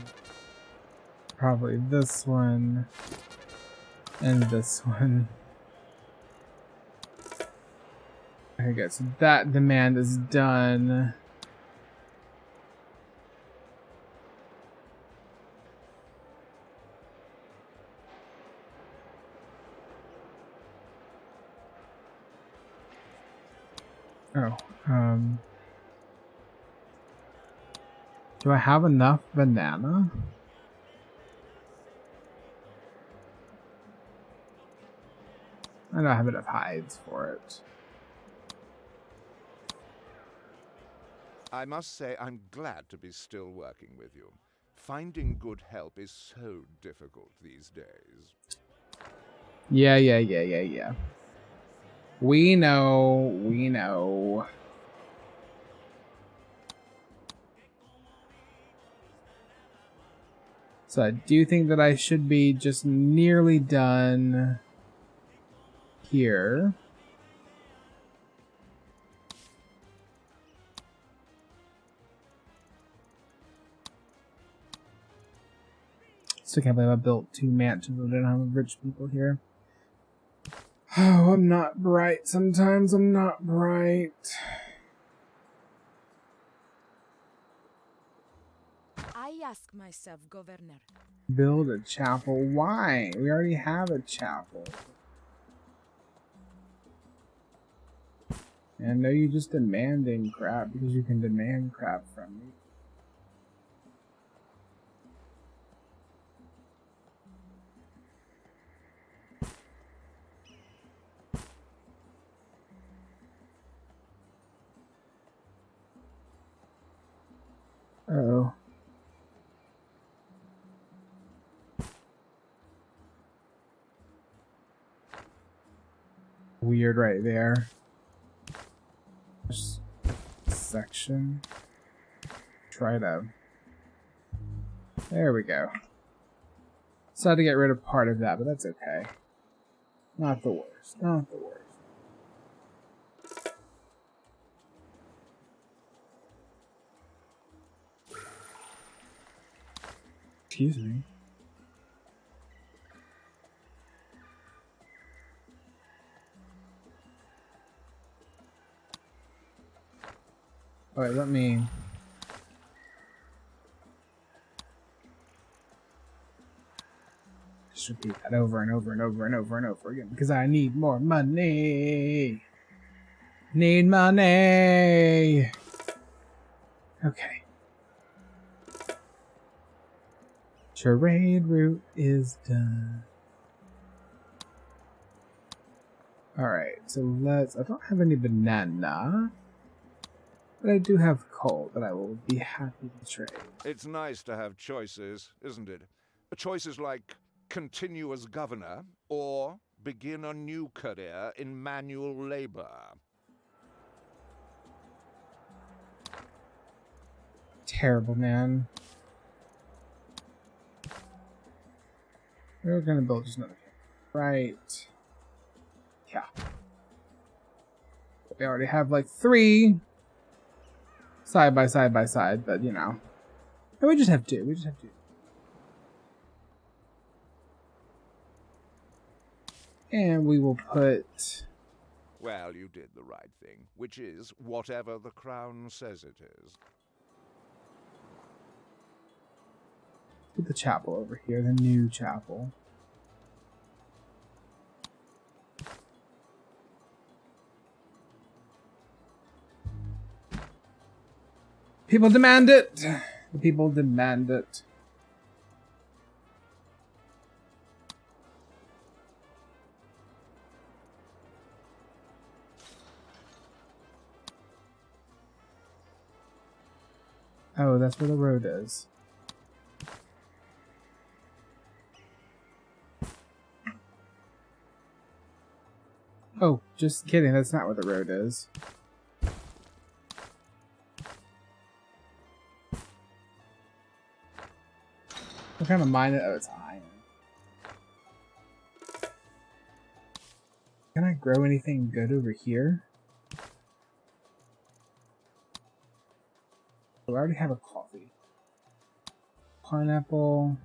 Probably this one. And this one. Okay, so that demand is done. Oh, do I have enough banana? I don't have enough hides for it. I must say I'm glad to be still working with you. Finding good help is so difficult these days. Yeah. We know. So I do think that I should be just nearly done here. Still can't believe I built 2 mansions and I don't have rich people here. Oh, I'm not bright. Sometimes I'm not bright. I ask myself, Governor. Build a chapel. Why? We already have a chapel. And I know you're just demanding crap because you can demand crap from me. Uh-oh. Weird right there. Just section. Try to... There we go. So I had to get rid of part of that, but that's okay. Not the worst. Not the worst. Excuse me. Alright, let me... just repeat that over and over and over and over and over again because I need more money. Need money. Okay. Trade route is done. Alright, so let's... I don't have any banana. But I do have coal that I will be happy to trade. It's nice to have choices, isn't it? Choices like continue as governor or begin a new career in manual labor. Terrible, man. We're gonna build just another thing. Right. Yeah. We already have like 3 side by side by side, but you know. And we just have 2. We just have 2. And we will put... Well, you did the right thing, which is whatever the crown says it is. Put the chapel over here, the new chapel. People demand it! The people demand it. Oh, that's where the road is. Oh, just kidding. That's not where the road is. What kind of mine? Oh, it's iron. Can I grow anything good over here? Oh, I already have a coffee. Pineapple.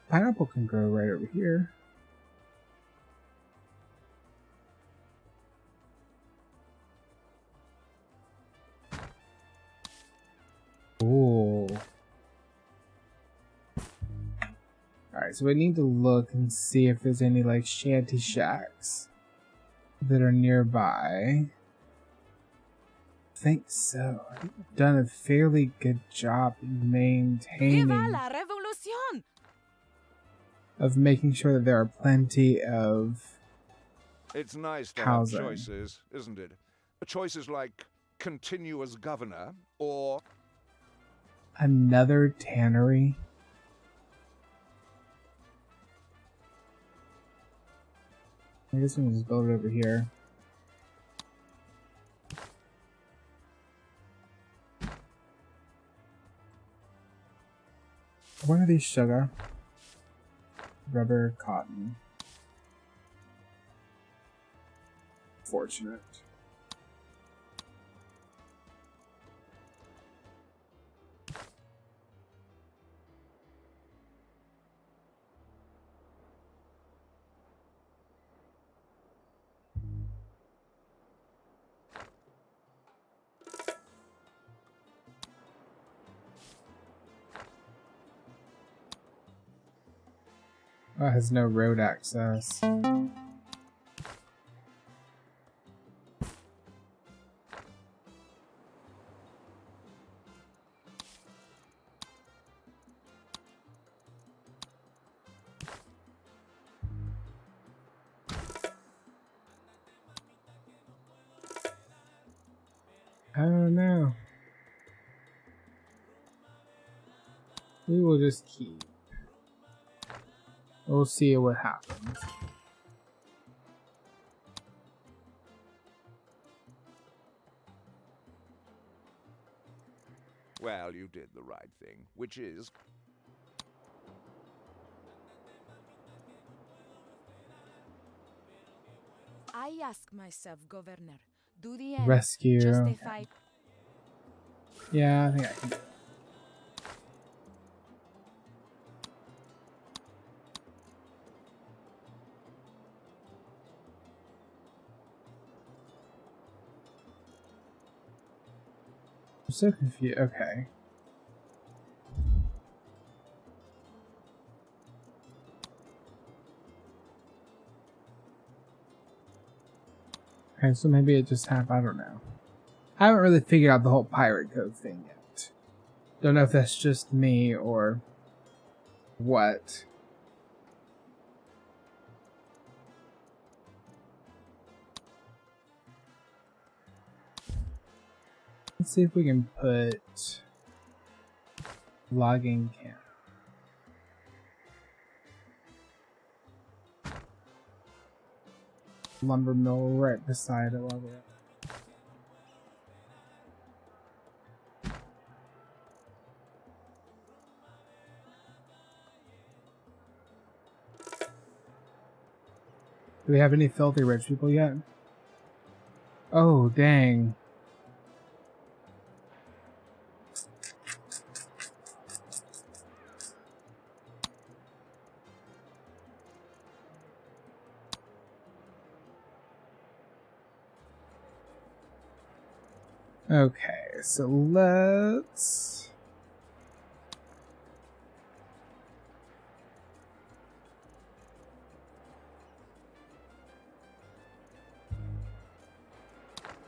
Pineapple can grow right over here. Ooh. Alright, so we need to look and see if there's any like shanty shacks that are nearby. I think so. I think we've done a fairly good job in maintaining Viva la revolución! of making sure that there are plenty of It's nice to housing. have choices, isn't it? Choices like continuous governor or Another tannery. I guess we can just build it over here. What are these? Sugar, rubber, cotton. Fortunate. Oh, it has no road access. I don't know. We will just keep. We'll see what happens. well, you did the right thing, which is I ask myself, Governor, do the ends Rescue. justify? Yeah, I think I can do it. I'm so confused. Okay. Okay, so maybe it just happened. I don't know. I haven't really figured out the whole pirate code thing yet. Don't know if that's just me or what. Let's see if we can put logging camp. Lumber mill right beside it while we're at. Do we have any filthy rich people yet? Oh, dang. Okay, so let's...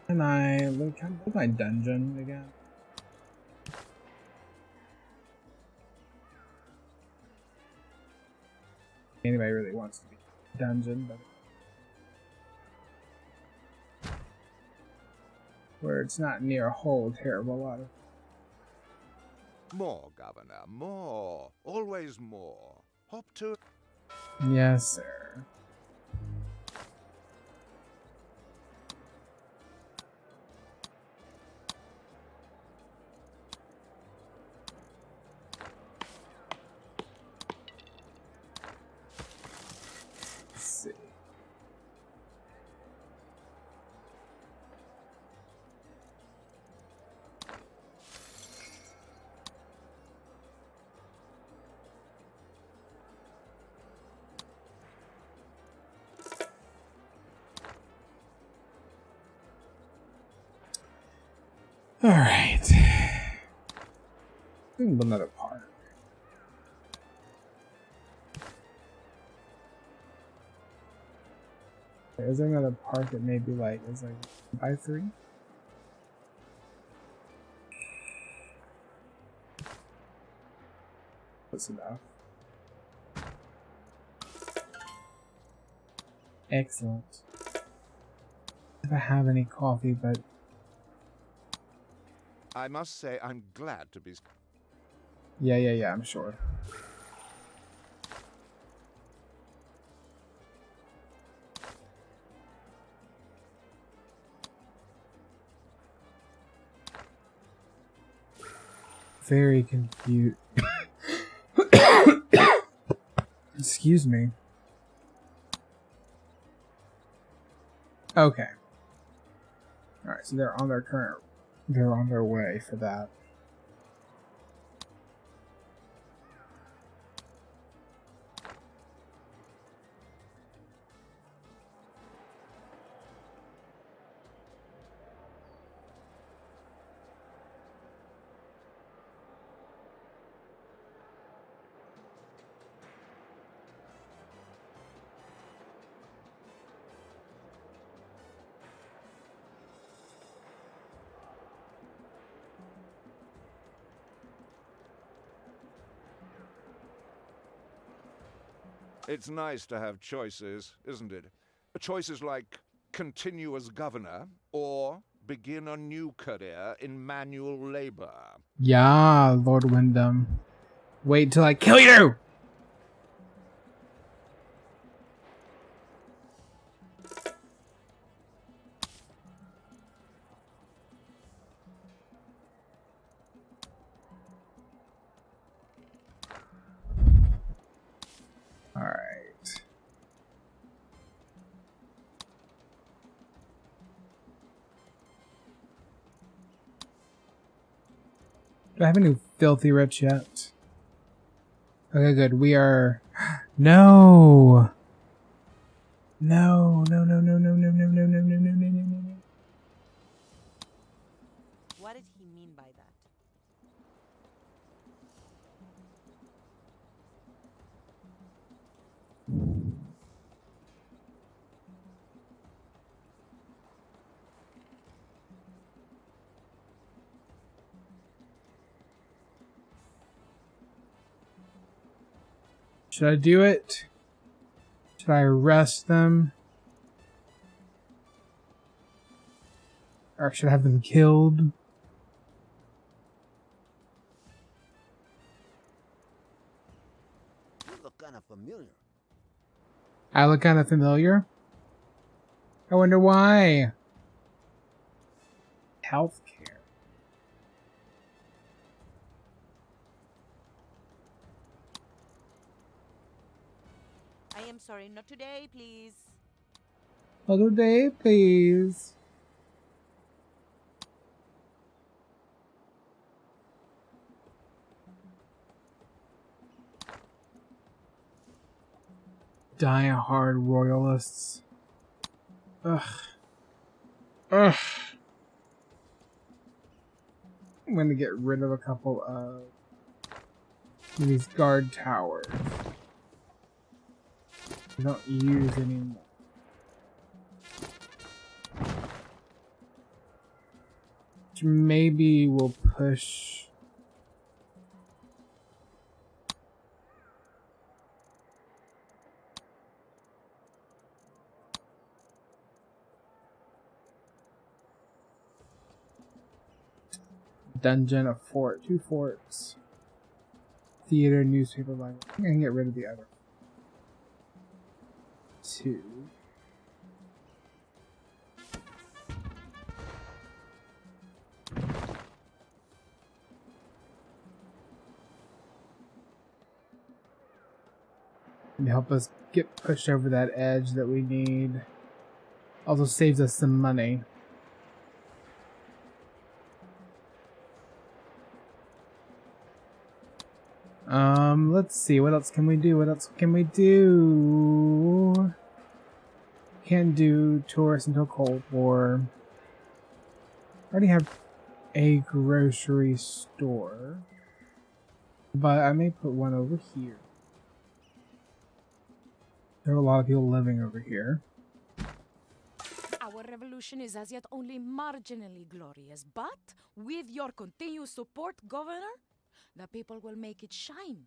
Can I build my dungeon again? Anybody really wants to be a dungeon, but where it's not near a whole terrible lot of More, Governor, more. Always more. Hop to... Yes, sir. Let's see. All right. Another part. Is there another part that maybe like is like by 3? That's enough. Excellent. If I have any coffee, but I must say I'm glad to be... yeah, I'm sure. Very confused. Excuse me. Okay. Alright, so they're on their way for that. It's nice to have choices, isn't it? Choices like continue as governor or begin a new career in manual labor. Yeah, Lord Wyndham. Wait till I kill you! Alright. Do I have any filthy rich yet? Okay, good. We are... No! No. What did he mean by that? Should I do it? Should I arrest them? Or should I have them killed? You look kind of familiar. I look kind of familiar. I wonder why. Healthcare. I am sorry, not today, please. Other day, please. Die-hard royalists. Ugh. I'm gonna get rid of a couple of these guard towers. I don't use anymore. Which maybe will push. Dungeon, a fort, 2 forts. theater, newspaper, library. I think I can get rid of the other two. And help us get pushed over that edge that we need. Also saves us some money. Let's see, what else can we do? What else can we do? Can't do tourists until Cold War. I already have a grocery store. But I may put one over here. There are a lot of people living over here. Our revolution is as yet only marginally glorious, but with your continued support, Governor, the people will make it shine.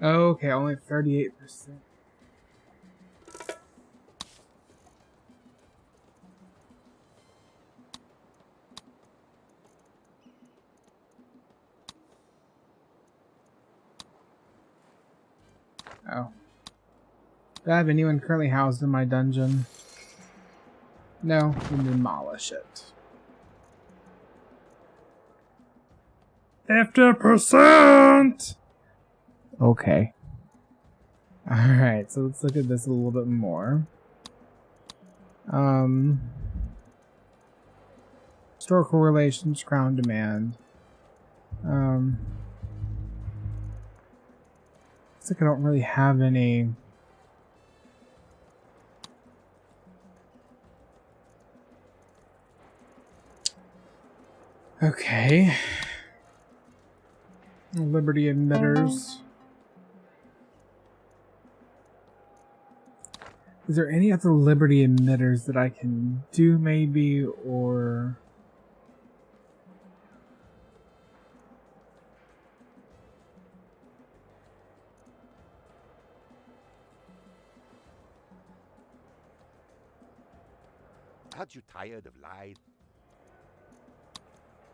Okay, only 38%. Oh. Do I have anyone currently housed in my dungeon? No, we demolish it. 50%! Okay. Alright, so let's look at this a little bit more. Historical relations, crown demand. Looks like I don't really have any. Okay. Liberty emitters. Is there any other liberty emitters that I can do maybe, or... Aren't you tired of life?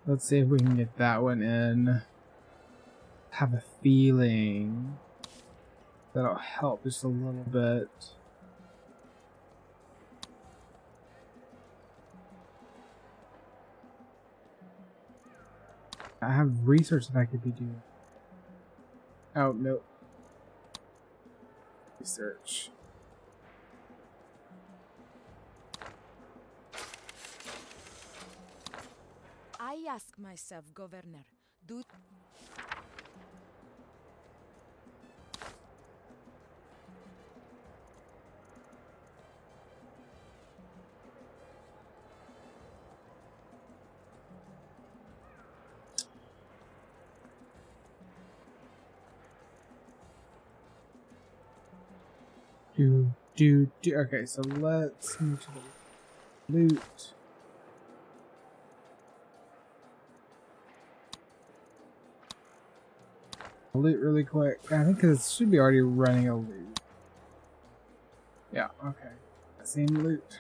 Let's see if we can get that one in. Have a feeling that'll help just a little bit. I have research that I could be doing. Oh, nope. Research. I ask myself, Governor, do... Okay, so let's move to the loot. Loot really quick. I think because it should be already running a loot. Yeah, okay. Same loot.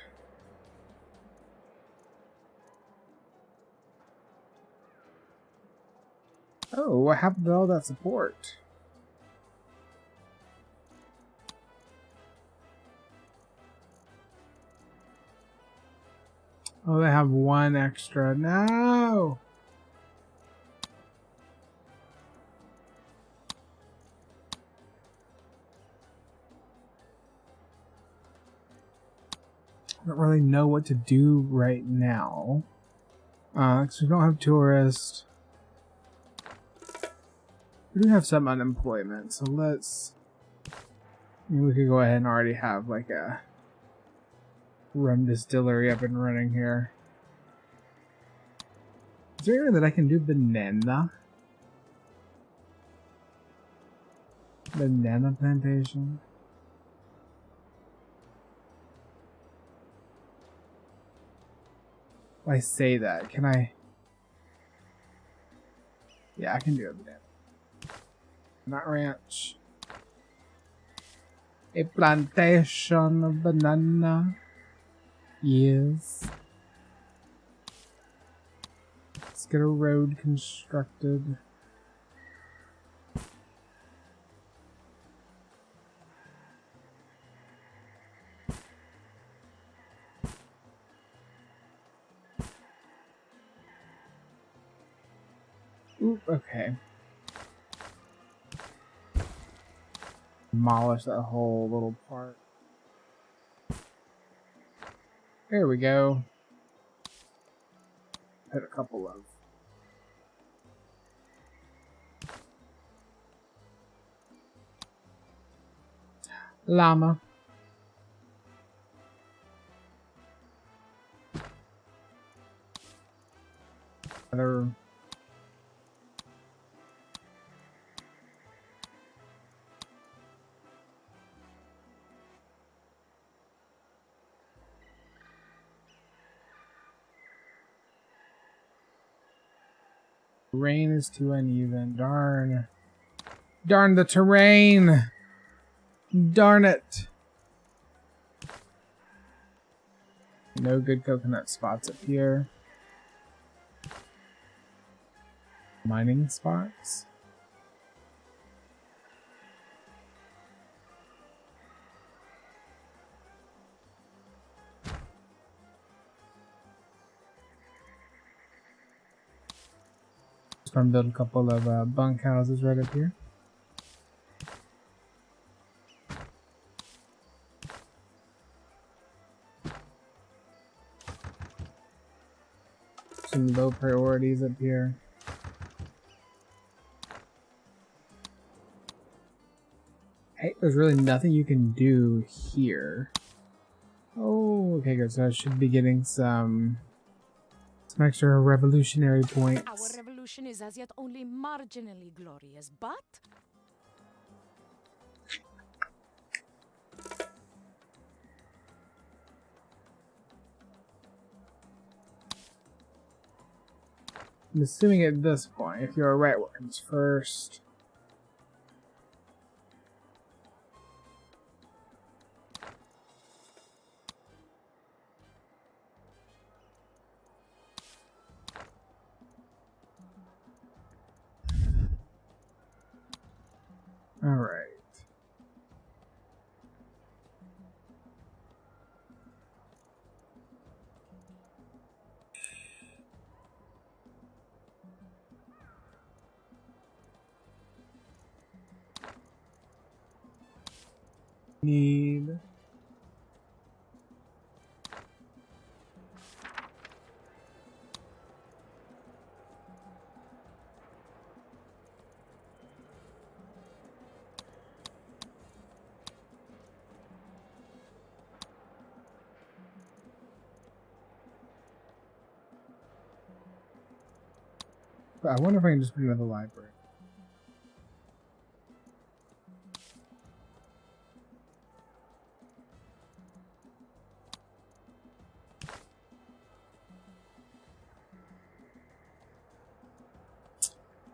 Oh, what happened to all that support? Oh, they have one extra. No! I don't really know what to do right now. Because we don't have tourists. We do have some unemployment, so let's... we could go ahead and already have like a rum distillery up and running here. Is there anywhere that I can do banana? Banana plantation? I say that, can I? Yeah, I can do a banana. Not ranch. A plantation of banana. Yes. Let's get a road constructed. Oop, okay. Demolish that whole little part. There we go. Put a couple of llama. Other terrain is too uneven. Darn. Darn the terrain. Darn it. No good coconut spots up here. Mining spots. Just gonna build a couple of bunk houses right up here. Some low priorities up here. Hey, there's really nothing you can do here. Oh, okay, good. So I should be getting some extra revolutionary points. Our revolution is as yet only marginally glorious, but I'm assuming at this point, if you're right, what comes first? All right. Need I wonder if I can just put another library.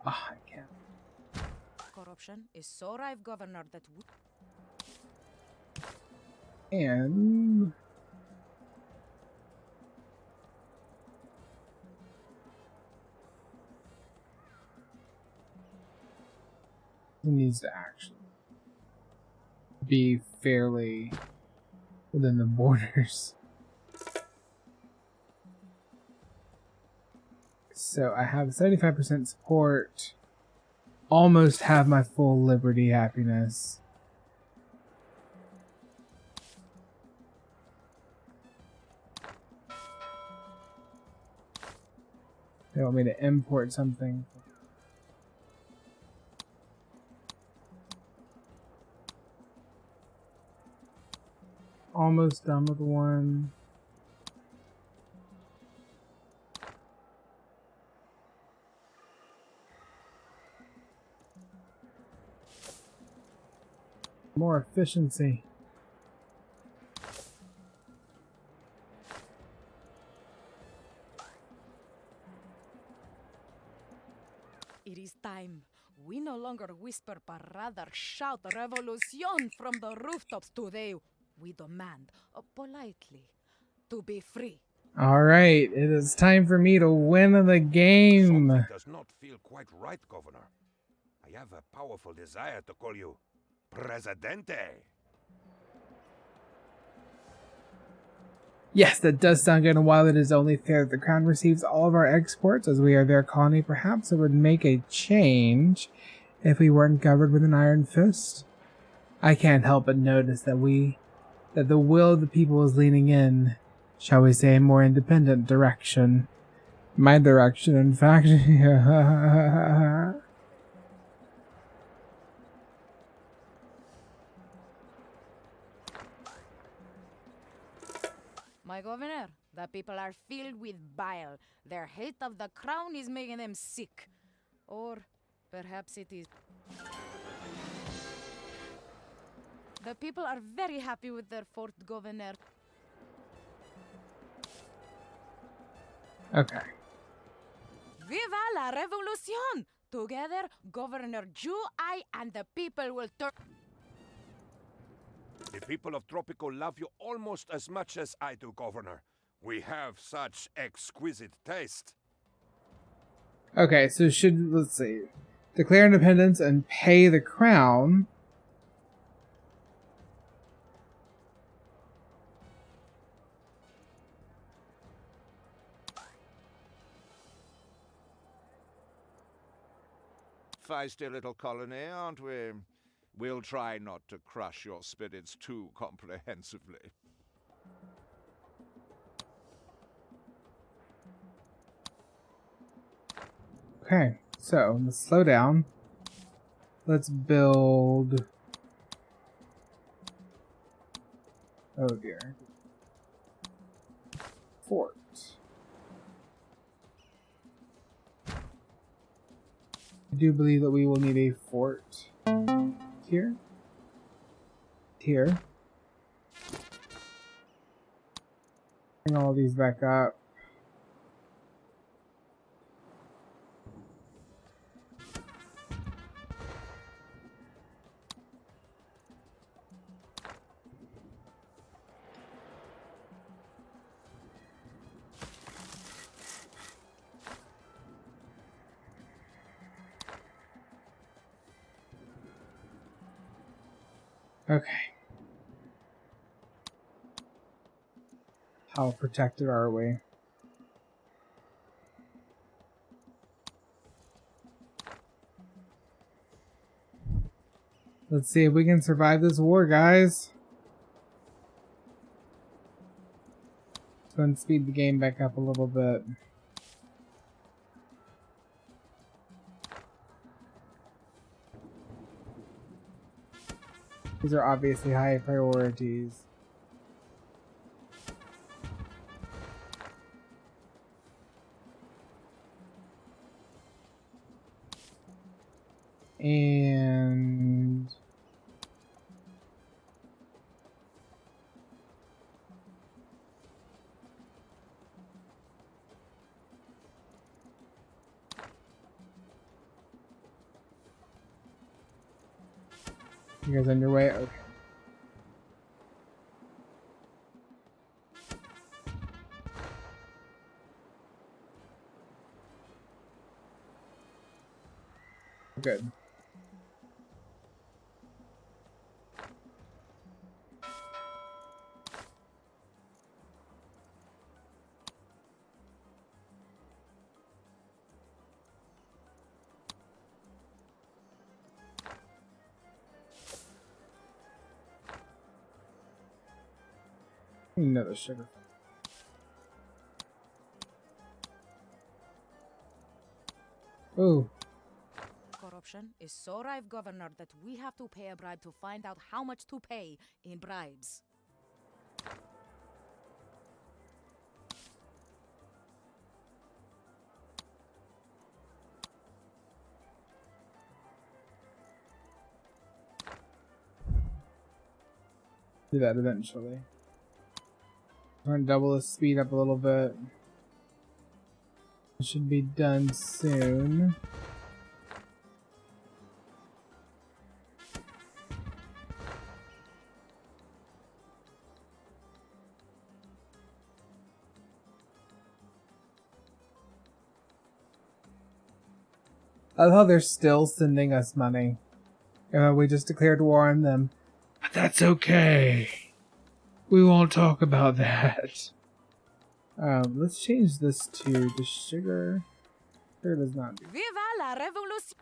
Ah, I can't. corruption is so rife, Governor, that And it needs to actually be fairly within the borders. So I have 75% support, almost have my full liberty happiness. They want me to import something. Almost done with one. More efficiency. it is time. We no longer whisper, but rather shout revolution from the rooftops today. We demand, politely, to be free. All right, it is time for me to win the game. Something does not feel quite right, Governor. I have a powerful desire to call you Presidente. Yes, that does sound good, and while it is only fair that the crown receives all of our exports as we are their colony, perhaps it would make a change if we weren't governed with an iron fist. I can't help but notice that the will of the people is leaning in, shall we say, a more independent direction. My direction, in fact. My governor, the people are filled with bile. Their hate of the crown is making them sick. Or perhaps it is. The people are very happy with their fourth governor. Okay. Viva la revolution! Together, Governor Ju, I, and the people will turn. The people of Tropico love you almost as much as I do, Governor. We have such exquisite taste. Okay, so let's see. Declare independence and pay the crown. Feisty little colony, aren't we? We'll try not to crush your spirits too comprehensively. Okay, so let's slow down. Let's build. Oh dear. Fort. I do believe that we will need a fort here. Here. Bring all these back up. Okay. How protected are we? Let's see if we can survive this war, guys. Let's go and speed the game back up a little bit. These are obviously high priorities. And you guys on your way? Okay. Good. Another sugar. Ooh. Corruption is so rife, Governor, that we have to pay a bribe to find out how much to pay in bribes. Do that eventually. I'm going to double the speed up a little bit. It should be done soon. I love how they're still sending us money. We just declared war on them. But that's okay. We won't talk about that. Let's change this to the sugar. Sugar does not do. Viva la revolution!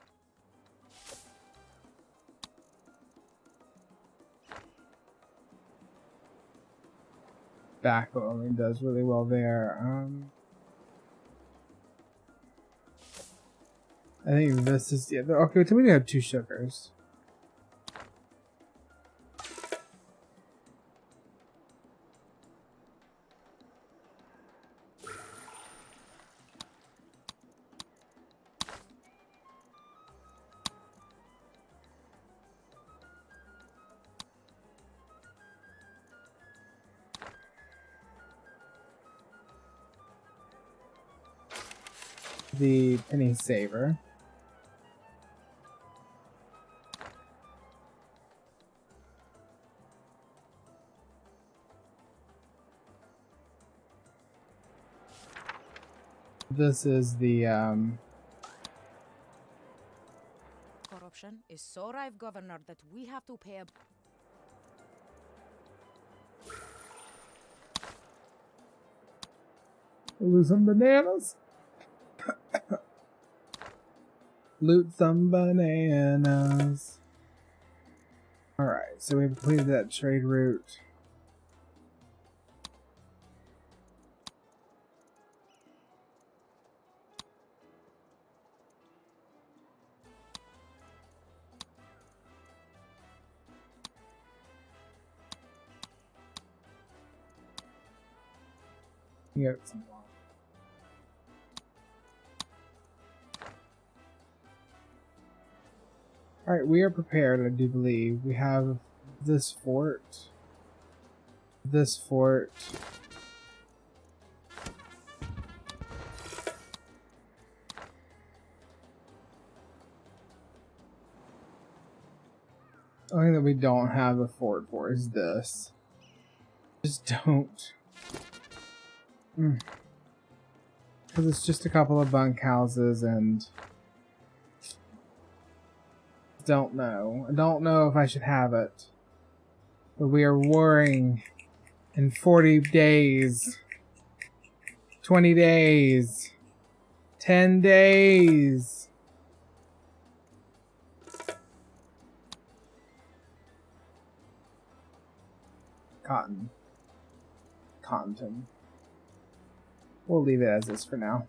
Tobacco only does really well there. I think this is okay. So we have 2 sugars. The penny saver. This is the Corruption is so rife, Governor, that we have to pay a... lose some bananas. Loot some bananas. Alright, so we've completed that trade route. Yep, some more. Alright, we are prepared, I do believe. We have this fort. This fort. The only thing that we don't have a fort for is this. Just don't. Because it's just a couple of bunkhouses and... Don't know. I don't know if I should have it. But we are warring in 40 days. 20 days. 10 days. Cotton. Cotton. We'll leave it as is for now.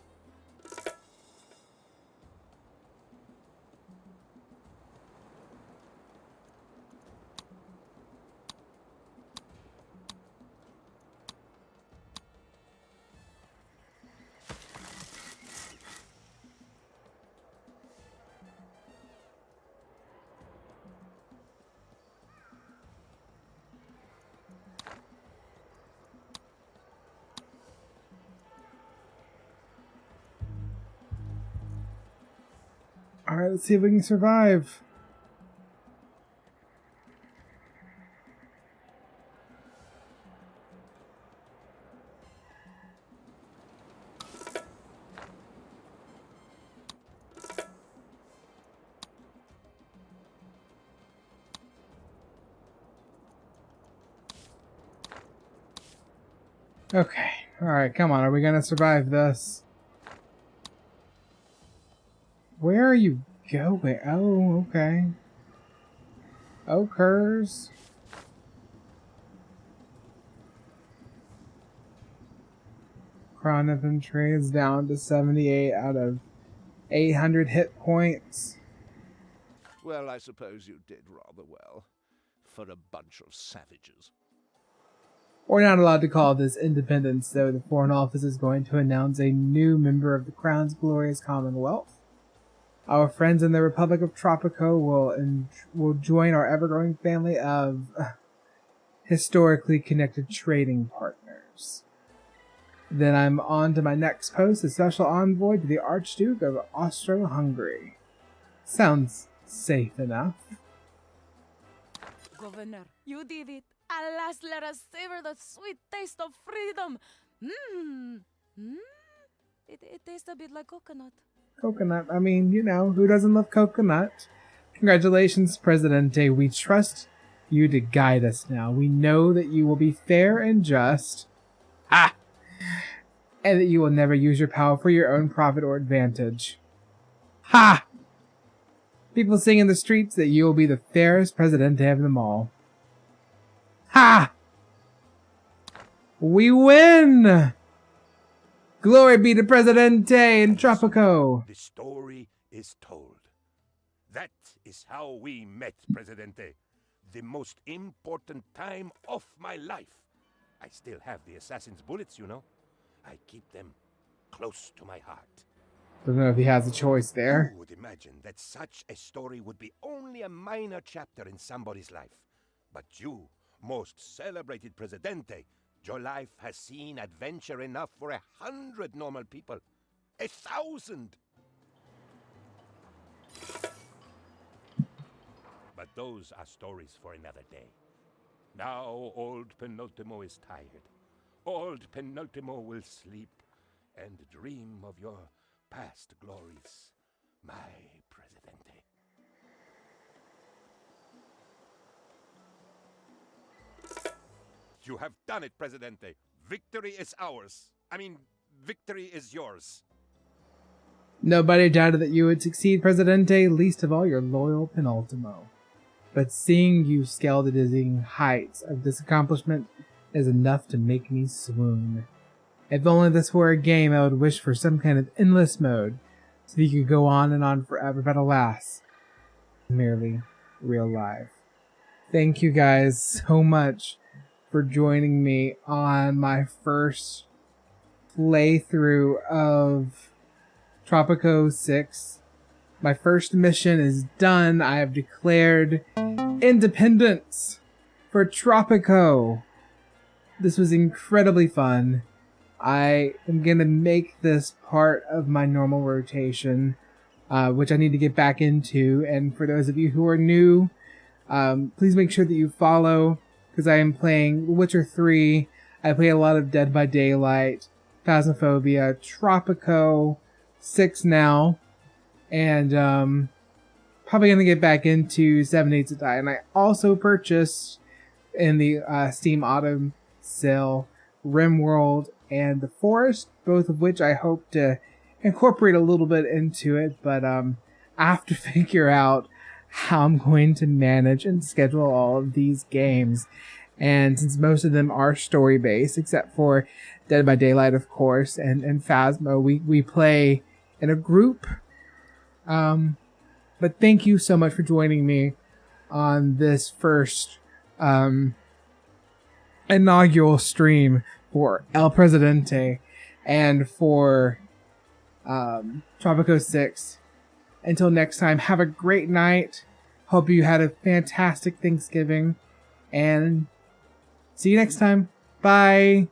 Alright, let's see if we can survive. Okay, alright, come on, are we gonna survive this? Where are you going? Oh, okay. Oh, curs. Chronothan trades down to 78 out of 800 hit points. Well, I suppose you did rather well. For a bunch of savages. We're not allowed to call this independence, though. The Foreign Office is going to announce a new member of the Crown's glorious Commonwealth. Our friends in the Republic of Tropico will join our ever-growing family of historically connected trading partners. Then I'm on to my next post, a special envoy to the Archduke of Austro-Hungary. Sounds safe enough. Governor, you did it. Alas, let us savor the sweet taste of freedom. It tastes a bit like coconut. Coconut. I mean, you know, who doesn't love coconut? Congratulations, Presidente. We trust you to guide us now. We know that you will be fair and just. Ah! And that you will never use your power for your own profit or advantage. Ha! People sing in the streets that you will be the fairest Presidente of them all. Ha! We win! Glory be to Presidente and Tropico! The story is told. That is how we met, Presidente. The most important time of my life. I still have the assassin's bullets, you know. I keep them close to my heart. Don't know if he has a choice there. Who would imagine that such a story would be only a minor chapter in somebody's life? But you, most celebrated Presidente, your life has seen adventure enough for 100 normal people. 1,000! But those are stories for another day. Now old Penultimo is tired. Old Penultimo will sleep and dream of your past glories, my Presidente. You have done it, Presidente. Victory is ours. I mean, victory is yours. Nobody doubted that you would succeed, Presidente, least of all your loyal Penultimo. But seeing you scale the dizzying heights of this accomplishment is enough to make me swoon. If only this were a game, I would wish for some kind of endless mode, so that you could go on and on forever, but alas, merely real life. Thank you guys so much for joining me on my first playthrough of Tropico 6. My first mission is done. I have declared independence for Tropico. This was incredibly fun. I am going to make this part of my normal rotation, which I need to get back into. And for those of you who are new, please make sure that you follow, because I am playing Witcher 3. I play a lot of Dead by Daylight, Phasmophobia, Tropico 6 now, and probably going to get back into 7 Days to Die. And I also purchased in the Steam Autumn sale RimWorld and The Forest, both of which I hope to incorporate a little bit into it, but I have to figure out how I'm going to manage and schedule all of these games. And since most of them are story-based, except for Dead by Daylight, of course, and Phasmo, we play in a group. But thank you so much for joining me on this first inaugural stream for El Presidente and for Tropico 6. Until next time, have a great night. Hope you had a fantastic Thanksgiving. And see you next time. Bye.